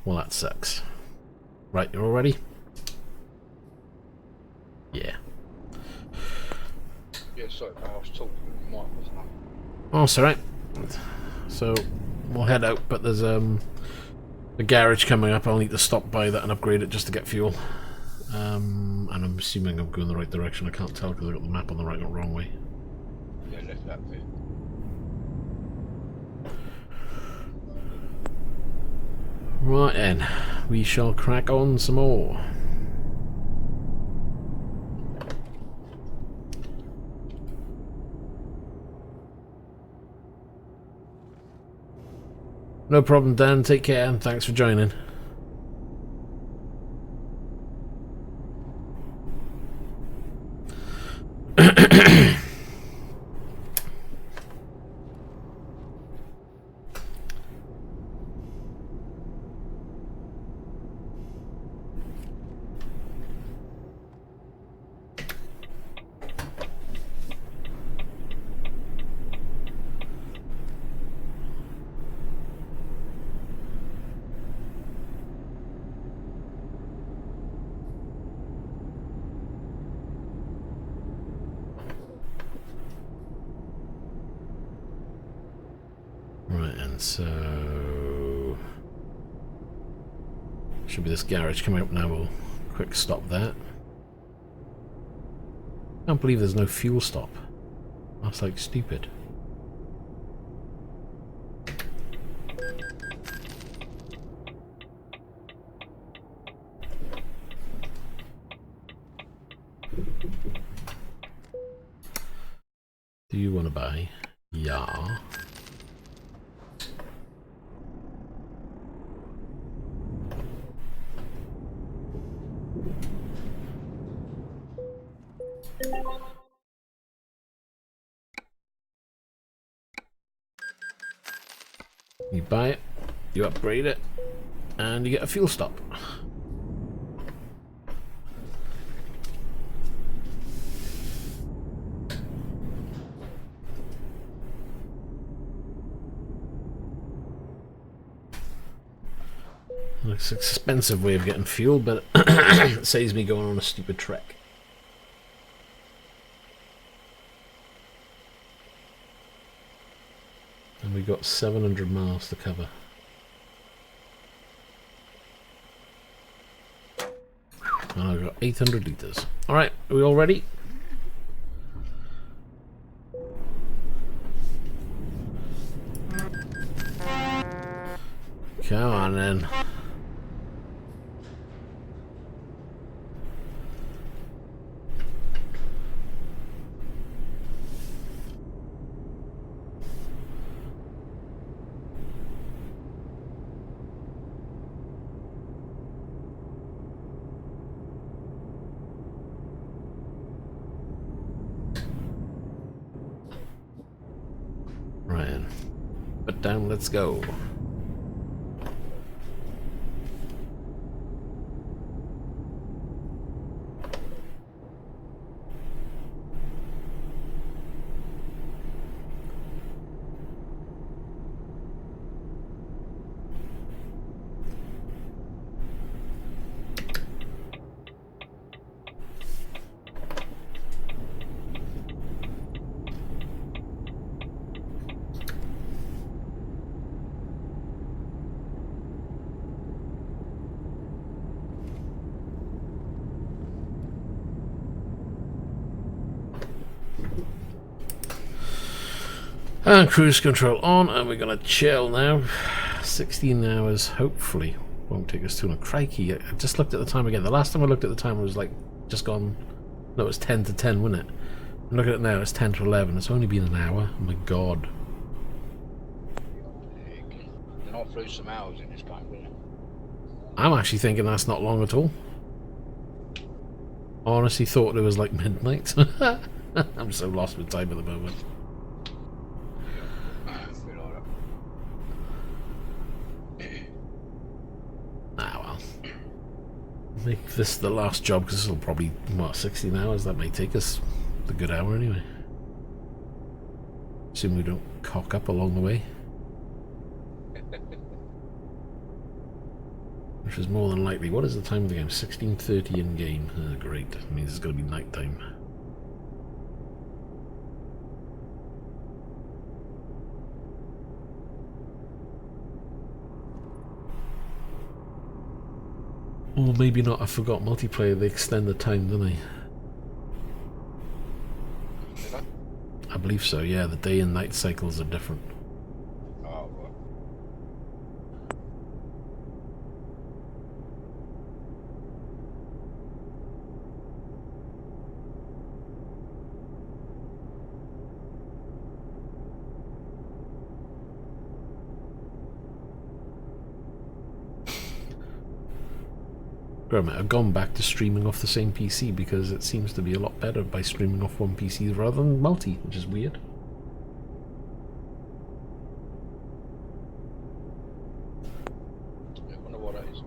Well, that sucks. Right, you're all ready? Yeah. Yeah, sorry, mate, I was talking with the mic, wasn't I? Oh, it's alright. So, we'll head out, but there's a garage coming up. I'll need to stop by that and upgrade it just to get fuel. And I'm assuming I'm going the right direction. I can't tell because I've got the map on the right or wrong way. Yeah, left that bit. Right then, we shall crack on some more. No problem, Dan. Take care and thanks for joining. Right, and so should be this garage coming up now. We'll quick stop that. Can't believe there's no fuel stop. That's like stupid. Do you want to buy? Yeah. You buy it, you upgrade it, and you get a fuel stop. It's an expensive way of getting fuel, but it saves me going on a stupid trek. And we got 700 miles to cover. And I've got 800 litres. Alright, are we all ready? Come on then. Ryan, put down, let's go. And cruise control on, and we're going to chill now. 16 hours, hopefully, won't take us too long. Crikey, I just looked at the time again. The last time I looked at the time, it was like just gone. No, it was 10 to 10, wasn't it? And look at it now, it's 10 to 11. It's only been an hour. Oh my god. You're not through some hours in this game, will you? I'm actually thinking that's not long at all. I honestly thought it was like midnight. I'm so lost with time at the moment. Ah well. Make this the last job because this will probably, what, 16 hours? That may take us a good hour anyway. Assume we don't cock up along the way. which is more than likely. What is the time of the game? 16:30 in game. Oh, great. That means it's going to be night time. Or maybe not. I forgot multiplayer. They extend the time, don't they? Did I? I believe so. Yeah, the day and night cycles are different. Oh, right. I've gone back to streaming off the same PC because it seems to be a lot better by streaming off one PC rather than multi, which is weird. I wonder what that is.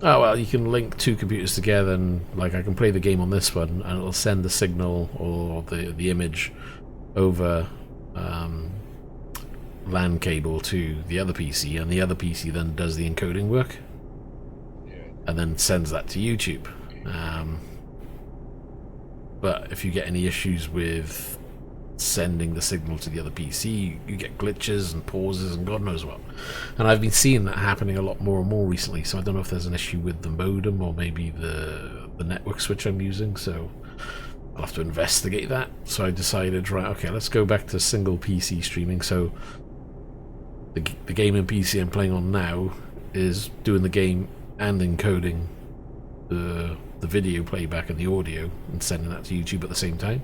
Oh well, you can link two computers together, and like I can play the game on this one, and it'll send the signal or the image over LAN cable to the other PC, and the other PC then does the encoding work. And then sends that to YouTube. But if you get any issues with sending the signal to the other PC, you get glitches and pauses and God knows what. And I've been seeing that happening a lot more and more recently, so I don't know if there's an issue with the modem or maybe the network switch I'm using, so I'll have to investigate that. So I decided, right, okay, let's go back to single PC streaming. So the gaming PC I'm playing on now is doing the game and encoding the video playback and the audio and sending that to YouTube at the same time.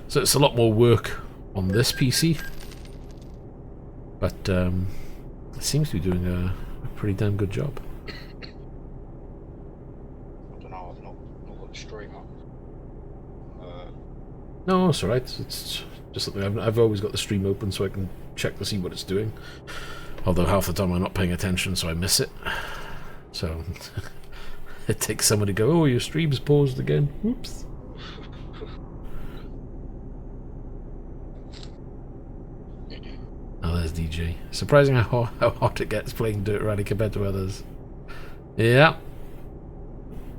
So it's a lot more work on this PC, but it seems to be doing a pretty damn good job. I don't know, I've not got the stream up. No, it's alright. It's just something I've always got the stream open so I can check to see what it's doing. Although half the time I'm not paying attention, so I miss it. So it takes someone to go, oh, your stream's paused again. Whoops. Oh, there's DJ. Surprising how hot it gets playing Dirt Rally compared to others. Yeah.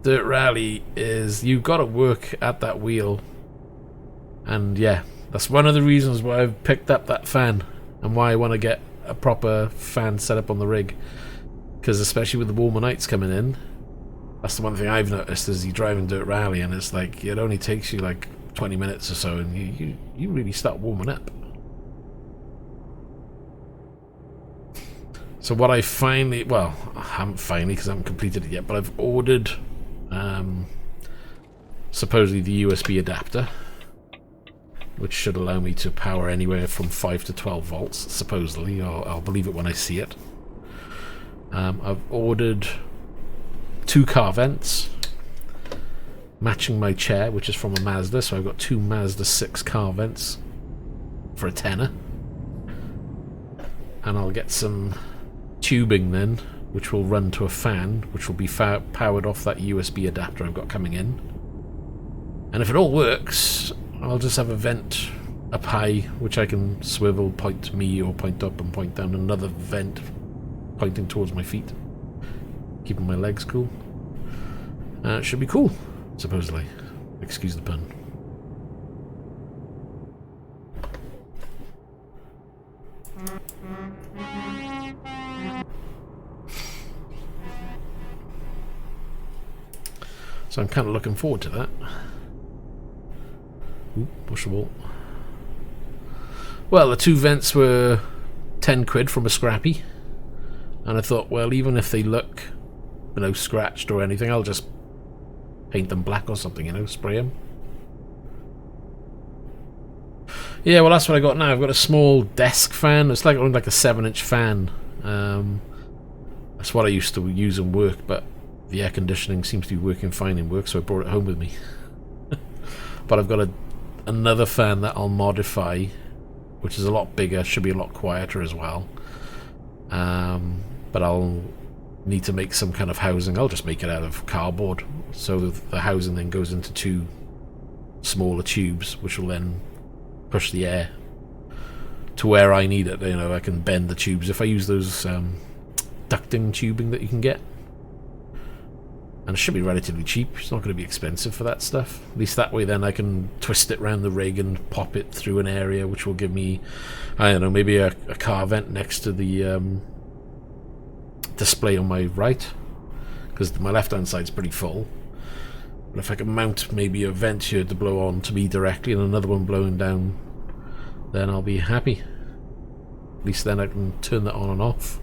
Dirt Rally is, you've got to work at that wheel. And yeah, that's one of the reasons why I've picked up that fan and why I want to get a proper fan set up on the rig. Because especially with the warmer nights coming in, that's the one thing I've noticed is you driving Dirt Rally and it's like it only takes you like 20 minutes or so and you really start warming up. So what I finally, well, I haven't finally because I haven't completed it yet, but I've ordered supposedly the USB adapter, which should allow me to power anywhere from 5 to 12 volts, supposedly. I'll believe it when I see it. I've ordered 2 car vents matching my chair, which is from a Mazda, so I've got 2 Mazda 6 car vents for a tenner. And I'll get some tubing then, which will run to a fan, which will be powered off that USB adapter I've got coming in. And if it all works, I'll just have a vent up high, which I can swivel, point to me, or point up and point down another vent pointing towards my feet, keeping my legs cool. It should be cool, supposedly. Excuse the pun. So I'm kind of looking forward to that. Ooh, push the wall. Well, the 2 vents were 10 quid from a scrappy. And I thought, well, even if they look, you know, scratched or anything, I'll just paint them black or something, you know, spray them. Yeah, well, that's what I got now. I've got a small desk fan. It's like only like a 7-inch fan. That's what I used to use in work, but the air conditioning seems to be working fine in work, so I brought it home with me. But I've got another fan that I'll modify, which is a lot bigger, should be a lot quieter as well. But I'll need to make some kind of housing. I'll just make it out of cardboard, so the housing then goes into 2 smaller tubes, which will then push the air to where I need it. You know, I can bend the tubes. If I use those ducting tubing that you can get. And it should be relatively cheap. It's not going to be expensive for that stuff. At least that way then I can twist it around the rig and pop it through an area which will give me, I don't know, maybe a car vent next to the display on my right. Because my left hand side's pretty full. But if I can mount maybe a vent here to blow on to me directly and another one blowing down, then I'll be happy. At least then I can turn that on and off.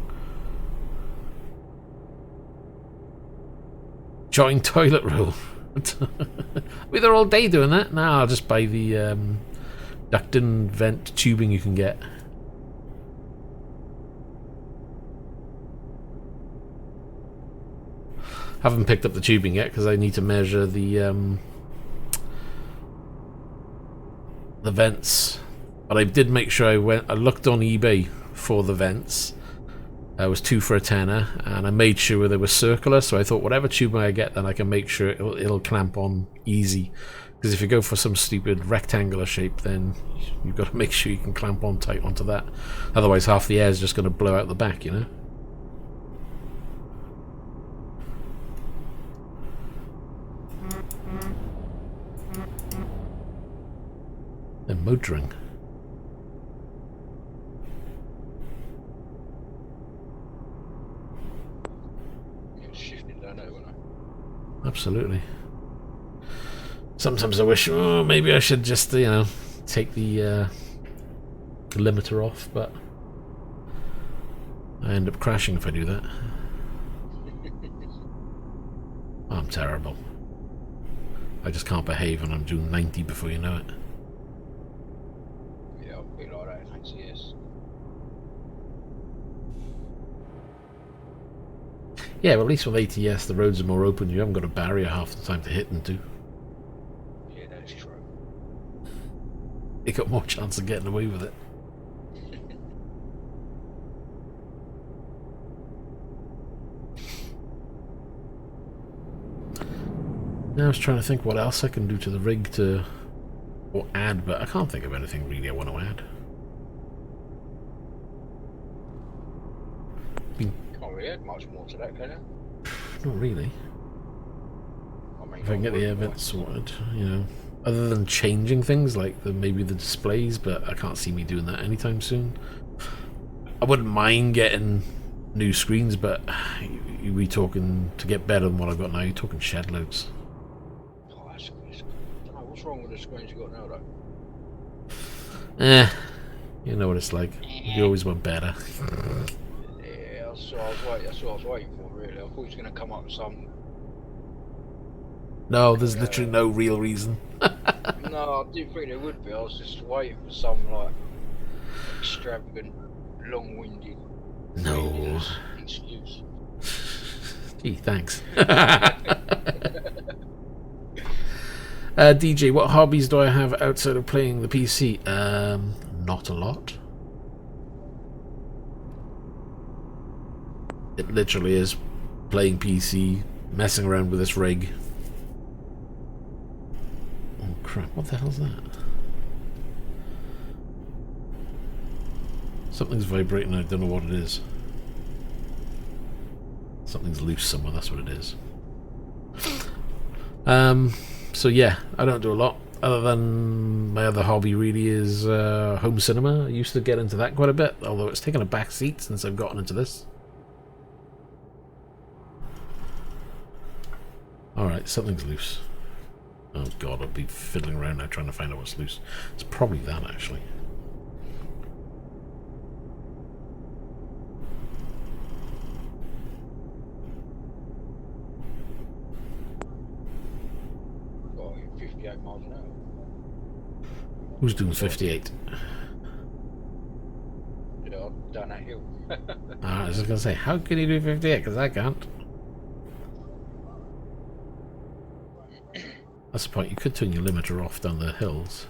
Join toilet roll. We're there all day doing that. Now I'll just buy the ducting vent tubing you can get. Haven't picked up the tubing yet because I need to measure the vents. But I did make sure I looked on eBay for the vents. It was 2 for a tenner, and I made sure they were circular, so I thought whatever tubing I get, then I can make sure it'll clamp on easy. Because if you go for some stupid rectangular shape, then you've got to make sure you can clamp on tight onto that. Otherwise half the air is just going to blow out the back, you know? They're motoring. Absolutely. Sometimes I wish, oh, maybe I should just, you know, take the limiter off, but I end up crashing if I do that. Oh, I'm terrible. I just can't behave and I'm doing 90 before you know it. Yeah, I'll be like that in 8 years. Yeah, but at least with ATS the roads are more open. You haven't got a barrier half the time to hit into. Yeah, that is true. You got more chance of getting away with it. Now I was trying to think what else I can do to the rig or add, but I can't think of anything really I want to add. Can't really add much more to that, can you? Not really. I mean, If I can get the air vents sorted, you know. Other than changing things like maybe the displays, but I can't see me doing that anytime soon. I wouldn't mind getting new screens, but we talking to get better than what I've got now. You're talking shed loads. Oh, I don't know what's wrong with the screens you got now, though. You know what it's like. You always want better. Yeah, that's what I was waiting for, really. I thought he was going to come up with some. No, there's literally no real reason. No, I didn't think there would be. I was just waiting for some, like, extravagant, long-winded No. excuse. Gee, thanks. DJ, what hobbies do I have outside of playing the PC? Not a lot. It literally is playing PC, messing around with this rig. Oh crap, what the hell's that? Something's vibrating, I don't know what it is. Something's loose somewhere, that's what it is. So yeah, I don't do a lot. Other than my other hobby really is home cinema. I used to get into that quite a bit, although it's taken a back seat since I've gotten into this. Alright, something's loose. Oh god, I'll be fiddling around now trying to find out what's loose. It's probably that, actually. Got 58 miles an hour. Who's doing 58? Yeah, down that hill. I was just going to say, how can you do 58? Because I can't. That's the point, you could turn your limiter off down the hills.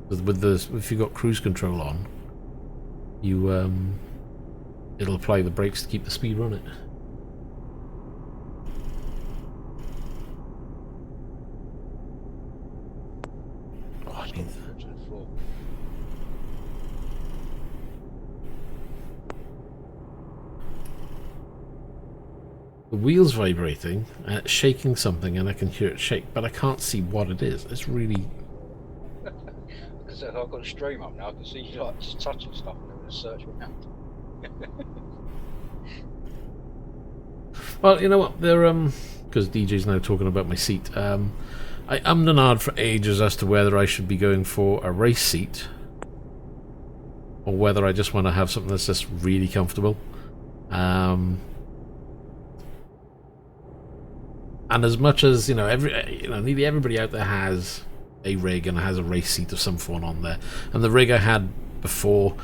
With the, if you've got cruise control on, you it'll apply the brakes to keep the speed on it. Oh, the wheel's vibrating and it's shaking something, and I can hear it shake, but I can't see what it is. It's really... Because I've got a stream up now, I can see you like just touching stuff and then search around. Well, you know what, they're because DJ's now talking about my seat. I ummed and ahed for ages as to whether I should be going for a race seat or whether I just want to have something that's just really comfortable. And as much as nearly everybody out there has a rig and has a race seat of some form on there, and the rig I had before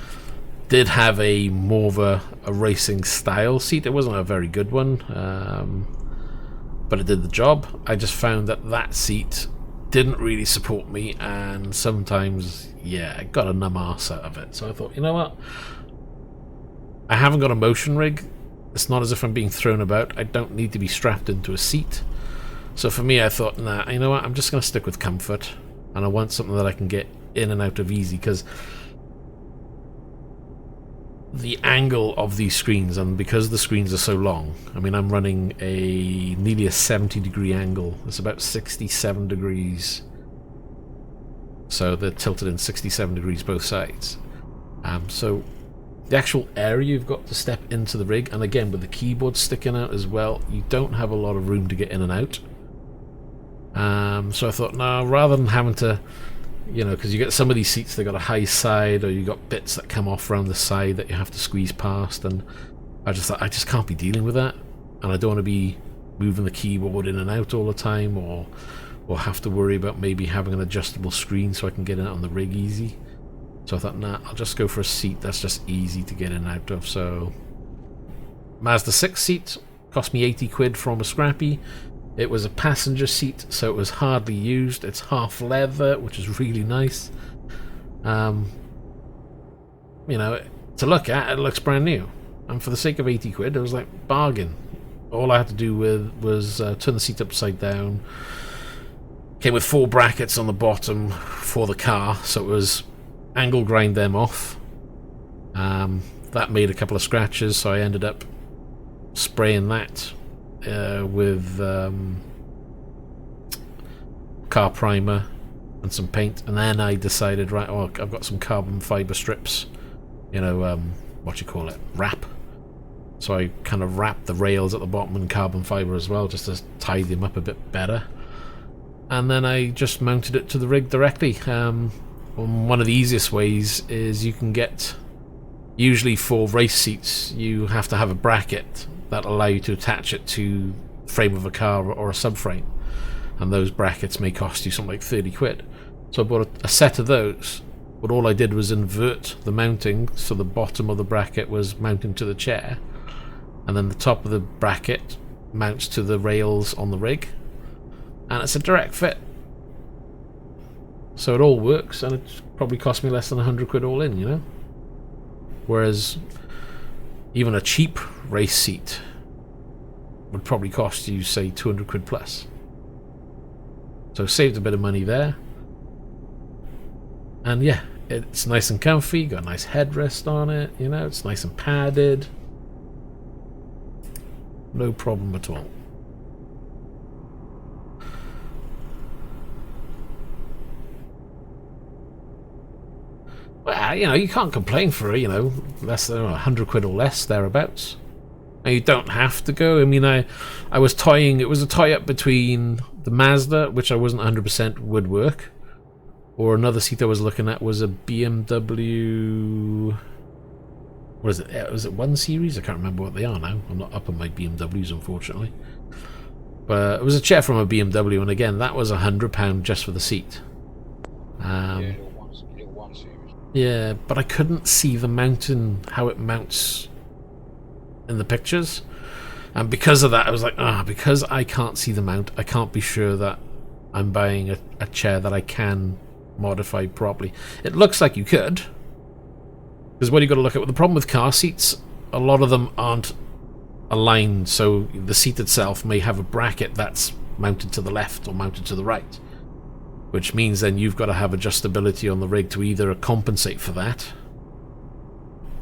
did have a more of a racing style seat. It wasn't a very good one, but it did the job. I just found that seat didn't really support me, and sometimes, yeah, I got a numb arse out of it. So I thought, you know what? I haven't got a motion rig. It's not as if I'm being thrown about. I don't need to be strapped into a seat. So for me, I thought, nah, you know what? I'm just going to stick with comfort, and I want something that I can get in and out of easy, because the angle of these screens, and because the screens are so long, I mean, I'm running nearly a 70-degree angle. It's about 67 degrees. So they're tilted in 67 degrees both sides. So the actual area you've got to step into the rig, and again with the keyboard sticking out as well, you don't have a lot of room to get in and out. So I thought, no, rather than having to, because you get some of these seats, they got a high side, or you got bits that come off around the side that you have to squeeze past, and I just thought, I just can't be dealing with that, and I don't want to be moving the keyboard in and out all the time, or have to worry about maybe having an adjustable screen so I can get in on the rig easy. So I thought, nah, I'll just go for a seat that's just easy to get in and out of. So Mazda 6 seat cost me 80 quid from a scrappy. It was a passenger seat, so it was hardly used. It's half leather, which is really nice. To look at, it looks brand new. And for the sake of 80 quid, it was like bargain. All I had to do was turn the seat upside down. Came with 4 brackets on the bottom for the car, so it was angle grind them off. That made a couple of scratches, so I ended up spraying that with car primer and some paint, and then I decided, right, I've got some carbon fiber strips, wrap. So I kind of wrapped the rails at the bottom in carbon fiber as well, just to tie them up a bit better. And then I just mounted it to the rig directly. One of the easiest ways is you can get, usually for race seats, you have to have a bracket that allow you to attach it to the frame of a car or a subframe, and those brackets may cost you something like 30 quid. So I bought a set of those, but all I did was invert the mounting, so the bottom of the bracket was mounting to the chair, and then the top of the bracket mounts to the rails on the rig, and it's a direct fit. So it all works, and it probably cost me less than 100 quid all in, Whereas even a cheap race seat would probably cost you, say, 200 quid plus. So saved a bit of money there. And yeah, it's nice and comfy, got a nice headrest on it, it's nice and padded. No problem at all. Well, you can't complain for, less than 100 quid or less, thereabouts. And you don't have to go. I mean, I was toying, it was a tie-up between the Mazda, which I wasn't 100% would work, or another seat I was looking at was a BMW... What is it? Was it 1 Series? I can't remember what they are now. I'm not up on my BMWs, unfortunately. But it was a chair from a BMW, and again, that was £100 just for the seat. Little one series. Yeah, but I couldn't see the mountain, how it mounts in the pictures. And because of that, I was like, because I can't see the mount, I can't be sure that I'm buying a chair that I can modify properly. It looks like you could, because what you've got to look at, the problem with car seats, a lot of them aren't aligned, so the seat itself may have a bracket that's mounted to the left or mounted to the right, which means then you've got to have adjustability on the rig to either compensate for that,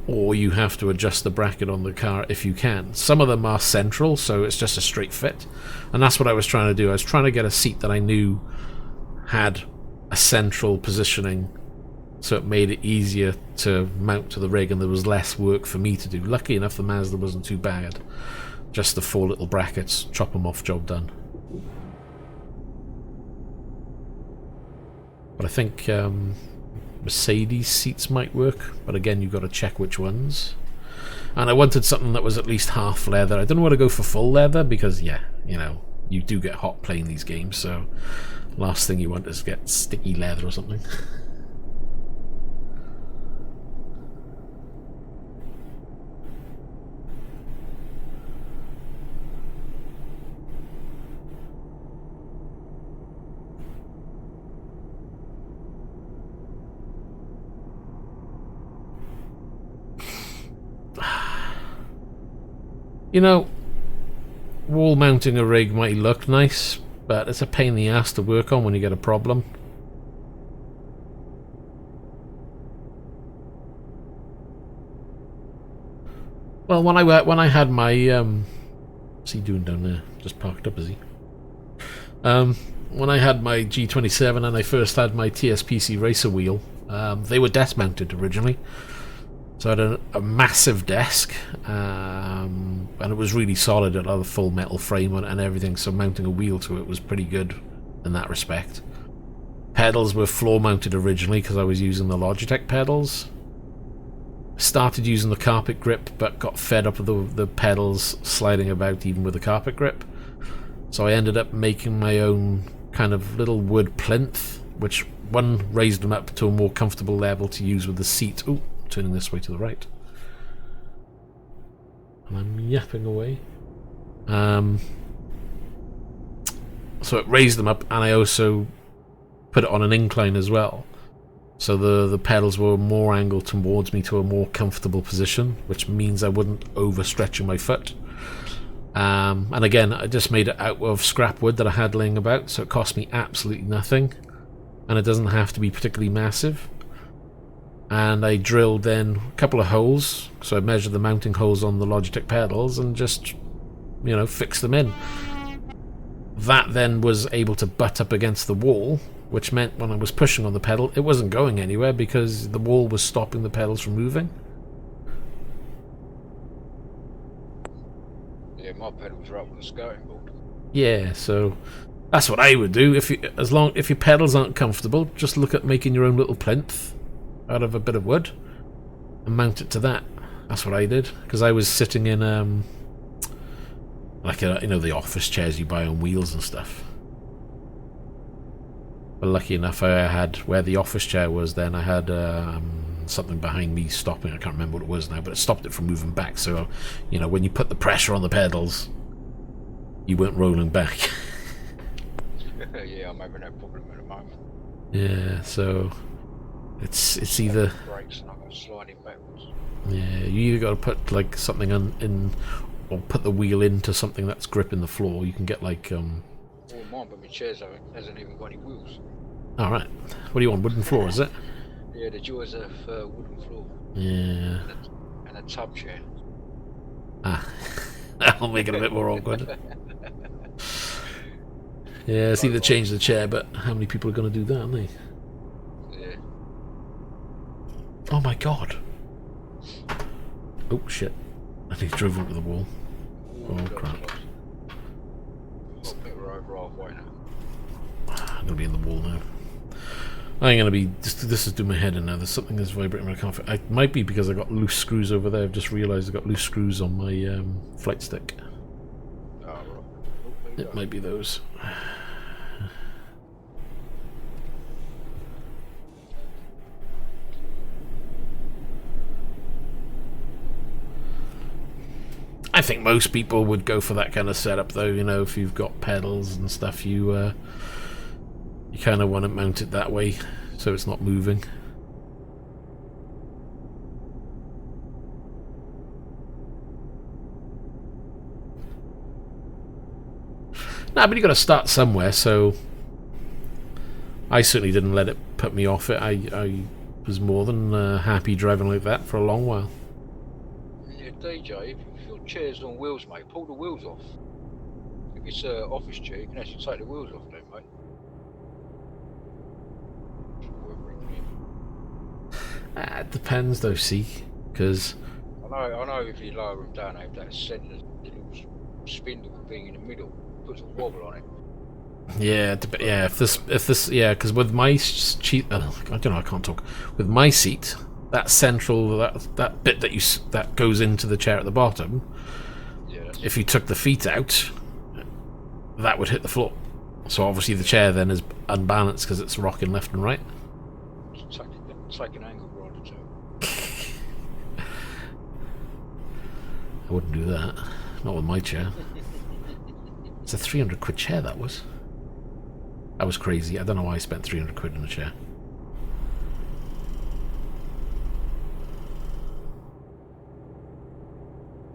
or you have to adjust the bracket on the car if you can. Some of them are central, so it's just a straight fit, and that's what I was trying to do. I was trying to get a seat that I knew had a central positioning, so it made it easier to mount to the rig and there was less work for me to do. Lucky enough the Mazda wasn't too bad. Just the 4 little brackets, chop them off, job done. But I think Mercedes seats might work, but again you've got to check which ones. And I wanted something that was at least half leather. I didn't want to go for full leather because, yeah, you know, you do get hot playing these games, so last thing you want is get sticky leather or something. You know, wall mounting a rig might look nice, but it's a pain in the ass to work on when you get a problem. Well, when I had my what's he doing down there? Just parked up, is he? When I had my G27 and I first had my TSPC racer wheel, they were desk mounted originally. So I had a massive desk, and it was really solid. It had a full metal frame on it and everything, so mounting a wheel to it was pretty good in that respect. Pedals were floor mounted originally because I was using the Logitech pedals. Started using the carpet grip, but got fed up with the pedals sliding about even with the carpet grip. So I ended up making my own kind of little wood plinth, which one raised them up to a more comfortable level to use with the seat. Ooh. Turning this way to the right, and I'm yapping away. So it raised them up, and I also put it on an incline as well, so the pedals were more angled towards me to a more comfortable position, which means I wouldn't overstretch my foot. And again, I just made it out of scrap wood that I had laying about, so it cost me absolutely nothing, and it doesn't have to be particularly massive. And I drilled then a couple of holes, so I measured the mounting holes on the Logitech pedals and just, you know, fixed them in. That then was able to butt up against the wall, which meant when I was pushing on the pedal, it wasn't going anywhere because the wall was stopping the pedals from moving. Yeah, my pedals are up on the skirting board. Yeah, so that's what I would do. If your pedals aren't comfortable, just look at making your own little plinth out of a bit of wood and mount it to that. That's what I did, because I was sitting in like you know, the office chairs you buy on wheels and stuff. But lucky enough, I had where the office chair was. Then I had something behind me stopping. I can't remember what it was now, but it stopped it from moving back. So, you know, when you put the pressure on the pedals, you weren't rolling back. Yeah, I'm having that problem at the moment. Yeah, so it's either brakes and I'm sliding backwards. Yeah, you either got to put like something in, or put the wheel into something that's gripping the floor. You can get like Well, mine, but my chairs hasn't even got any wheels. All right, what do you want? Wooden floor, is it? Yeah, the joys of wooden floor. Yeah. And a tub chair. Ah, that'll make it a bit more awkward. Yeah, it's either change the chair, but how many people are going to do that, aren't they? Yeah. Oh my god. Oh shit. I think he drove into the wall. Oh crap. I think we're over halfway now. I'm going to be in the wall now. I'm going to be... This is doing my head in now. There's something that's vibrating. I can't... It might be because I got loose screws over there. I've just realised I got loose screws on my flight stick. Oh, right. It might be those. I think most people would go for that kind of setup, though. You know, if you've got pedals and stuff, you kind of want to mount it that way, so it's not moving. Nah, but you got to start somewhere. So I certainly didn't let it put me off it. I was more than happy driving like that for a long while. DJ, if your chair's on wheels, mate, pull the wheels off. If it's an office chair, you can actually take the wheels off then, mate. It depends though, see, because I know if you lower them down, they have that centre, the little spindle thing in the middle, puts a wobble on it. yeah, if this, yeah, because with my seat, I don't know, I can't talk. With my seat, that central, that bit that goes into the chair at the bottom, Yeah. if you took the feet out, that would hit the floor. So obviously the chair then is unbalanced because it's rocking left and right. It's like an angle grinder too. I wouldn't do that. Not with my chair. It's a 300 quid chair, that was. That was crazy. I don't know why I spent 300 quid on a chair.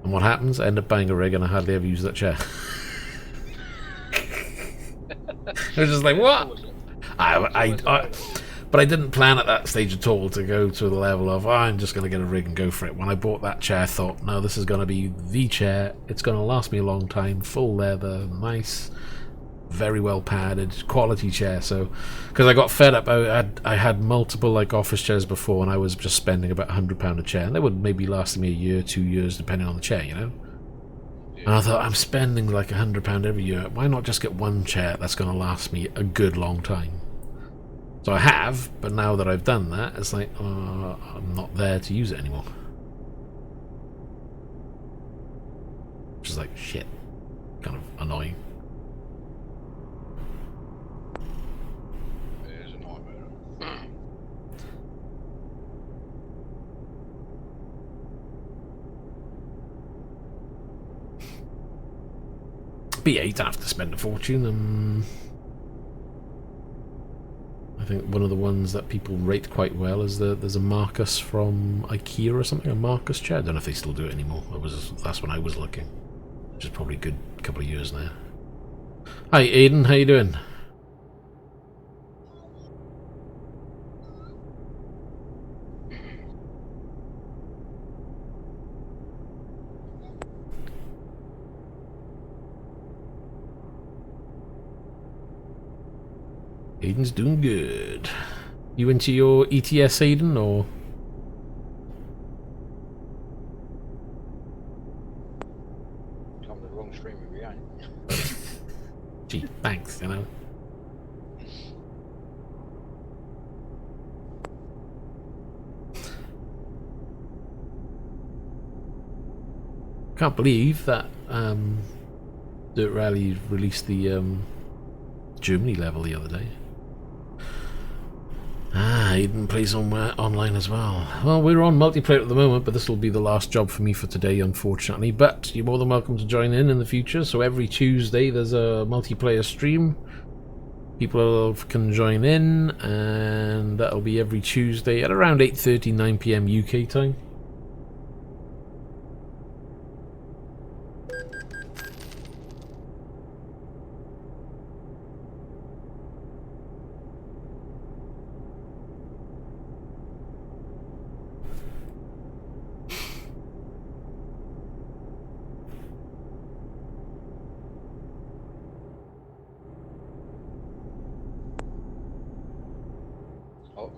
And what happens? I end up buying a rig and I hardly ever use that chair. I was just like, what? But I didn't plan at that stage at all to go to the level of, I'm just going to get a rig and go for it. When I bought that chair, I thought, no, this is going to be the chair. It's going to last me a long time. Full leather, nice, very well padded, quality chair. So, because I got fed up, I had multiple like office chairs before, and I was just spending about £100 a chair, and they would maybe last me a year, 2 years, depending on the chair, you know. And I thought, I'm spending like £100 every year. Why not just get one chair that's going to last me a good long time? So I have, but now that I've done that, it's like, I'm not there to use it anymore. Which is like, shit. Kind of annoying. It is a nightmare. But yeah, you don't have to spend a fortune. I think one of the ones that people rate quite well is there's a Marcus from IKEA or something, a Marcus chair. I don't know if they still do it anymore. That's when I was looking, which is probably a good couple of years now. Hi Aiden, how you doing? Aiden's doing good. You into your ETS, Aiden, or? Come the wrong stream if we ain't. Gee, thanks, you know. Can't believe that Dirt Rally released the Germany level the other day. Aiden plays online as well. Well, we're on multiplayer at the moment, but this will be the last job for me for today, unfortunately. But you're more than welcome to join in the future. So every Tuesday there's a multiplayer stream. People can join in, and that'll be every Tuesday at around 8:30, 9 PM UK time.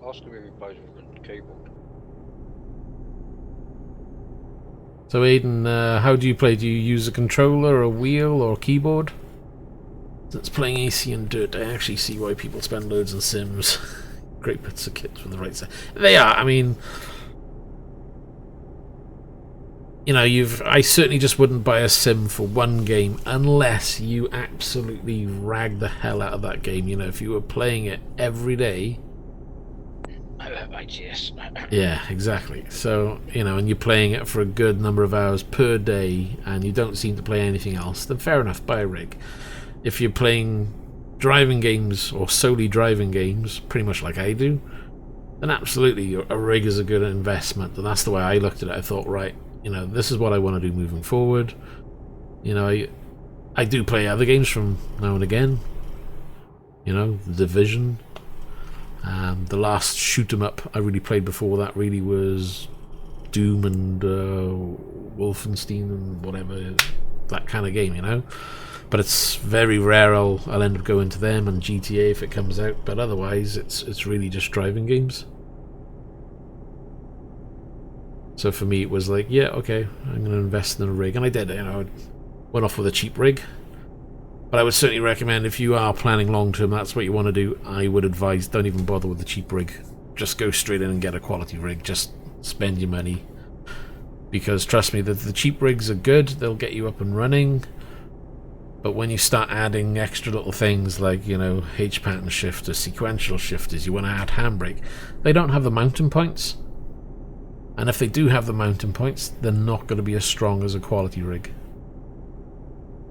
Ask him if he plays with a keyboard. So Aiden, how do you play? Do you use a controller, a wheel, or a keyboard? Since playing AC and Dirt, I actually see why people spend loads on Sims. Great bits of kits with the right side. They are, I mean... You know, I certainly just wouldn't buy a Sim for one game unless you absolutely rag the hell out of that game. You know, if you were playing it every day... HTS. Yeah, exactly. So, you know, and you're playing it for a good number of hours per day and you don't seem to play anything else, then fair enough, buy a rig. If you're playing driving games or solely driving games, pretty much like I do, then absolutely a rig is a good investment. And that's the way I looked at it. I thought, right, you know, this is what I want to do moving forward. You know, I do play other games from now and again. You know, The Division. The last shoot 'em up I really played before that really was Doom and Wolfenstein and whatever, that kind of game, you know. But it's very rare I'll end up going to them and GTA if it comes out. But otherwise, it's really just driving games. So for me, it was like, yeah, okay, I'm going to invest in a rig, and I did. You know, I went off with a cheap rig. But I would certainly recommend, if you are planning long term, that's what you want to do, I would advise don't even bother with the cheap rig. Just go straight in and get a quality rig. Just spend your money. Because trust me, the cheap rigs are good, they'll get you up and running. But when you start adding extra little things like, you know, H-pattern shifters, sequential shifters, you want to add handbrake, they don't have the mounting points. And if they do have the mounting points, they're not going to be as strong as a quality rig.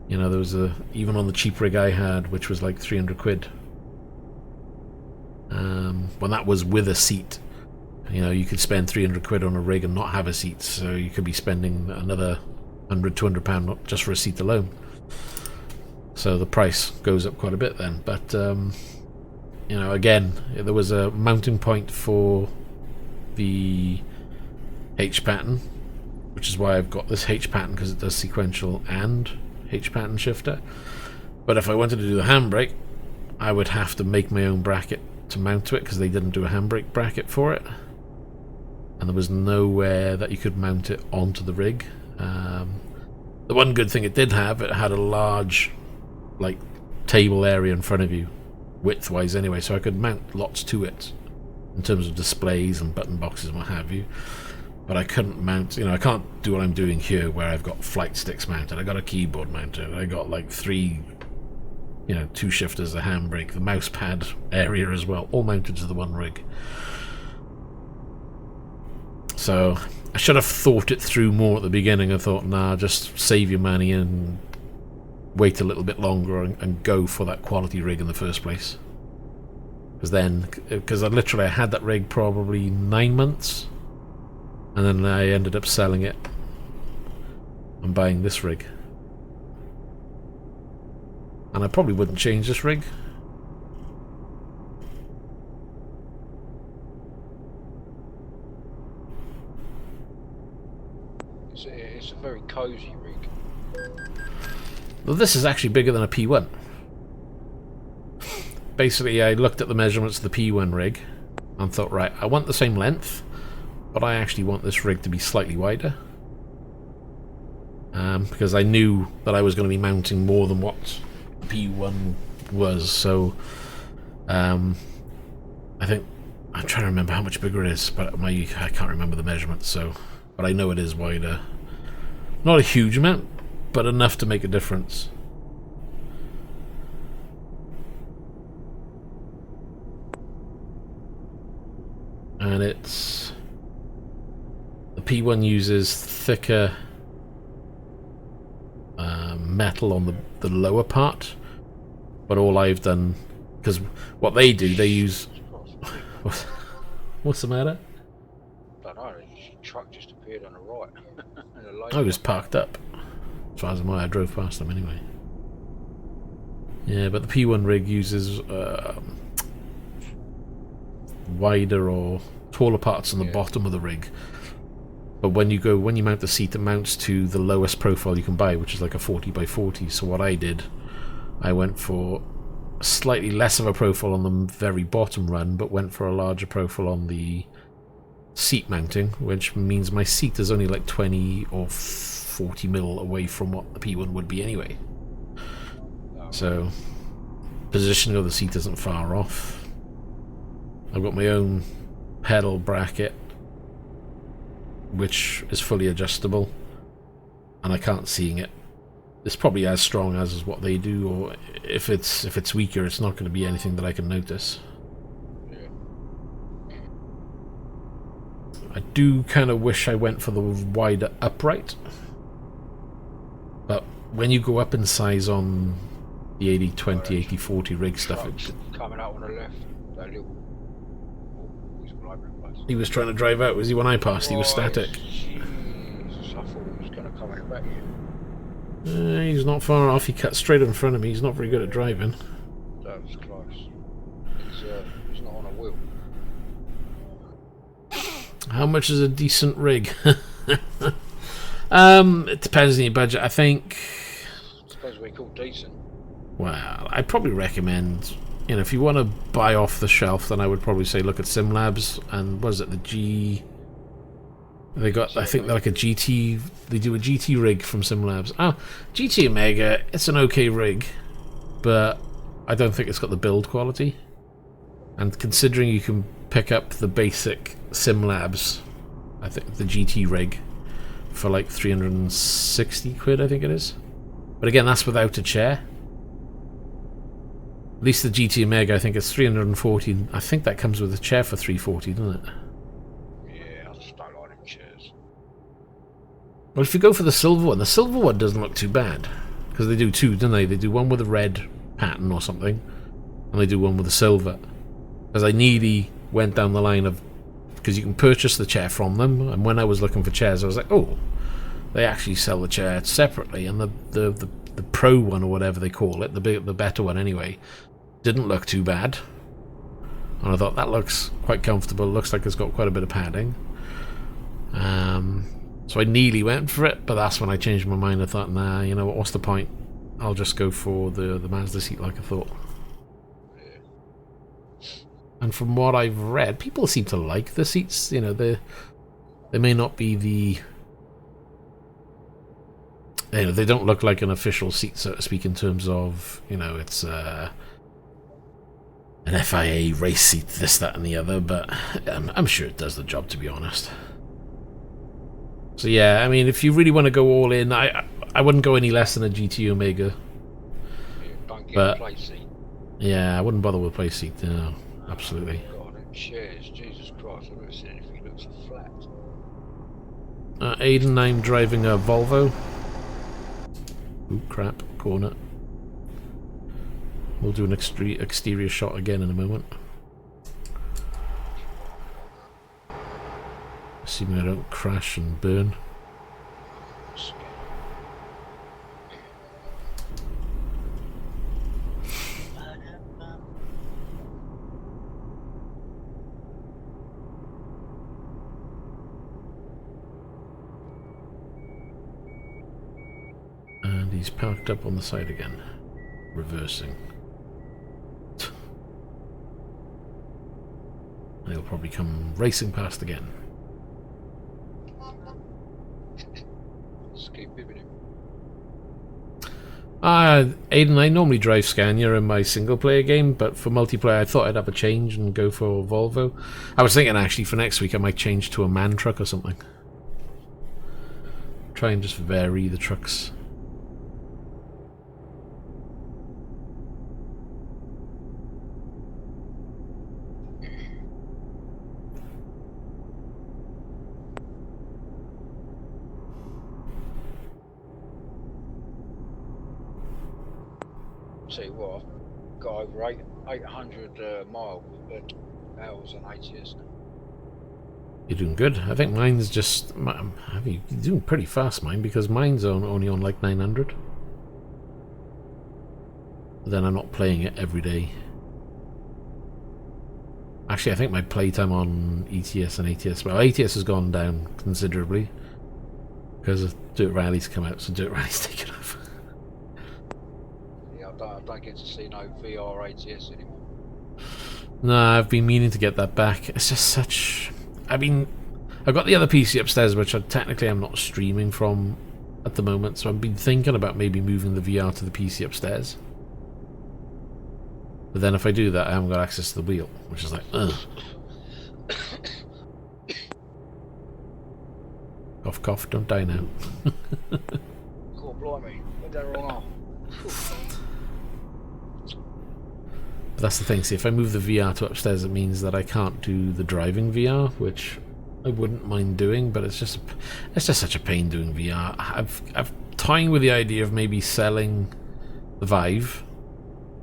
You know, there was even on the cheap rig I had, which was like 300 quid. When that was with a seat, you know, you could spend 300 quid on a rig and not have a seat, so you could be spending another 100, 200 pound just for a seat alone. So the price goes up quite a bit then. But, you know, again, there was a mounting point for the H-pattern, which is why I've got this H-pattern, because it does sequential and H-pattern shifter. But if I wanted to do the handbrake, I would have to make my own bracket to mount to it, because they didn't do a handbrake bracket for it, and there was nowhere that you could mount it onto the rig. The one good thing it did have, it had a large like table area in front of you, width-wise anyway, so I could mount lots to it in terms of displays and button boxes and what have you. But I couldn't mount, you know, I can't do what I'm doing here where I've got flight sticks mounted, I got a keyboard mounted, I got like 3, you know, 2 shifters, the handbrake, the mouse pad area as well, all mounted to the one rig. So I should have thought it through more at the beginning. I thought, nah, just save your money and wait a little bit longer and go for that quality rig in the first place. Because I had that rig probably 9 months, and then I ended up selling it and buying this rig. And I probably wouldn't change this rig. It's a very cozy rig. Well, this is actually bigger than a P1. Basically, I looked at the measurements of the P1 rig and thought, right, I want the same length, but I actually want this rig to be slightly wider. Because I knew that I was going to be mounting more than what P1 was, so I think I'm trying to remember how much bigger it is, but I can't remember the measurements, so but I know it is wider. Not a huge amount, but enough to make a difference. And it's the P1 uses thicker metal on the lower part, but all I've done, because what they do, they use what's the matter? I don't know, the truck just appeared on the right. I was parked up, as far as I drove past them anyway. Yeah, but the P1 rig uses wider or taller parts on the bottom of the rig. But when you mount the seat, it mounts to the lowest profile you can buy, which is like a 40 by 40. So what I did, I went for slightly less of a profile on the very bottom run, but went for a larger profile on the seat mounting, which means my seat is only like 20 or 40 mil away from what the P1 would be anyway. So positioning of the seat isn't far off. I've got my own pedal bracket, which is fully adjustable, and I can't see it. It's probably as strong as is what they do, or if it's weaker, it's not going to be anything that I can notice. I do kind of wish I went for the wider upright, but when you go up in size on the 80/20, 80/40 rig stuff, coming out on the left, that little. He was trying to drive out, was he? When I passed, he was static. Jesus, I thought he was going to come in back here. He's not far off. He cut straight in front of me. He's not very good at driving. That was close. He's not on a wheel. How much is a decent rig? It depends on your budget, I think. Suppose we call decent. Well, I'd probably recommend, you know, if you want to buy off the shelf, then I would probably say look at SimLabs and what is it, the G. They got, I think they're like a GT. They do a GT rig from SimLabs. Oh, GT Omega. It's an okay rig, but I don't think it's got the build quality. And considering you can pick up the basic SimLabs, I think the GT rig for like 360 quid, I think it is. But again, that's without a chair. At least the GT Omega, I think it's 340. I think that comes with a chair for 340, doesn't it? Yeah, I just don't like them chairs. Well, if you go for the silver one doesn't look too bad. Because they do two, don't they? They do one with a red pattern or something, and they do one with a silver. Because I nearly went down the line of... Because you can purchase the chair from them, and when I was looking for chairs, I was like, oh, they actually sell the chair separately, and the Pro one, or whatever they call it, the better one anyway, didn't look too bad. And I thought, that looks quite comfortable, looks like it's got quite a bit of padding. So I nearly went for it, but that's when I changed my mind. I thought, nah, you know what, what's the point? I'll just go for the Mazda seat like I thought. And from what I've read, people seem to like the seats. You know, they may not be the... You know, they don't look like an official seat, so to speak, in terms of, you know, it's an FIA race seat, this, that, and the other, but I'm sure it does the job, to be honest. So yeah, I mean, if you really want to go all in, I wouldn't go any less than a GT Omega. Don't get But a play seat. yeah, I wouldn't bother with play seat. No, absolutely. God, them chairs, Jesus Christ, I've never seen anything that looks so flat. Aiden, I'm driving a Volvo. Ooh, crap, corner. We'll do an exterior shot again in a moment. Assuming I don't crash and burn. And he's parked up on the side again, reversing. And he'll probably come racing past again. Just keep bibbing him. Aiden, I normally drive Scania in my single player game, but for multiplayer I thought I'd have a change and go for Volvo. I was thinking actually for next week I might change to a MAN truck or something. Try and just vary the trucks. Tell you what, I've got over 800 hours on ATS now. You're doing good. I think mine's just... You're doing pretty fast, mine, because mine's only on like 900. But then I'm not playing it every day. Actually, I think my playtime on ETS and ATS... Well, ATS has gone down considerably. Because Dirt Rally's come out, so Dirt Rally's taken off. I don't get to see no VR ATS anymore. No, I've been meaning to get that back. It's just such... I mean, I've got the other PC upstairs, which technically I'm not streaming from at the moment, so I've been thinking about maybe moving the VR to the PC upstairs. But then if I do that, I haven't got access to the wheel, which is like, ugh. Cough, cough, don't die now. God blimey, went down wrong arm. But that's the thing, see, if I move the VR to upstairs, it means that I can't do the driving VR, which I wouldn't mind doing, but it's just such a pain doing VR. I've toying with the idea of maybe selling the Vive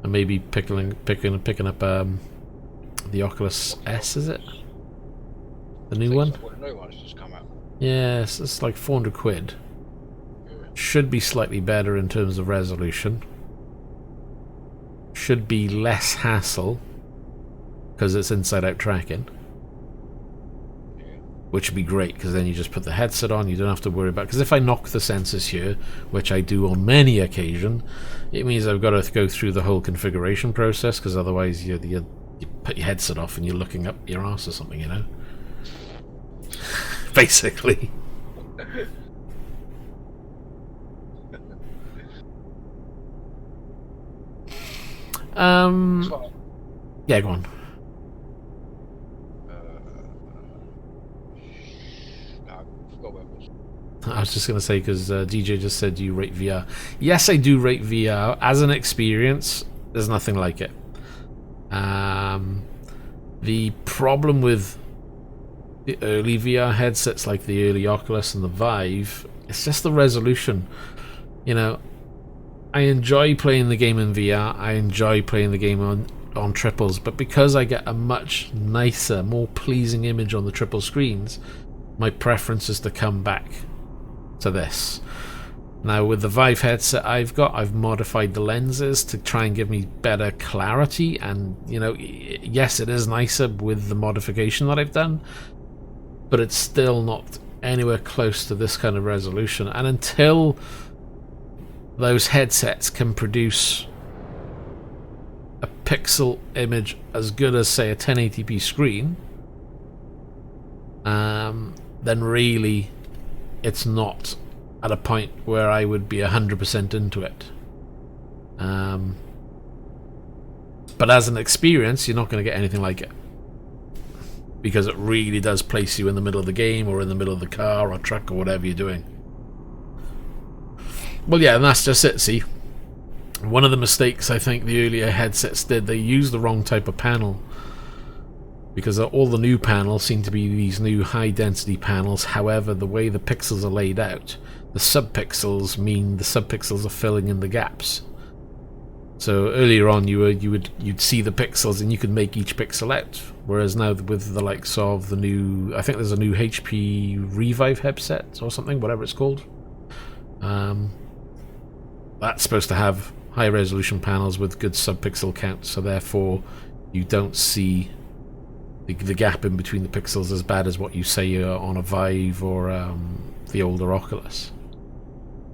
and maybe picking up the Oculus S, is it? The new one? The new one has just come out. Yes, it's like 400 quid. Should be slightly better in terms of resolution. Should be less hassle because it's inside-out tracking. which would be great, because then you just put the headset on, you don't have to worry about, because if I knock the sensors here, which I do on many occasions, it means I've got to go through the whole configuration process, because otherwise you put your headset off and you're looking up your arse or something, you know? Basically. Yeah, go on. I was just going to say, because DJ just said you rate VR. Yes, I do rate VR. As an experience, there's nothing like it. The problem with the early VR headsets, like the early Oculus and the Vive, it's just the resolution. You know, I enjoy playing the game in VR. I enjoy playing the game on triples, but because I get a much nicer, more pleasing image on the triple screens, my preference is to come back to this. Now with the Vive headset I've modified the lenses to try and give me better clarity, and you know, yes, it is nicer with the modification that I've done, but it's still not anywhere close to this kind of resolution. And until those headsets can produce a pixel image as good as, say, a 1080p screen, then really it's not at a point where I would be 100% into it. But as an experience, you're not going to get anything like it, because it really does place you in the middle of the game, or in the middle of the car or truck or whatever you're doing. Well, yeah, and that's just it, see? One of the mistakes I think the earlier headsets did, they used the wrong type of panel, because all the new panels seem to be these new high-density panels. However, the way the pixels are laid out, the subpixels mean the subpixels are filling in the gaps. So earlier on, you'd see the pixels and you could make each pixel out. Whereas now with the likes of the new, I think there's a new HP Revive headset or something, whatever it's called. That's supposed to have high resolution panels with good subpixel count, so therefore you don't see the gap in between the pixels as bad as what you say on a Vive or the older Oculus.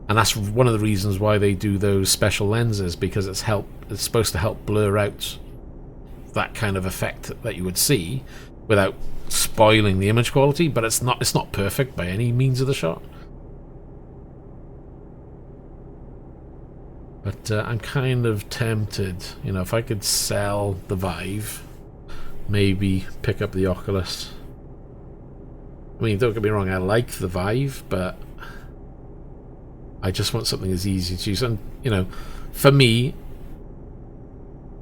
And that's one of the reasons why they do those special lenses, because it's supposed to help blur out that kind of effect that you would see without spoiling the image quality. But it's not perfect by any means of the shot. But I'm kind of tempted, you know, if I could sell the Vive, maybe pick up the Oculus. I mean, don't get me wrong, I like the Vive, but I just want something as easy to use. And, you know, for me,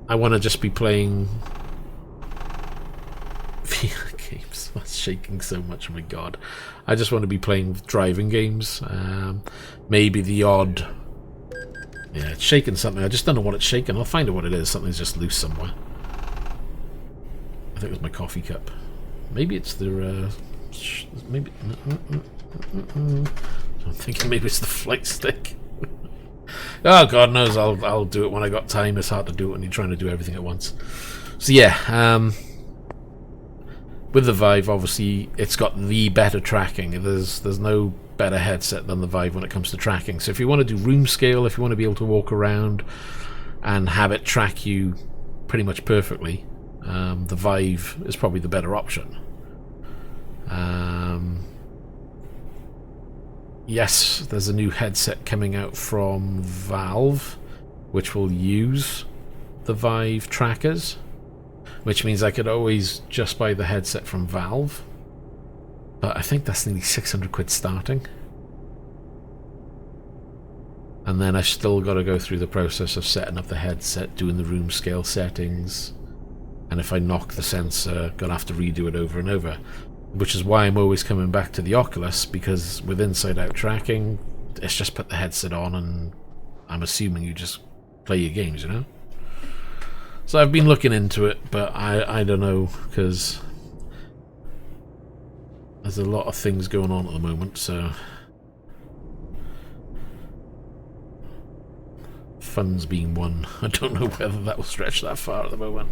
I want to just be playing VR games. That's shaking so much, oh my god. I just want to be playing driving games. Maybe the odd... Yeah, it's shaking something. I just don't know what it's shaking. I'll find out what it is. Something's just loose somewhere. I think it was my coffee cup. Maybe it's the... maybe... I'm thinking maybe it's the flight stick. Oh, God knows. I'll do it when I got time. It's hard to do it when you're trying to do everything at once. So yeah, with the Vive, obviously, it's got the better tracking. There's no better headset than the Vive when it comes to tracking. So if you want to do room scale, if you want to be able to walk around and have it track you pretty much perfectly, the Vive is probably the better option. Yes, there's a new headset coming out from Valve, which will use the Vive trackers, which means I could always just buy the headset from Valve. But I think that's nearly 600 quid starting. And then I've still got to go through the process of setting up the headset, doing the room scale settings. And if I knock the sensor, gonna have to redo it over and over. Which is why I'm always coming back to the Oculus, because with inside-out tracking, it's just put the headset on and I'm assuming you just play your games, you know? So I've been looking into it, but I don't know, because there's a lot of things going on at the moment, so... Funds being one. I don't know whether that will stretch that far at the moment.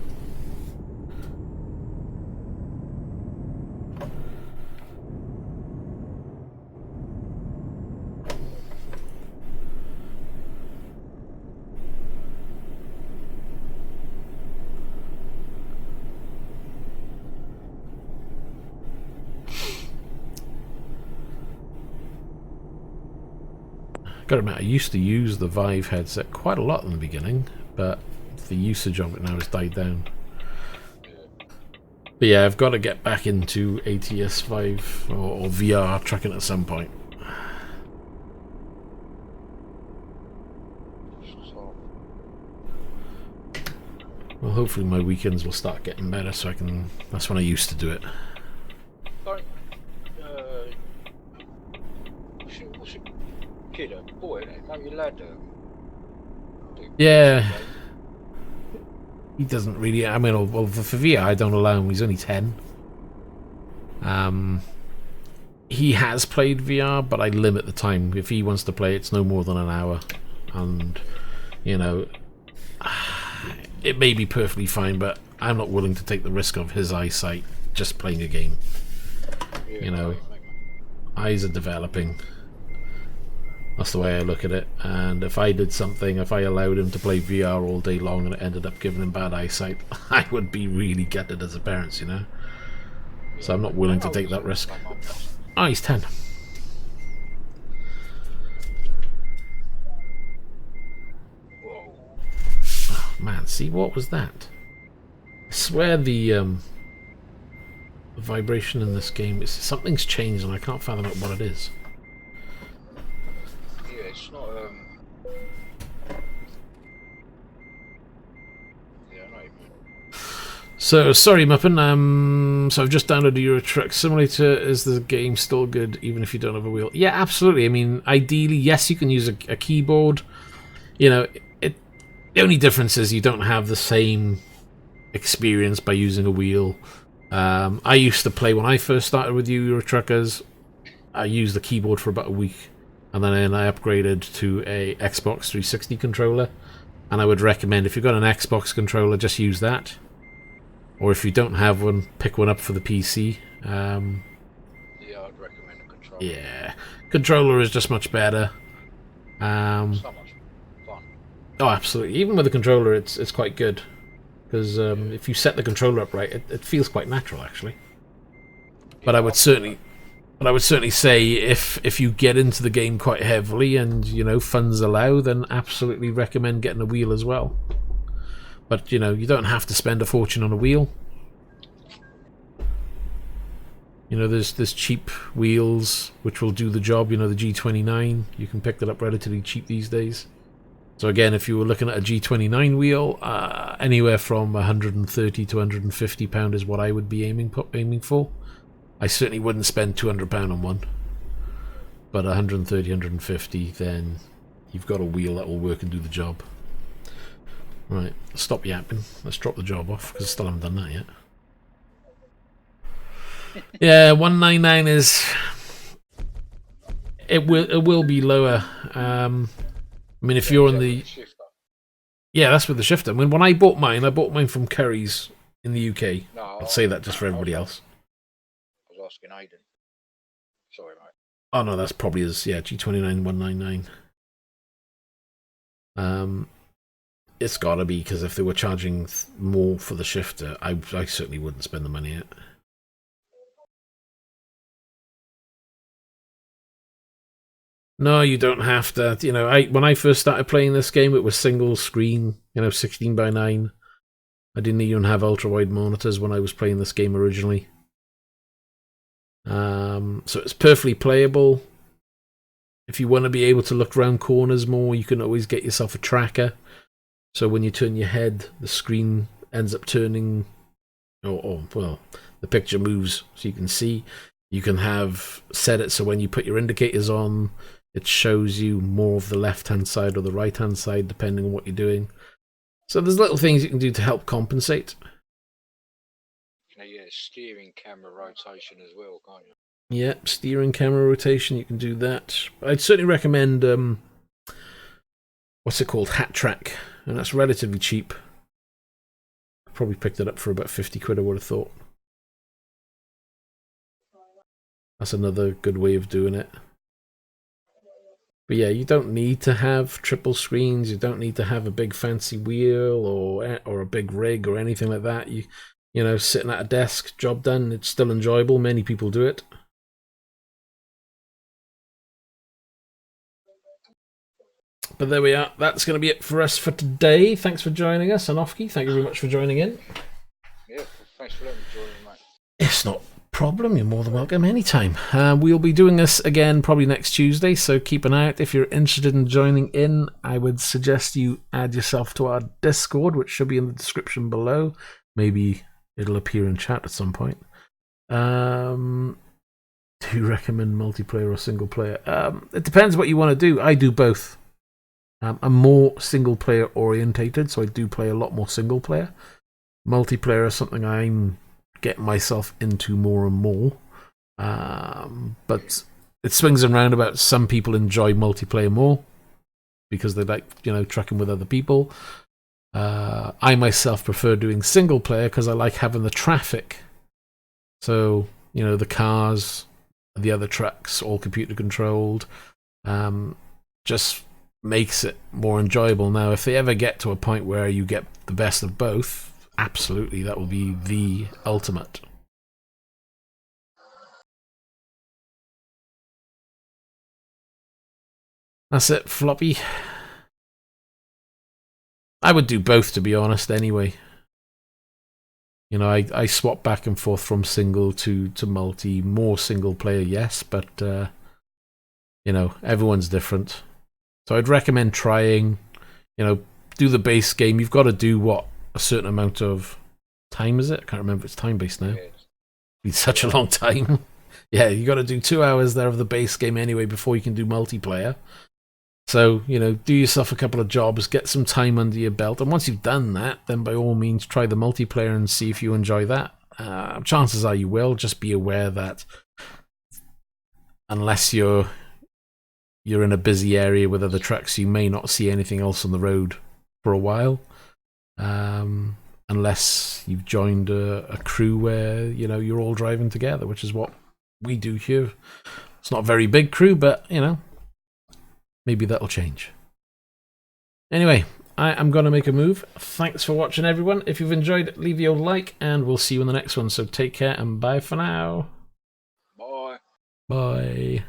Gotta admit, I used to use the Vive headset quite a lot in the beginning, but the usage of it now has died down. But yeah, I've got to get back into ATS Vive or VR tracking at some point. Well, hopefully my weekends will start getting better, so I can. That's when I used to do it. Don't. What's your kid? A boy, isn't it? No, your lad. Yeah. He doesn't really. I mean, well, for VR, I don't allow him. He's only 10. He has played VR, but I limit the time. If he wants to play, it's no more than an hour, and you know, it may be perfectly fine, but I'm not willing to take the risk of his eyesight just playing a game. You know, eyes are developing. That's the way I look at it. And if I did something, if I allowed him to play VR all day long and it ended up giving him bad eyesight, I would be really gutted as a parent, you know. So I'm not willing to take that risk. Oh, he's 10. Oh, man, see, what was that? I swear the vibration in this game is something's changed and I can't fathom out what it is. Yeah, it's not. Yeah, I know. So sorry, Muppin. So I've just downloaded Euro Truck Simulator. Is the game still good even if you don't have a wheel? Yeah, absolutely. I mean, ideally, yes, you can use a keyboard. You know, the only difference is you don't have the same experience by using a wheel. I used to play when I first started with you Euro Truckers. I used the keyboard for about a week, and then I upgraded to a Xbox 360 controller. And I would recommend, if you've got an Xbox controller, just use that. Or if you don't have one, pick one up for the PC. Yeah, I'd recommend a controller. Yeah, controller is just much better. It's not much fun. Oh, absolutely. Even with the controller, it's quite good. Because if you set the controller up right, it feels quite natural, actually. But I would certainly say if you get into the game quite heavily and you know funds allow, then absolutely recommend getting a wheel as well. But you know you don't have to spend a fortune on a wheel. You know there's cheap wheels which will do the job. You know the G29, you can pick that up relatively cheap these days. So again, if you were looking at a G29 wheel, anywhere from 130 to 150 £150 is what I would be aiming for. I certainly wouldn't spend £200 on one, but 130, 150, then you've got a wheel that will work and do the job. Right, stop yapping. Let's drop the job off because I still haven't done that yet. Yeah, 199 is. It will be lower. I mean, if you're on the. Yeah, that's with the shifter. I mean, when I bought mine from Curry's in the UK. No, I'll say that just for everybody else. I was asking Aiden. Sorry, mate. Oh no, that's probably his, yeah, G29 199. It's gotta be, because if they were charging more for the shifter, I certainly wouldn't spend the money yet. No, you don't have to. You know, when I first started playing this game, it was single screen, you know, 16:9. I didn't even have ultra-wide monitors when I was playing this game originally. So it's perfectly playable. If you want to be able to look around corners more, you can always get yourself a tracker. So when you turn your head, the screen ends up turning, well, the picture moves so you can see. You can have set it so when you put your indicators on, it shows you more of the left-hand side or the right-hand side, depending on what you're doing. So there's little things you can do to help compensate. Yeah, steering camera rotation as well, can't you? Yep, steering camera rotation, you can do that. I'd certainly recommend, what's it called, Hat Track, and that's relatively cheap. I probably picked it up for about £50, I would have thought. That's another good way of doing it. But yeah, you don't need to have triple screens, you don't need to have a big fancy wheel or a big rig or anything like that. You know, sitting at a desk, job done, it's still enjoyable. Many people do it. But there we are. That's going to be it for us for today. Thanks for joining us. And Ofki, thank you very much for joining in. Yeah, thanks for letting me join, mate. It's not a problem. You're more than welcome anytime. We'll be doing this again probably next Tuesday, so keep an eye out. If you're interested in joining in, I would suggest you add yourself to our Discord, which should be in the description below. Maybe it'll appear in chat at some point. Do you recommend multiplayer or single player? It depends what you want to do. I do both. I'm more single player orientated, so I do play a lot more single player. Multiplayer is something I'm getting myself into more and more. But it swings and roundabouts. Some people enjoy multiplayer more because they like, trucking with other people. I myself prefer doing single player because I like having the traffic. So, the cars, the other trucks, all computer controlled, just makes it more enjoyable. Now, if they ever get to a point where you get the best of both, absolutely, that will be the ultimate. That's it, Floppy. I would do both, to be honest, anyway. I swap back and forth from single to multi. More single player, yes, but, everyone's different. So I'd recommend trying, do the base game. You've got to do, a certain amount of time, is it? I can't remember if it's time-based now. It's been such a long time. Yeah, you got to do 2 hours there of the base game anyway before you can do multiplayer. So, do yourself a couple of jobs, get some time under your belt, and once you've done that, then by all means try the multiplayer and see if you enjoy that. Chances are you will. Just be aware that unless you're in a busy area with other trucks, you may not see anything else on the road for a while. Unless you've joined a crew where, you're all driving together, which is what we do here. It's not a very big crew, but, maybe that'll change. Anyway, I am going to make a move. Thanks for watching, everyone. If you've enjoyed it, leave your like, and we'll see you in the next one. So take care, and bye for now. Bye. Bye.